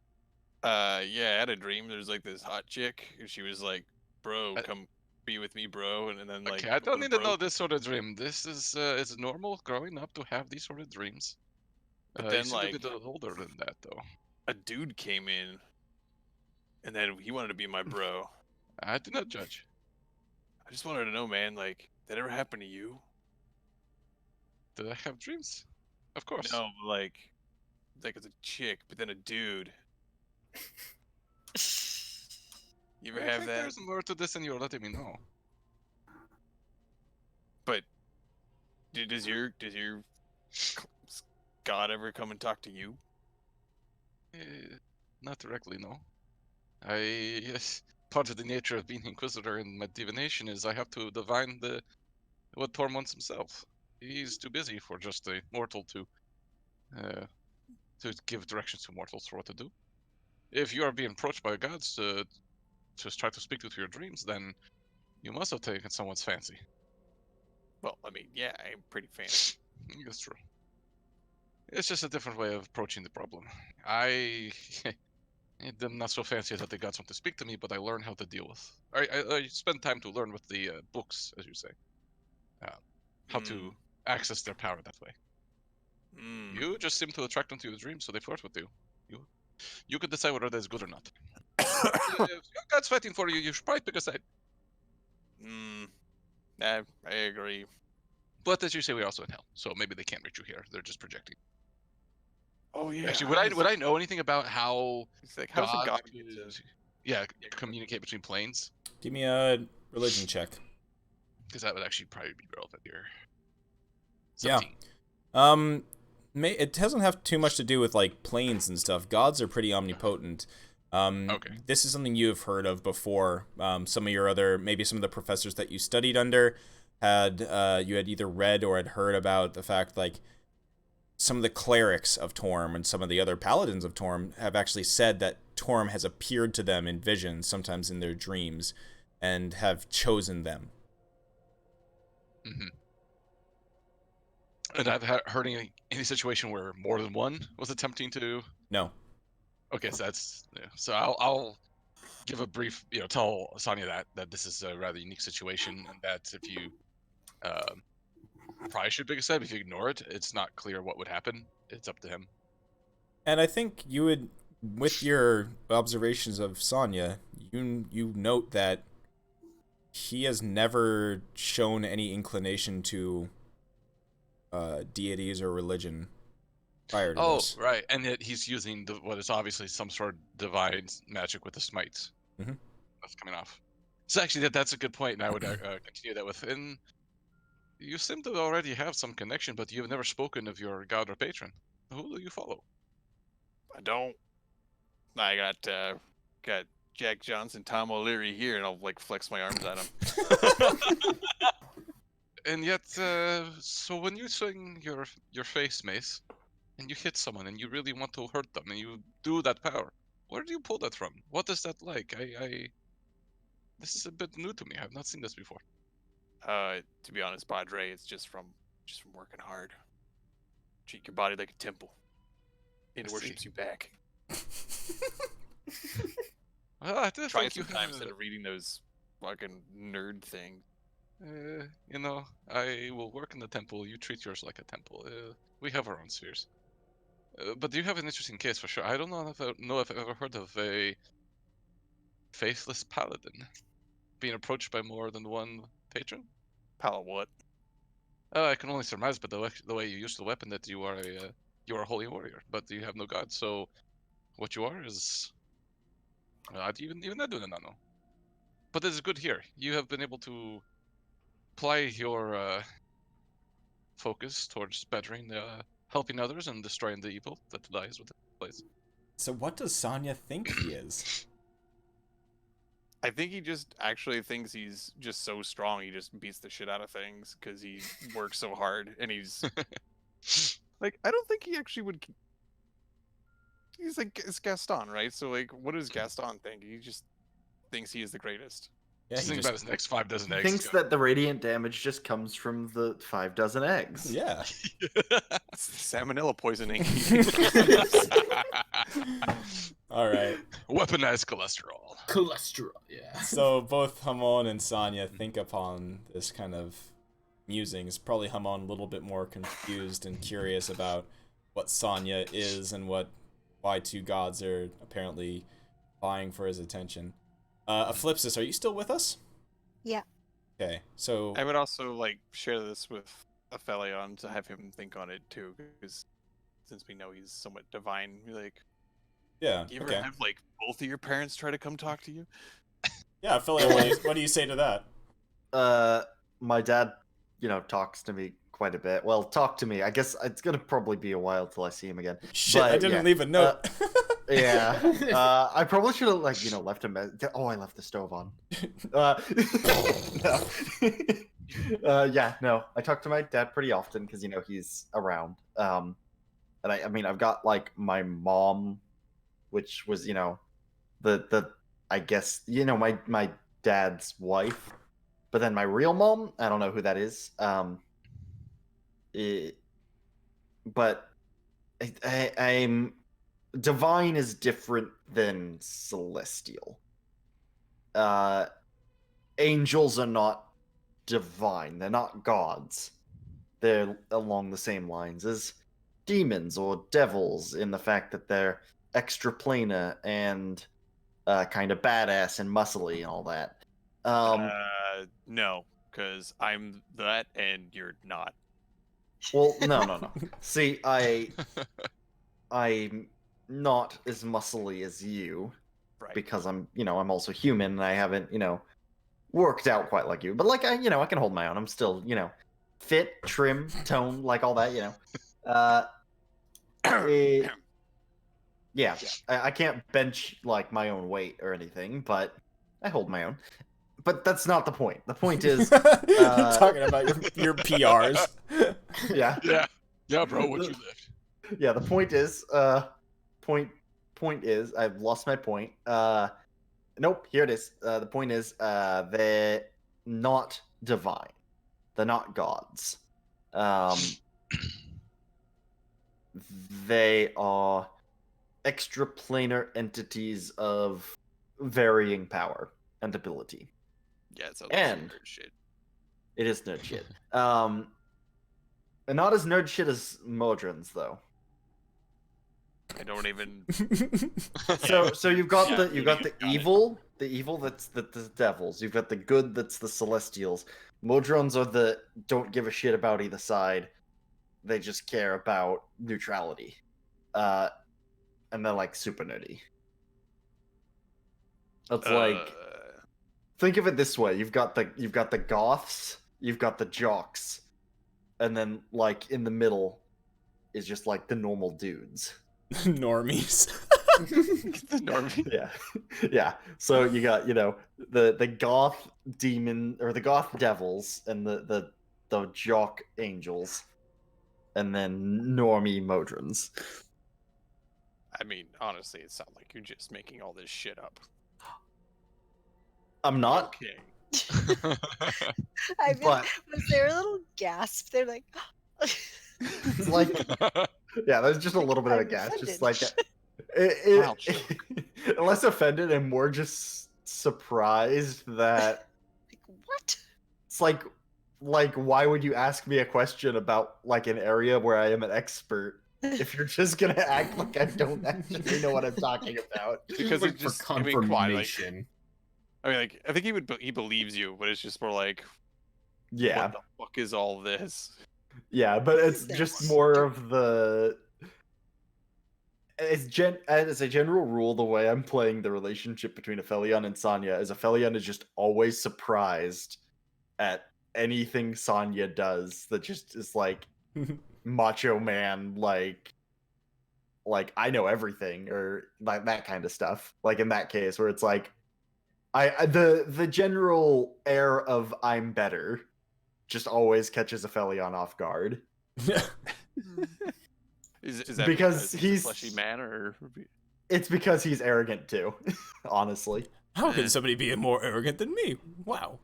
Yeah, I had a dream. There's like this hot chick, and she was like, "Bro, I- come be with me, bro." And then like, Okay, I don't the need to bro- know this sort of dream. This is it's normal growing up to have these sort of dreams. But You then seem to like, be a little older than that, though. a dude came in, and then he wanted to be my bro. I do not judge. I just wanted to know, man, like, did that ever happen to you? Did I have dreams? Of course. No, like it's a chick, but then a dude. You ever I have think that? there's more to this than you're letting me know. But does your god ever come and talk to you? Not directly, no. Yes, part of the nature of being Inquisitor in my divination is I have to divine what Thorm wants himself. He's too busy for just a mortal to give directions to mortals for what to do. If you are being approached by gods to try to speak to your dreams, then you must have taken someone's fancy. Well, I mean, yeah, I'm pretty fancy. That's true. It's just a different way of approaching the problem. I am not so fancy that the gods want to speak to me, but I learn how to deal with. I spend time to learn with the books, as you say, how to access their power that way. Mm. You just seem to attract them to your dreams, so they flirt with you. You could decide whether that's good or not. If your God's fighting for you, you should probably pick a side. I agree. But as you say, we're also in hell, so maybe they can't reach you here. They're just projecting. Oh yeah. Actually, would I know anything about how It's like, how's a gods god could, communicate between planes? Give me a religion check. Because that would actually probably be relevant here. Yeah. 17. It doesn't have too much to do with like planes and stuff. Gods are pretty omnipotent. Okay. This is something you have heard of before. Some of the professors that you studied under had either read or had heard about the fact like some of the clerics of Torm and some of the other paladins of Torm have actually said that Torm has appeared to them in visions, sometimes in their dreams, and have chosen them. Mm-hmm. And I've heard any situation where more than one was attempting to. No. Okay, so that's so I'll give a brief, tell Sonya that this is a rather unique situation, and that if you probably should pick a side. If you ignore it, it's not clear what would happen. It's up to him. And I think you would, with your observations of Sonya, you note that he has never shown any inclination to deities or religion prior to this. Oh, right, and yet he's using what is obviously some sort of divine magic with the smites. Mhm. That's coming off. So actually, that's a good point, and I would continue that with. And you seem to already have some connection, but you've never spoken of your god or patron. Who do you follow? I don't. I got Jack Johnson, Tom O'Leary here, and I'll like flex my arms at him. And yet, so when you swing your face mace, and you hit someone, and you really want to hurt them, and you do that power, where do you pull that from? What is that like? This is a bit new to me. I've not seen this before. To be honest, Padre, it's just from working hard. Treat your body like a temple. It worships you back. Well, I do Try think it you sometime have. instead of reading those fucking nerd things. I will work in the temple. You treat yours like a temple. We have our own spheres. But you have an interesting case for sure. I don't know if I've ever heard of a faithless paladin being approached by more than one patron. Pal, what? I can only surmise, but the way you use the weapon, that you are a holy warrior, but you have no god. So what you are is, even I do not know. But it's good here. You have been able to apply your focus towards bettering, helping others, and destroying the evil that lies within the place. So what does Sonya think he is? I think he just actually thinks he's just so strong. He just beats the shit out of things because he works so hard, and he's like, I don't think he actually would. He's like, it's Gaston, right? So like, what does Gaston think? He just thinks he is the greatest. Yeah, Just think about his next 5 dozen eggs. Thinks that the radiant damage just comes from the 5 dozen eggs. Yeah. It's salmonella poisoning. All right. Weaponized cholesterol. Cholesterol, yeah. So both Hamon and Sonya think upon this kind of musings. Probably Hamon a little bit more confused and curious about what Sonya is and why two gods are apparently vying for his attention. Eclipsis, are you still with us? Yeah. Okay, so I would also like share this with Aphelion to have him think on it too, because since we know he's somewhat divine, like, yeah, you ever have like both of your parents try to come talk to you? Yeah, Aphelion, what do you say to that? My dad, talks to me quite a bit. Well, talk to me. I guess it's gonna probably be a while till I see him again. Shit, But, I didn't leave a note. Yeah. I probably should have left him. Oh, I left the stove on. No. Yeah, no. I talk to my dad pretty often because he's around. And I've got like my mom, which was the I guess my dad's wife, but then my real mom, I don't know who that is. But I'm divine is different than celestial. Angels are not divine. They're not gods. They're along the same lines as demons or devils in the fact that they're extraplanar and kind of badass and muscly and all that. No, because I'm that and you're not. Well, no. See, I'm not as muscly as you Right. because I'm also human and I haven't, worked out quite like you. But like I can hold my own. I'm still, fit, trim, tone, like all that, it- yeah. I can't bench like my own weight or anything, but I hold my own. But that's not the point. The point is, You're talking about your PRs. yeah, Yeah, bro, what you left? yeah. The point is, point is, I've lost my point. Nope, here it is. The point is, they're not divine. They're not gods. They are extraplanar entities of varying power and ability. Yeah, it's And- nerd shit. It is nerd shit. And not as nerd shit as Modrons, though. I don't even. So you've got Yeah, the got it. evil that's the devils. You've got the good that's the celestials. Modrons are the don't give a shit about either side. They just care about neutrality. And they're like super nerdy. It's like think of it this way: you've got the goths, you've got the jocks, and then like in the middle is just like the normal dudes. Normies. the normie. Yeah. Yeah. So you got, the goth demon or the goth devils and the jock angels and then normie modrons. I mean, honestly, it sounds like you're just making all this shit up. I'm not, Okay. I feel, but was there a little gasp? They're like, it's like yeah, there's just a little bit of a I'm gas, just offended. like Wow, less offended and more just surprised that like what? it's like why would you ask me a question about like an area where I am an expert if you're just gonna act like I don't actually know what I'm talking about? Because Like it just, for I mean, come on, like, confirmation. I mean, like, I think he believes you, but it's just more like, Yeah, what the fuck is all this? yeah, but it's That's just more of the. As a general rule, the way I'm playing the relationship between Aphelion and Sanya is Aphelion is just always surprised at anything Sanya does that just is like macho man, like I know everything or like that kind of stuff. Like in that case, where it's like the general air of I'm better just always catches Aphelion off guard. Is that Because he's he's- a fleshy man, or It's because he's arrogant too, honestly. How can somebody be more arrogant than me? Wow.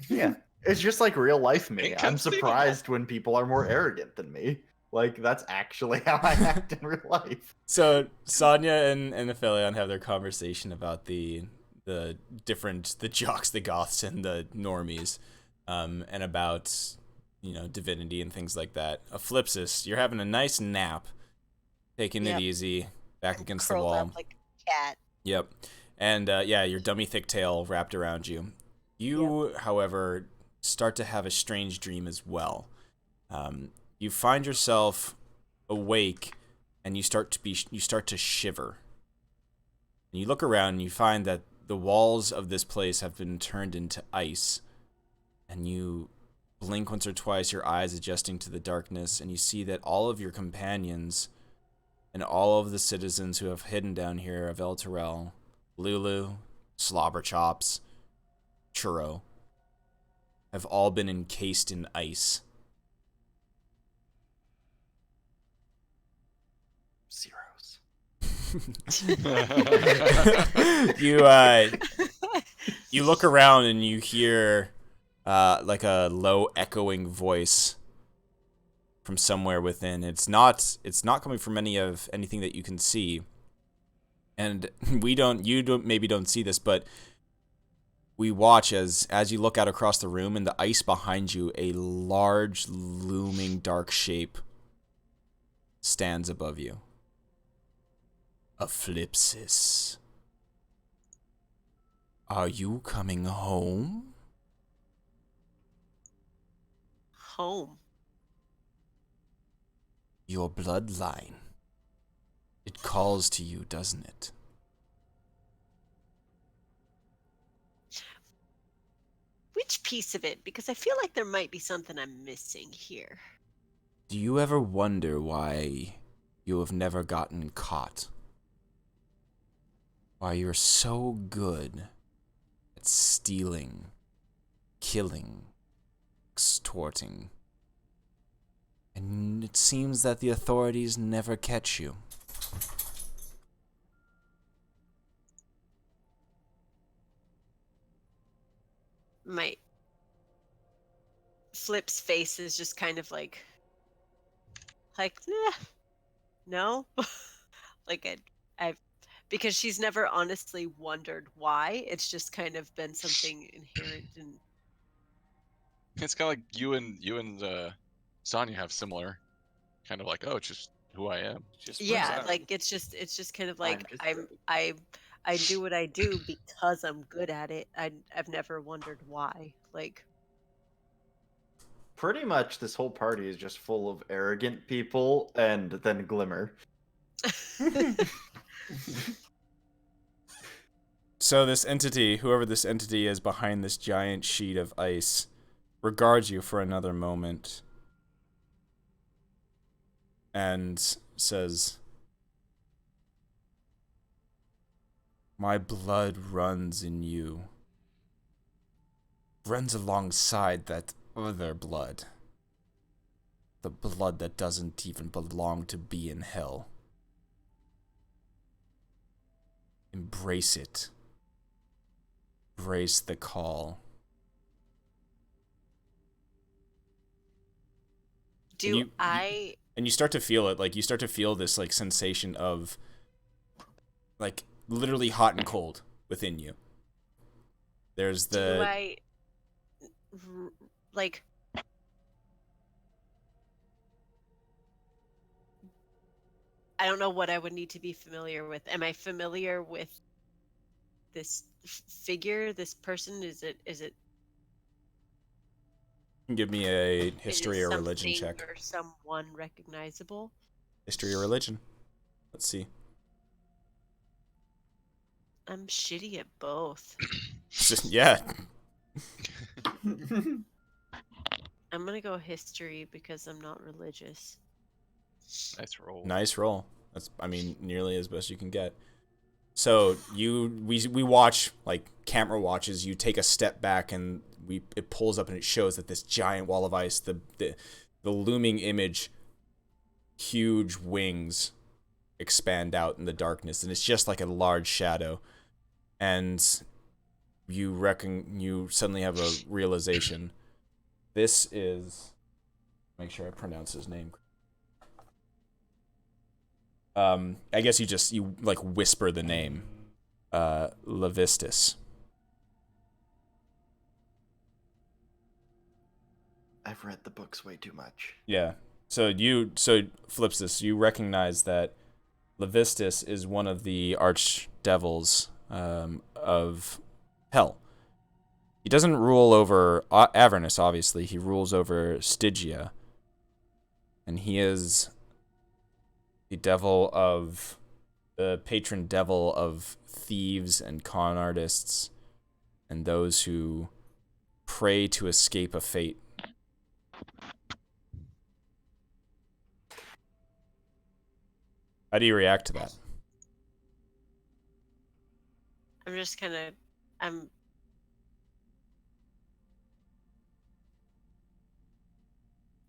Yeah. It's just like real life me. I'm Inconceivable. surprised when people are more arrogant than me. Like that's actually how I act in real life. So Sonya and Aphelion have their conversation about the jocks, the goths, and the normies, and about divinity and things like that. Flipsis, you're having a nice nap, taking Yep. it easy, back against the Curled wall. up like a cat. Yep. And your dummy thick tail wrapped around you. You, however, start to have a strange dream as well. You find yourself awake, and you start to shiver. And you look around, and you find that the walls of this place have been turned into ice. And you blink once or twice, your eyes adjusting to the darkness, and you see that all of your companions and all of the citizens who have hidden down here of El Terrell, Lulu, Slobberchops, Churro, have all been encased in ice. Zeros. You look around and you hear like a low echoing voice from somewhere within. It's not coming from anything that you can see. And you maybe don't see this, but we watch as you look out across the room, and the ice behind you, a large looming dark shape stands above you. A Flipsis. Are you coming home? Home. Your bloodline. It calls to you, doesn't it? Which piece of it? Because I feel like there might be something I'm missing here. Do you ever wonder why you have never gotten caught? Why you're so good at stealing, killing, extorting, and it seems that the authorities never catch you. My Flip's face is just kind of like, no, like I've because she's never honestly wondered why. It's just kind of been something inherent in. It's kind of like you and Sonya have similar kind of like, oh, it's just who I am. Just moves Yeah, out. like it's just kind of I'm like just I do what I do because I'm good at it. I've never wondered why. Like Pretty much this whole party is just full of arrogant people and then Glimmer. So this entity, whoever this entity is behind this giant sheet of ice, regards you for another moment and says, "My blood runs in you. Runs alongside that other blood. The blood that doesn't even belong to be in hell. Embrace it. Embrace the call." do I And you start to feel it, like you start to feel this like sensation of like literally hot and cold within you. There's do the I like I don't know what I would need to be familiar with. Am I familiar with this figure, this person? Is it give me a it history is or religion something check. or someone recognizable? History or religion. Let's see. I'm shitty at both. Yeah. I'm gonna go history because I'm not religious. Nice roll. Nice roll. That's, I mean, nearly as best you can get. So we watch, like camera watches. You take a step back and it pulls up and it shows that this giant wall of ice, the looming image, huge wings expand out in the darkness, and it's just like a large shadow. And you suddenly have a realization. This is, make sure I pronounce his name. I guess you like whisper the name, Levistus. I've read the books way too much. Yeah. So flips this. You recognize that Levistus is one of the archdevils of hell. He doesn't rule over Avernus, obviously. He rules over Stygia, and he is the patron devil of thieves and con artists and those who pray to escape a fate. How do you react to that? I'm just kind of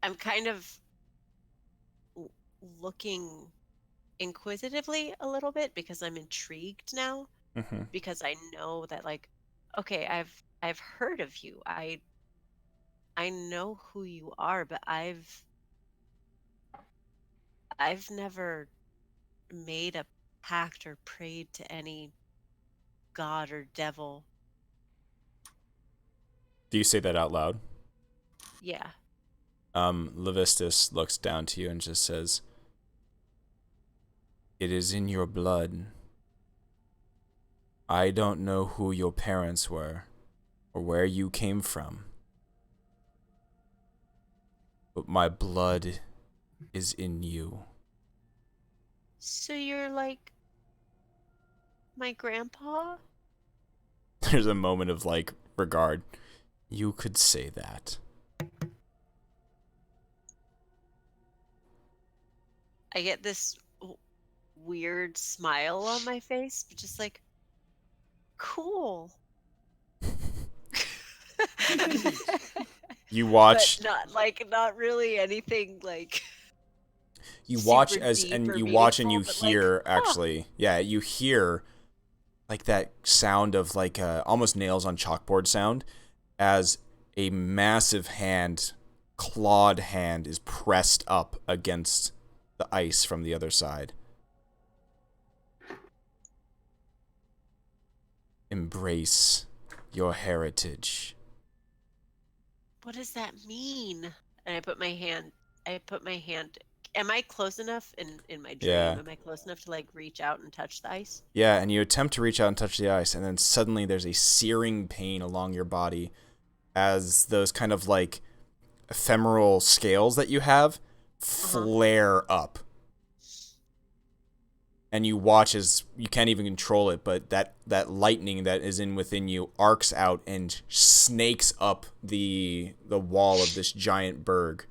I'm kind of looking inquisitively a little bit because I'm intrigued now Mm-hmm. because I know that like okay, I've heard of you. I know who you are, but I've never made a pact or prayed to any god or devil. Do you say that out loud? Yeah. Levistus looks down to you and just says, It is in your blood. I don't know who your parents were or where you came from, but my blood is in you. So you're like my grandpa? There's a moment of like regard. You could say that. I get this weird smile on my face, but just like, cool. You watch. But not really anything like. You watch super as deep and or you watch and you meaningful, but, like, hear huh. actually. Yeah, you hear like that sound of like almost nails on chalkboard sound as a massive hand, clawed hand, is pressed up against the ice from the other side. Embrace your heritage. What does that mean? And I put my hand. Am I close enough in my dream? Yeah. Am I close enough to like reach out and touch the ice? Yeah, and you attempt to reach out and touch the ice, and then suddenly there's a searing pain along your body as those kind of like ephemeral scales that you have flare up. And you watch as you can't even control it, but that lightning that is within you arcs out and snakes up the wall of this giant berg,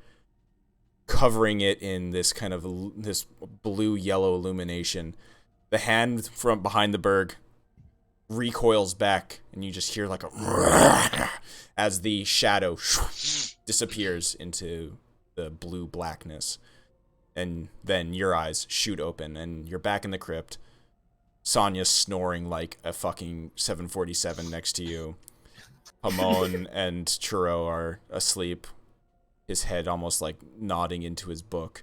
covering it in this kind of this blue-yellow illumination. The hand from behind the berg recoils back, and you just hear like a as the shadow disappears into the blue blackness. And then your eyes shoot open, and you're back in the crypt. Sonya's snoring like a fucking 747 next to you. Hamon and Churro are asleep, his head almost like nodding into his book.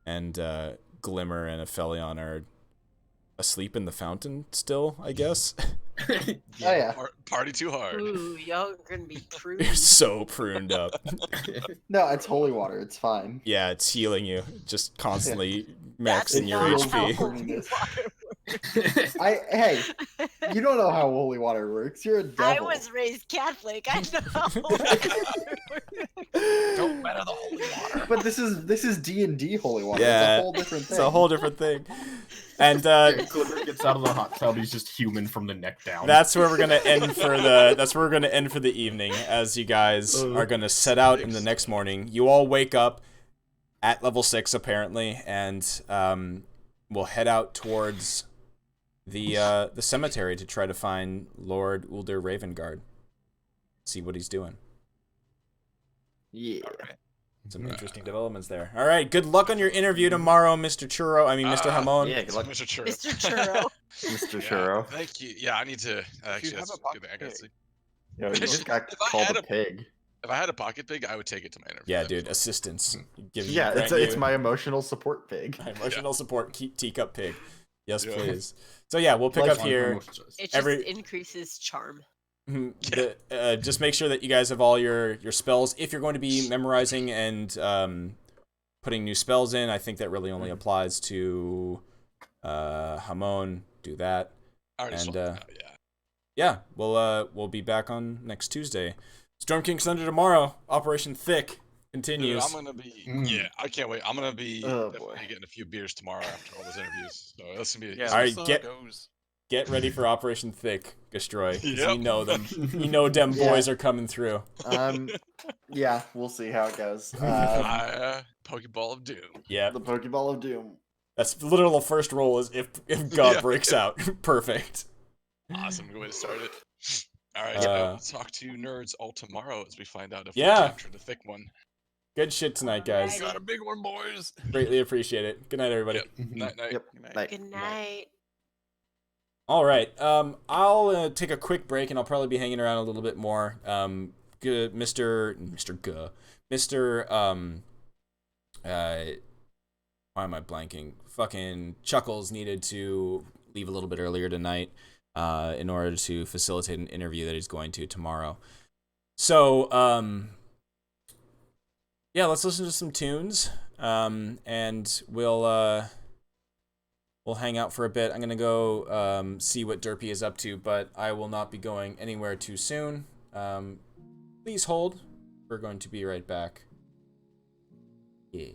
And Glimmer and Aphelion are asleep in the fountain still, I guess. Yeah. Party too hard. Ooh, y'all are gonna be pruned. You're so pruned up. No, it's holy water. It's fine. Yeah, it's healing you. Just constantly That's maxing your not how HP. holy This. water Hey, you don't know how holy water works. You're a devil. I was raised Catholic. I know how holy water works. Don't matter the holy water. But this is D&D holy water. Yeah, It's a whole different thing. It's a whole different thing. And Glimmer gets out of the hot tub. He's just human from the neck down. that's where we're gonna end for the evening, as you guys are gonna set out in the next morning. You all wake up at level 6 apparently, and we'll head out towards the cemetery to try to find Lord Ulder Ravengard. See what he's doing. Yeah. Some interesting developments there. All right, good luck on your interview tomorrow, Mr. Churro. Mr. Hamon. Yeah, good luck, Mr. Churro. Mr. Churro. Mr. Yeah, Churro. thank you. Yeah, I need to actually. have That's a pocket good. I gotta pig. see. Yo, you just got If I called had a a- pig. If I had a pocket pig, I would take it to my interview. Yeah, That'd dude, be assistance. Yeah, it's my emotional support pig. my emotional support teacup pig. Yes, Yeah. please. So yeah, we'll pick Like up here. It just Every- increases charm. Just make sure that you guys have all your spells. If you're going to be memorizing and putting new spells in, I think that really only applies to Hamon. Do that. I already and, sorted it out, yeah. Yeah, we'll be back on next Tuesday. Storm King Thunder tomorrow. Operation Thick Dude, continues. I'm gonna be. Yeah, I can't wait. I'm gonna be Oh, definitely boy. getting a few beers tomorrow after all those interviews. So that's gonna be. Yeah, All right, that's how get- it goes. Get ready for Operation Thick, Destroy. 'Cause Yep. You know them. You know them Yeah. boys are coming through. Yeah, we'll see how it goes. Pokeball of Doom. Yeah, The Pokeball of Doom. that's the literal first roll is if God Yeah. breaks out. Perfect. Awesome, good way to start it. All right, we'll talk to nerds all tomorrow as we find out if we Yeah. captured the thick one. Good shit tonight, guys. Alrighty. Got a big one, boys. Greatly appreciate it. Good night, everybody. Yep. Night, night. Yep. Good night. Night. Good night. All right. I'll take a quick break, and I'll probably be hanging around a little bit more. Good, Mr. Why am I blanking? Fucking Chuckles needed to leave a little bit earlier tonight, in order to facilitate an interview that he's going to tomorrow. So, yeah, let's listen to some tunes, and we'll we'll hang out for a bit. I'm gonna go see what Derpy is up to, but I will not be going anywhere too soon. Please hold. We're going to be right back. Yeah.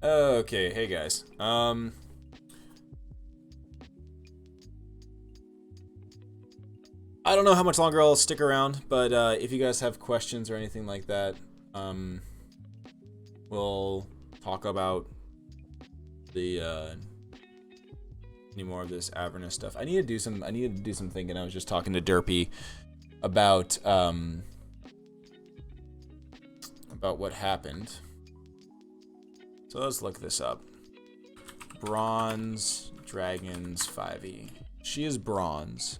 Okay, hey guys. I don't know how much longer I'll stick around, but if you guys have questions or anything like that, we'll talk about the any more of this Avernus stuff. I need to do some thinking. I was just talking to Derpy about what happened. So let's look this up. Bronze Dragons 5e. She is bronze.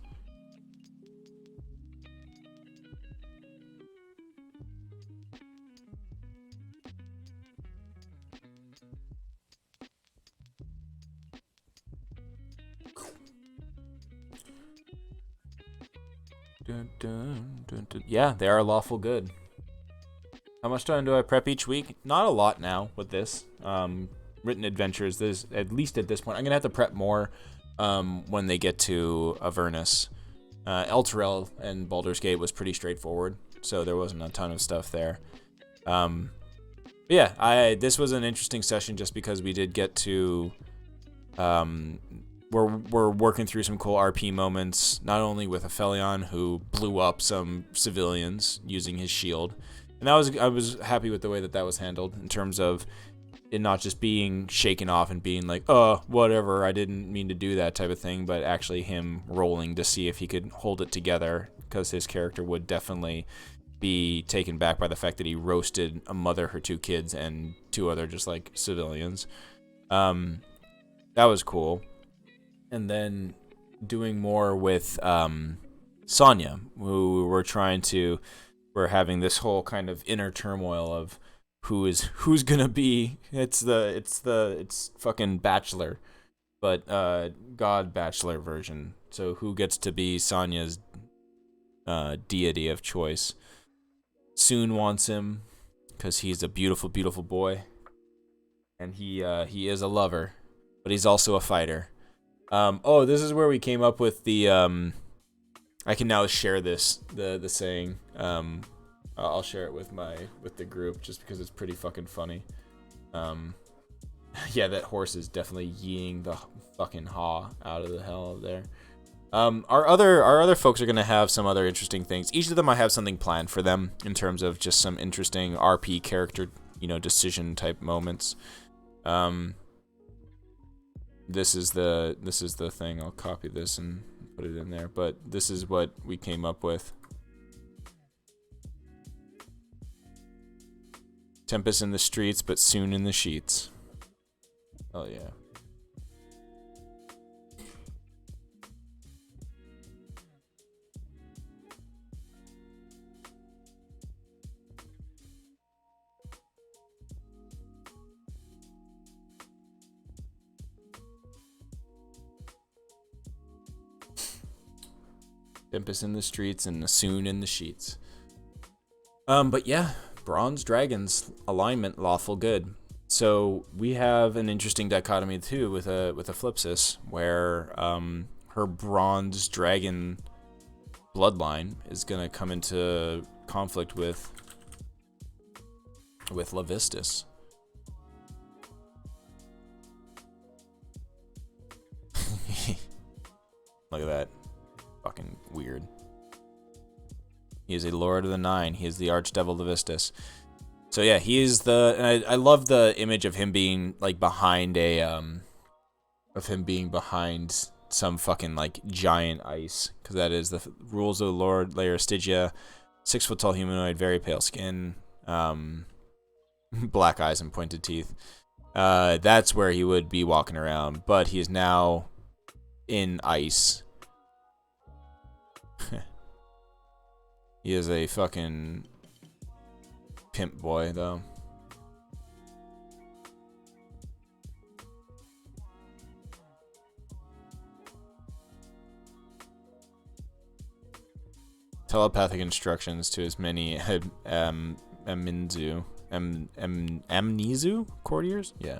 Dun, dun, dun, dun. Yeah, they are lawful good. How much time do I prep each week? Not a lot now with this. Written adventures, there's at least at this point. I'm gonna have to prep more when they get to Avernus. Elturel and Baldur's Gate was pretty straightforward, so there wasn't a ton of stuff there. But yeah, this was an interesting session just because we did get to we're working through some cool RP moments, not only with Aphelion, who blew up some civilians using his shield, and I was happy with the way that was handled in terms of it not just being shaken off and being like, oh, whatever, I didn't mean to do that type of thing, but actually him rolling to see if he could hold it together, because his character would definitely be taken back by the fact that he roasted a mother, her 2 kids, and 2 other just like civilians. That was cool. And then doing more with Sonya, who we're having this whole kind of inner turmoil of who's gonna be. It's fucking Bachelor, but God Bachelor version. So who gets to be Sonya's deity of choice? Soon wants him because he's a beautiful, beautiful boy, and he is a lover, but he's also a fighter. This is where we came up with the I can now share this the saying. I'll share it with the group just because it's pretty fucking funny. Yeah, that horse is definitely yeeing the fucking haw out of the hell there. Our other folks are gonna have some other interesting things. Each of them I have something planned for them in terms of just some interesting RP character, decision type moments. This is the thing. I'll copy this and put it in there. But this is what we came up with. Tempest in the streets, but soon in the sheets. Oh yeah. Tempest in the streets and soon in the sheets. But yeah, Bronze Dragons alignment lawful good. So we have an interesting dichotomy too with a Flipsis, where her Bronze Dragon bloodline is gonna come into conflict with Levistus. Look at that. Fucking weird. He is a Lord of the Nine. He is the Archdevil Levistus. So yeah, he is and I love the image of him being like behind some fucking like giant ice, because that is the rules of the Lord Layer Stygia, 6 foot tall humanoid, very pale skin, black eyes and pointed teeth. That's where he would be walking around, but he is now in ice. He is a fucking pimp boy, though. Telepathic instructions to as many Amnesu courtiers? Yeah.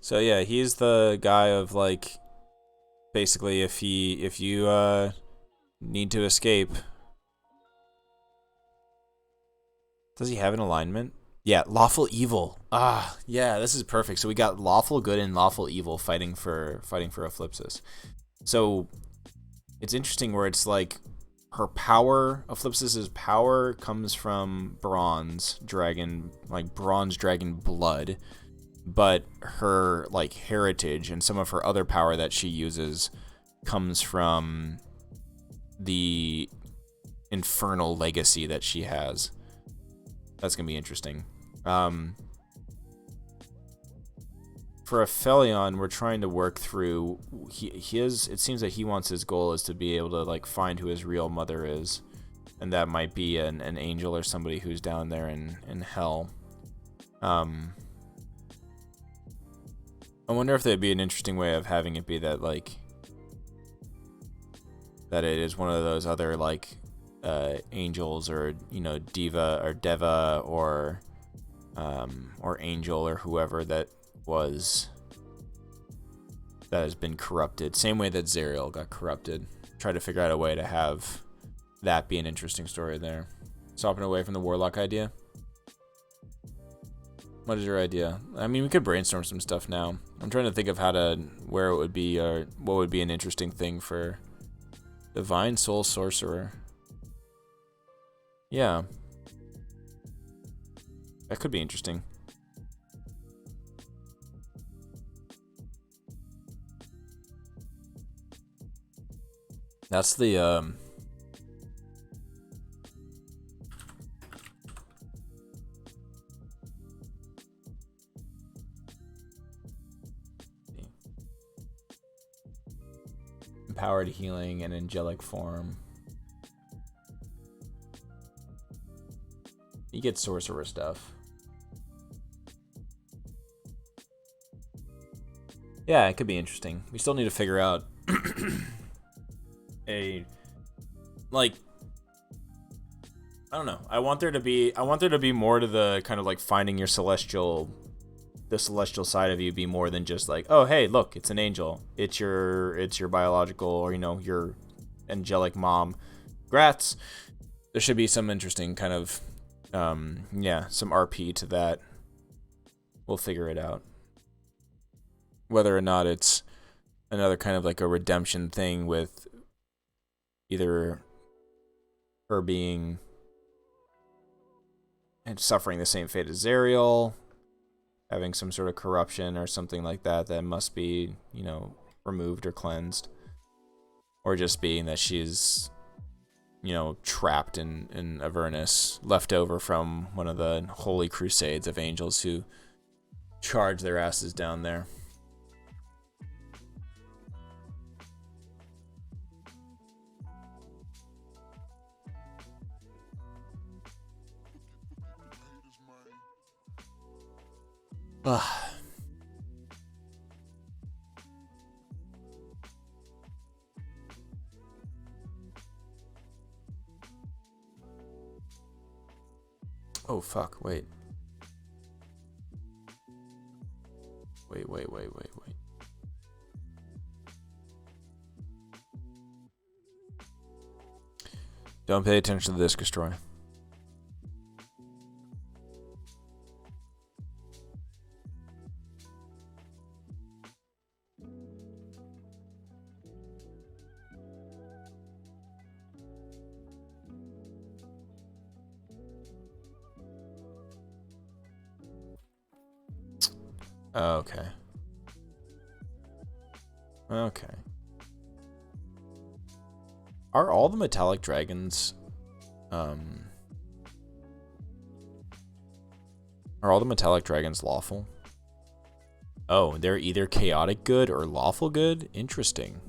So yeah, he's the guy of like, basically if you need to escape, Does he have an alignment? Yeah, lawful evil. Ah, yeah, this is perfect. So we got lawful good and lawful evil fighting for Eclipsis. So it's interesting where it's like her power, Eclipsis's power comes from bronze dragon blood, but her like heritage and some of her other power that she uses comes from the infernal legacy that she has. That's gonna be interesting. For Aphelion, we're trying to work through. It seems that he wants his goal is to be able to like find who his real mother is, and that might be an angel or somebody who's down there in hell. I wonder if there'd be an interesting way of having it be that like that it is one of those other like angels or diva or deva or angel or whoever that has been corrupted, same way that Zariel got corrupted. Try to figure out a way to have that be an interesting story there. Stopping away from the warlock idea. What is your idea? I mean, we could brainstorm some stuff now. I'm trying to think of where it would be or what would be an interesting thing for Divine Soul Sorcerer. Yeah, that could be interesting. That's the empowered healing and angelic form. You get sorcerer stuff. Yeah, it could be interesting. We still need to figure out I don't know. I want there to be more to the kind of like finding the celestial side of you be more than just like, oh hey, look, it's an angel. It's your biological or your angelic mom. Grats. There should be some interesting kind of some RP to that. We'll figure it out. Whether or not it's another kind of like a redemption thing with either her being and suffering the same fate as Zariel, having some sort of corruption or something like that must be, removed or cleansed. Or just being that she's, trapped in Avernus, left over from one of the holy crusades of angels who charge their asses down there. Ugh. Oh fuck, wait. Wait. Don't pay attention to this, destroy. Okay. Are all the metallic dragons lawful? Oh, they're either chaotic good or lawful good? Interesting.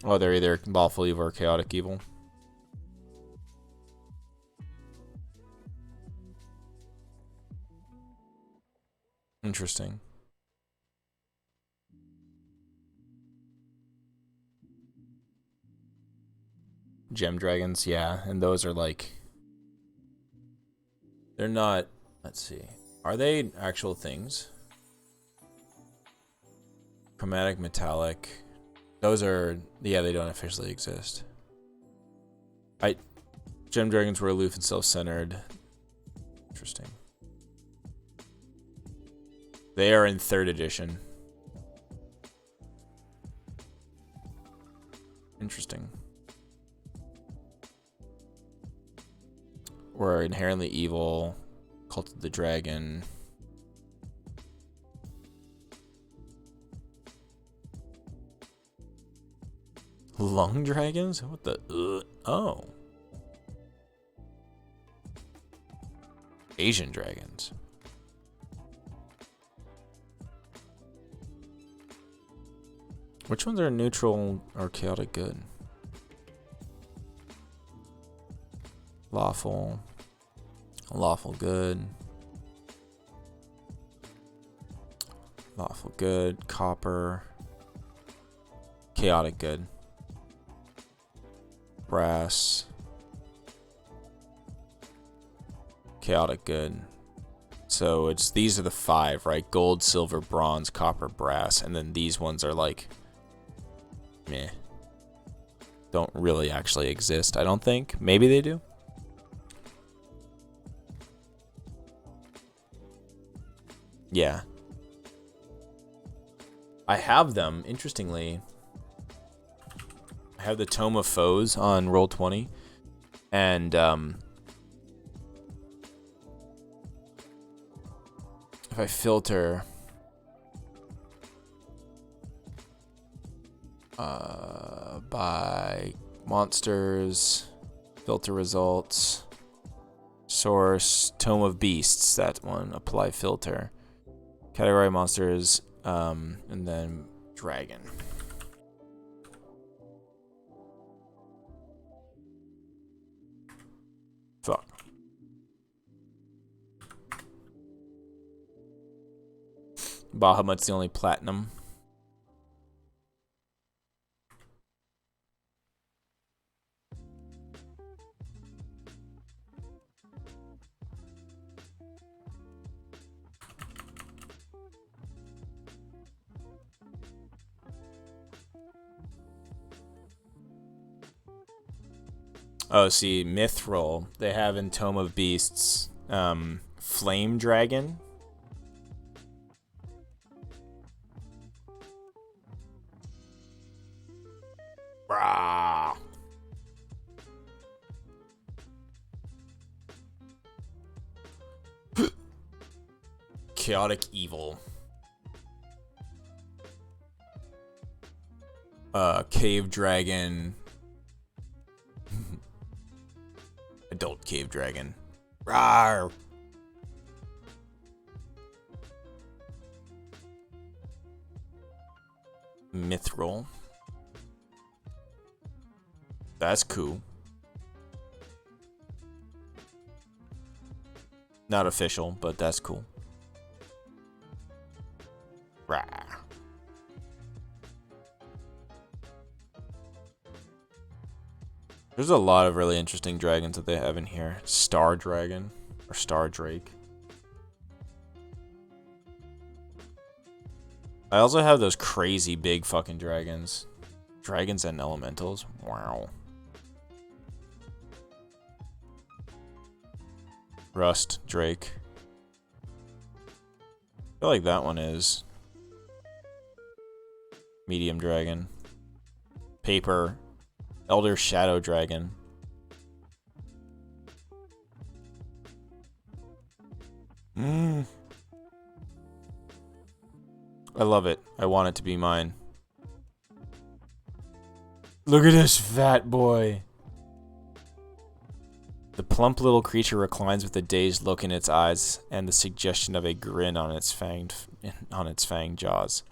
Oh, they're either lawful evil or chaotic evil. Interesting. gem dragons, yeah, and those are like, they're not, let's see, are they actual things? Chromatic, metallic, those are, yeah, they don't officially exist. Gem dragons were aloof and self-centered. Interesting. They are in 3rd edition. Interesting. Were inherently evil. Cult of the Dragon. Lung dragons? What the? Oh. Asian dragons. Which ones are neutral or chaotic good? Lawful. Lawful good. Lawful good. Copper. Chaotic good. Brass. Chaotic good. So it's, these are the 5, right? Gold, silver, bronze, copper, brass, and then these ones are like, meh. Don't really actually exist, I don't think. Maybe they do. Yeah. I have them, interestingly. I have the Tome of Foes on Roll20, and if I filter by monsters, filter results, source, Tome of Beasts, that one, apply filter, category monsters, and then dragon. Fuck. Bahamut's the only platinum. Oh, see, Mithril, they have in Tome of Beasts, Flame Dragon. Brah. Chaotic Evil. Cave Dragon. Adult Cave Dragon. Rawr. Mithril. That's cool. Not official, but that's cool. Rawr. There's a lot of really interesting dragons that they have in here. Star Dragon or Star Drake. I also have those crazy big fucking dragons. Dragons and elementals. Wow. Rust Drake. I feel like that one is medium dragon. Paper. Elder Shadow Dragon. I love it. I want it to be mine. Look at this fat boy. The plump little creature reclines with a dazed look in its eyes and the suggestion of a grin on its fanged jaws.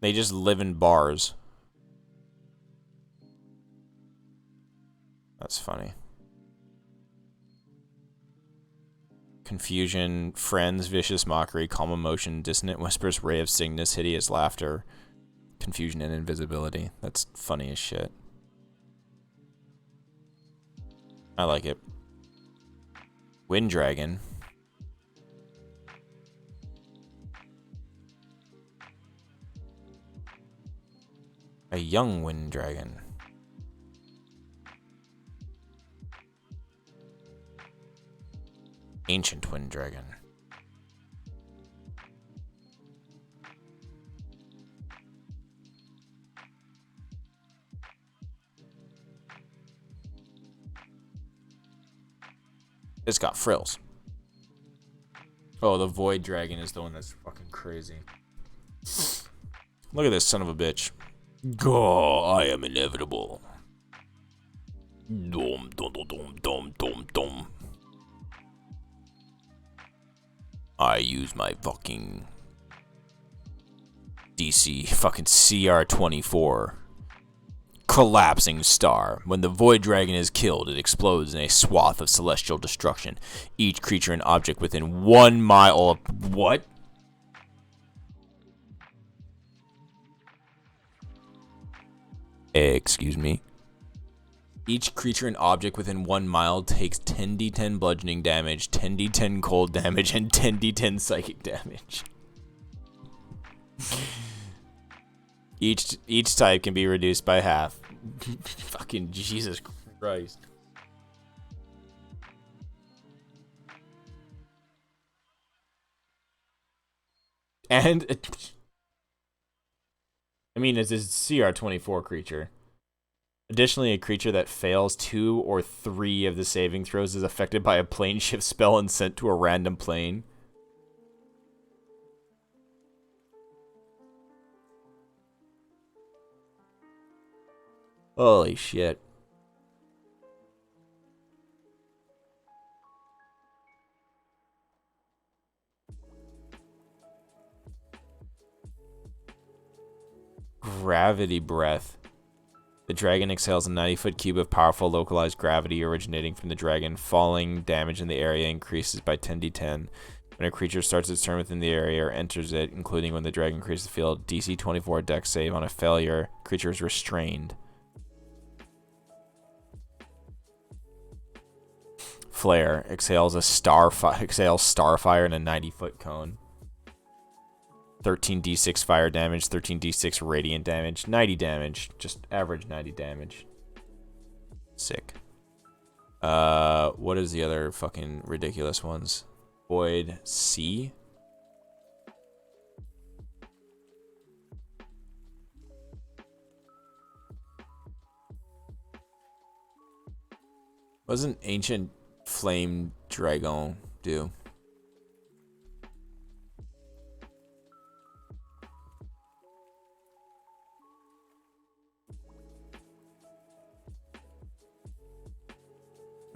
They just live in bars. That's funny. Confusion, friends, vicious mockery, calm emotion, dissonant whispers, ray of sickness, hideous laughter, confusion and invisibility. That's funny as shit. I like it. Wind Dragon. A young Wind Dragon. Ancient Wind Dragon. It's got frills. Oh, the Void Dragon is the one that's fucking crazy. Look at this son of a bitch. Go, I am inevitable. Dum dum dum dum dum dum dum. I use my fucking DC fucking CR-24. Collapsing star. When the Void Dragon is killed, it explodes in a swath of celestial destruction. Each creature and object within 1 mile of... What? Excuse me. Each creature and object within 1 mile takes 10d10 bludgeoning damage, 10d10 cold damage, and 10d10 psychic damage. Each type can be reduced by half. Fucking Jesus Christ. And I mean, it's a CR-24 creature. Additionally, a creature that fails 2 or 3 of the saving throws is affected by a plane shift spell and sent to a random plane. Holy shit. Gravity Breath. The dragon exhales a 90-foot cube of powerful localized gravity originating from the dragon. Falling damage in the area increases by 10d10. When a creature starts its turn within the area or enters it, including when the dragon creates the field, DC 24 dex save. On a failure, creature is restrained. Flare exhales starfire in a 90-foot cone. 13d6 fire damage, 13d6 radiant damage, 90 damage, just average 90 damage. Sick. What is the other fucking ridiculous ones? Void Sea? What does an ancient flame dragon do?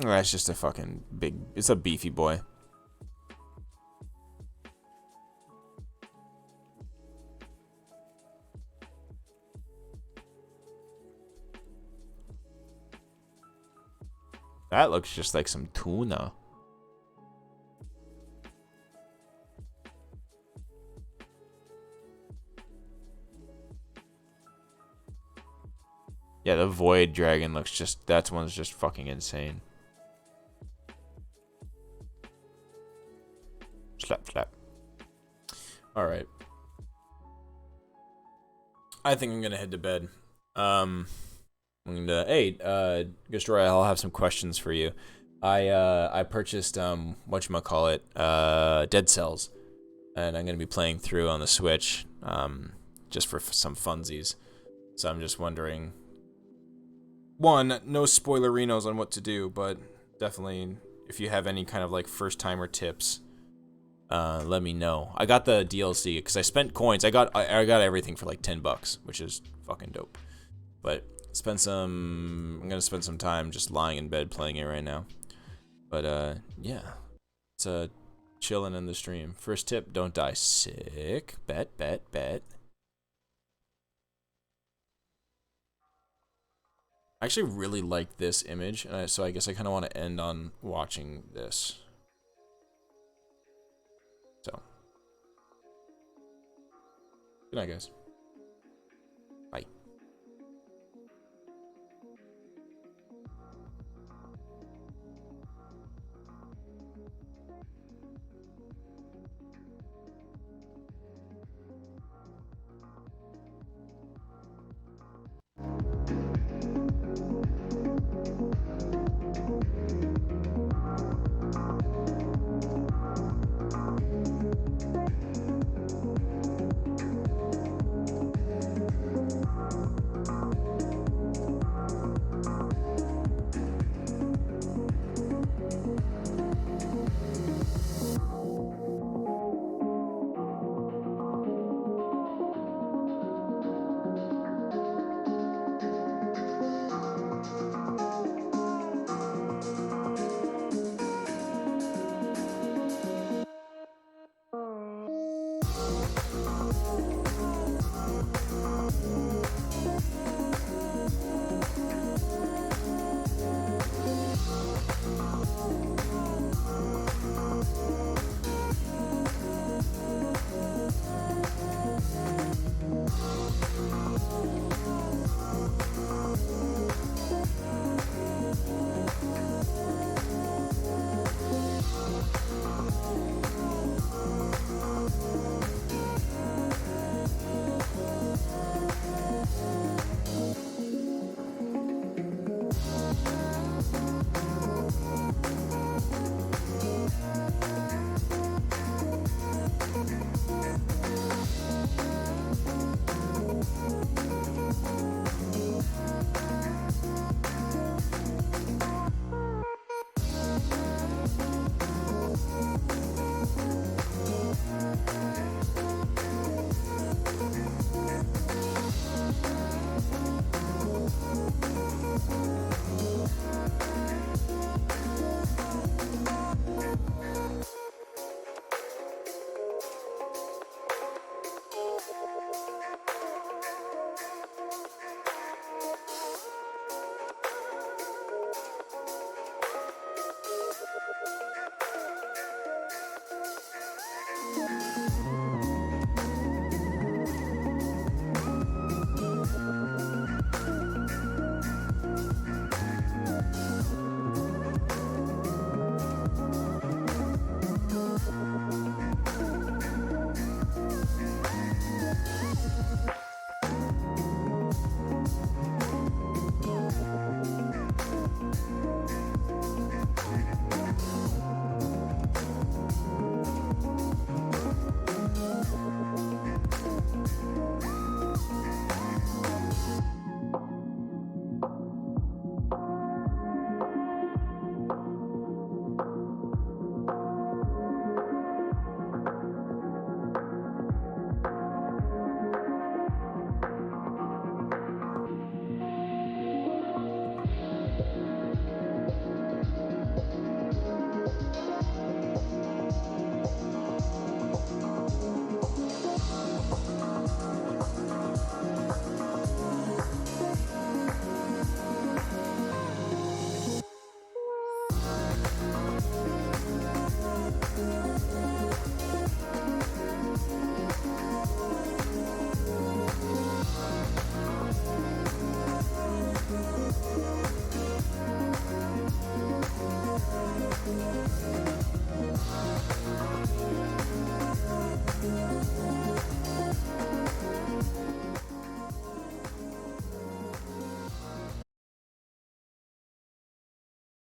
Oh, that's just a fucking big... It's a beefy boy. That looks just like some tuna. Yeah, the Void Dragon looks just... That one's just fucking insane. Slap, slap. Alright. I think I'm gonna head to bed. I'm gonna... Hey, Ghost Roy, I'll have some questions for you. I purchased, whatchamacallit, Dead Cells. And I'm gonna be playing through on the Switch, just for some funsies. So I'm just wondering... One, no spoilerinos on what to do, but definitely, if you have any kind of, like, first-timer tips... let me know. I got the DLC because I spent coins. I got everything for like $10, which is fucking dope. But I'm gonna spend some time just lying in bed playing it right now. But yeah, it's chilling in the stream. First tip: don't die sick. Bet. I actually really like this image, and so I guess I kind of want to end on watching this. So, good night, guys.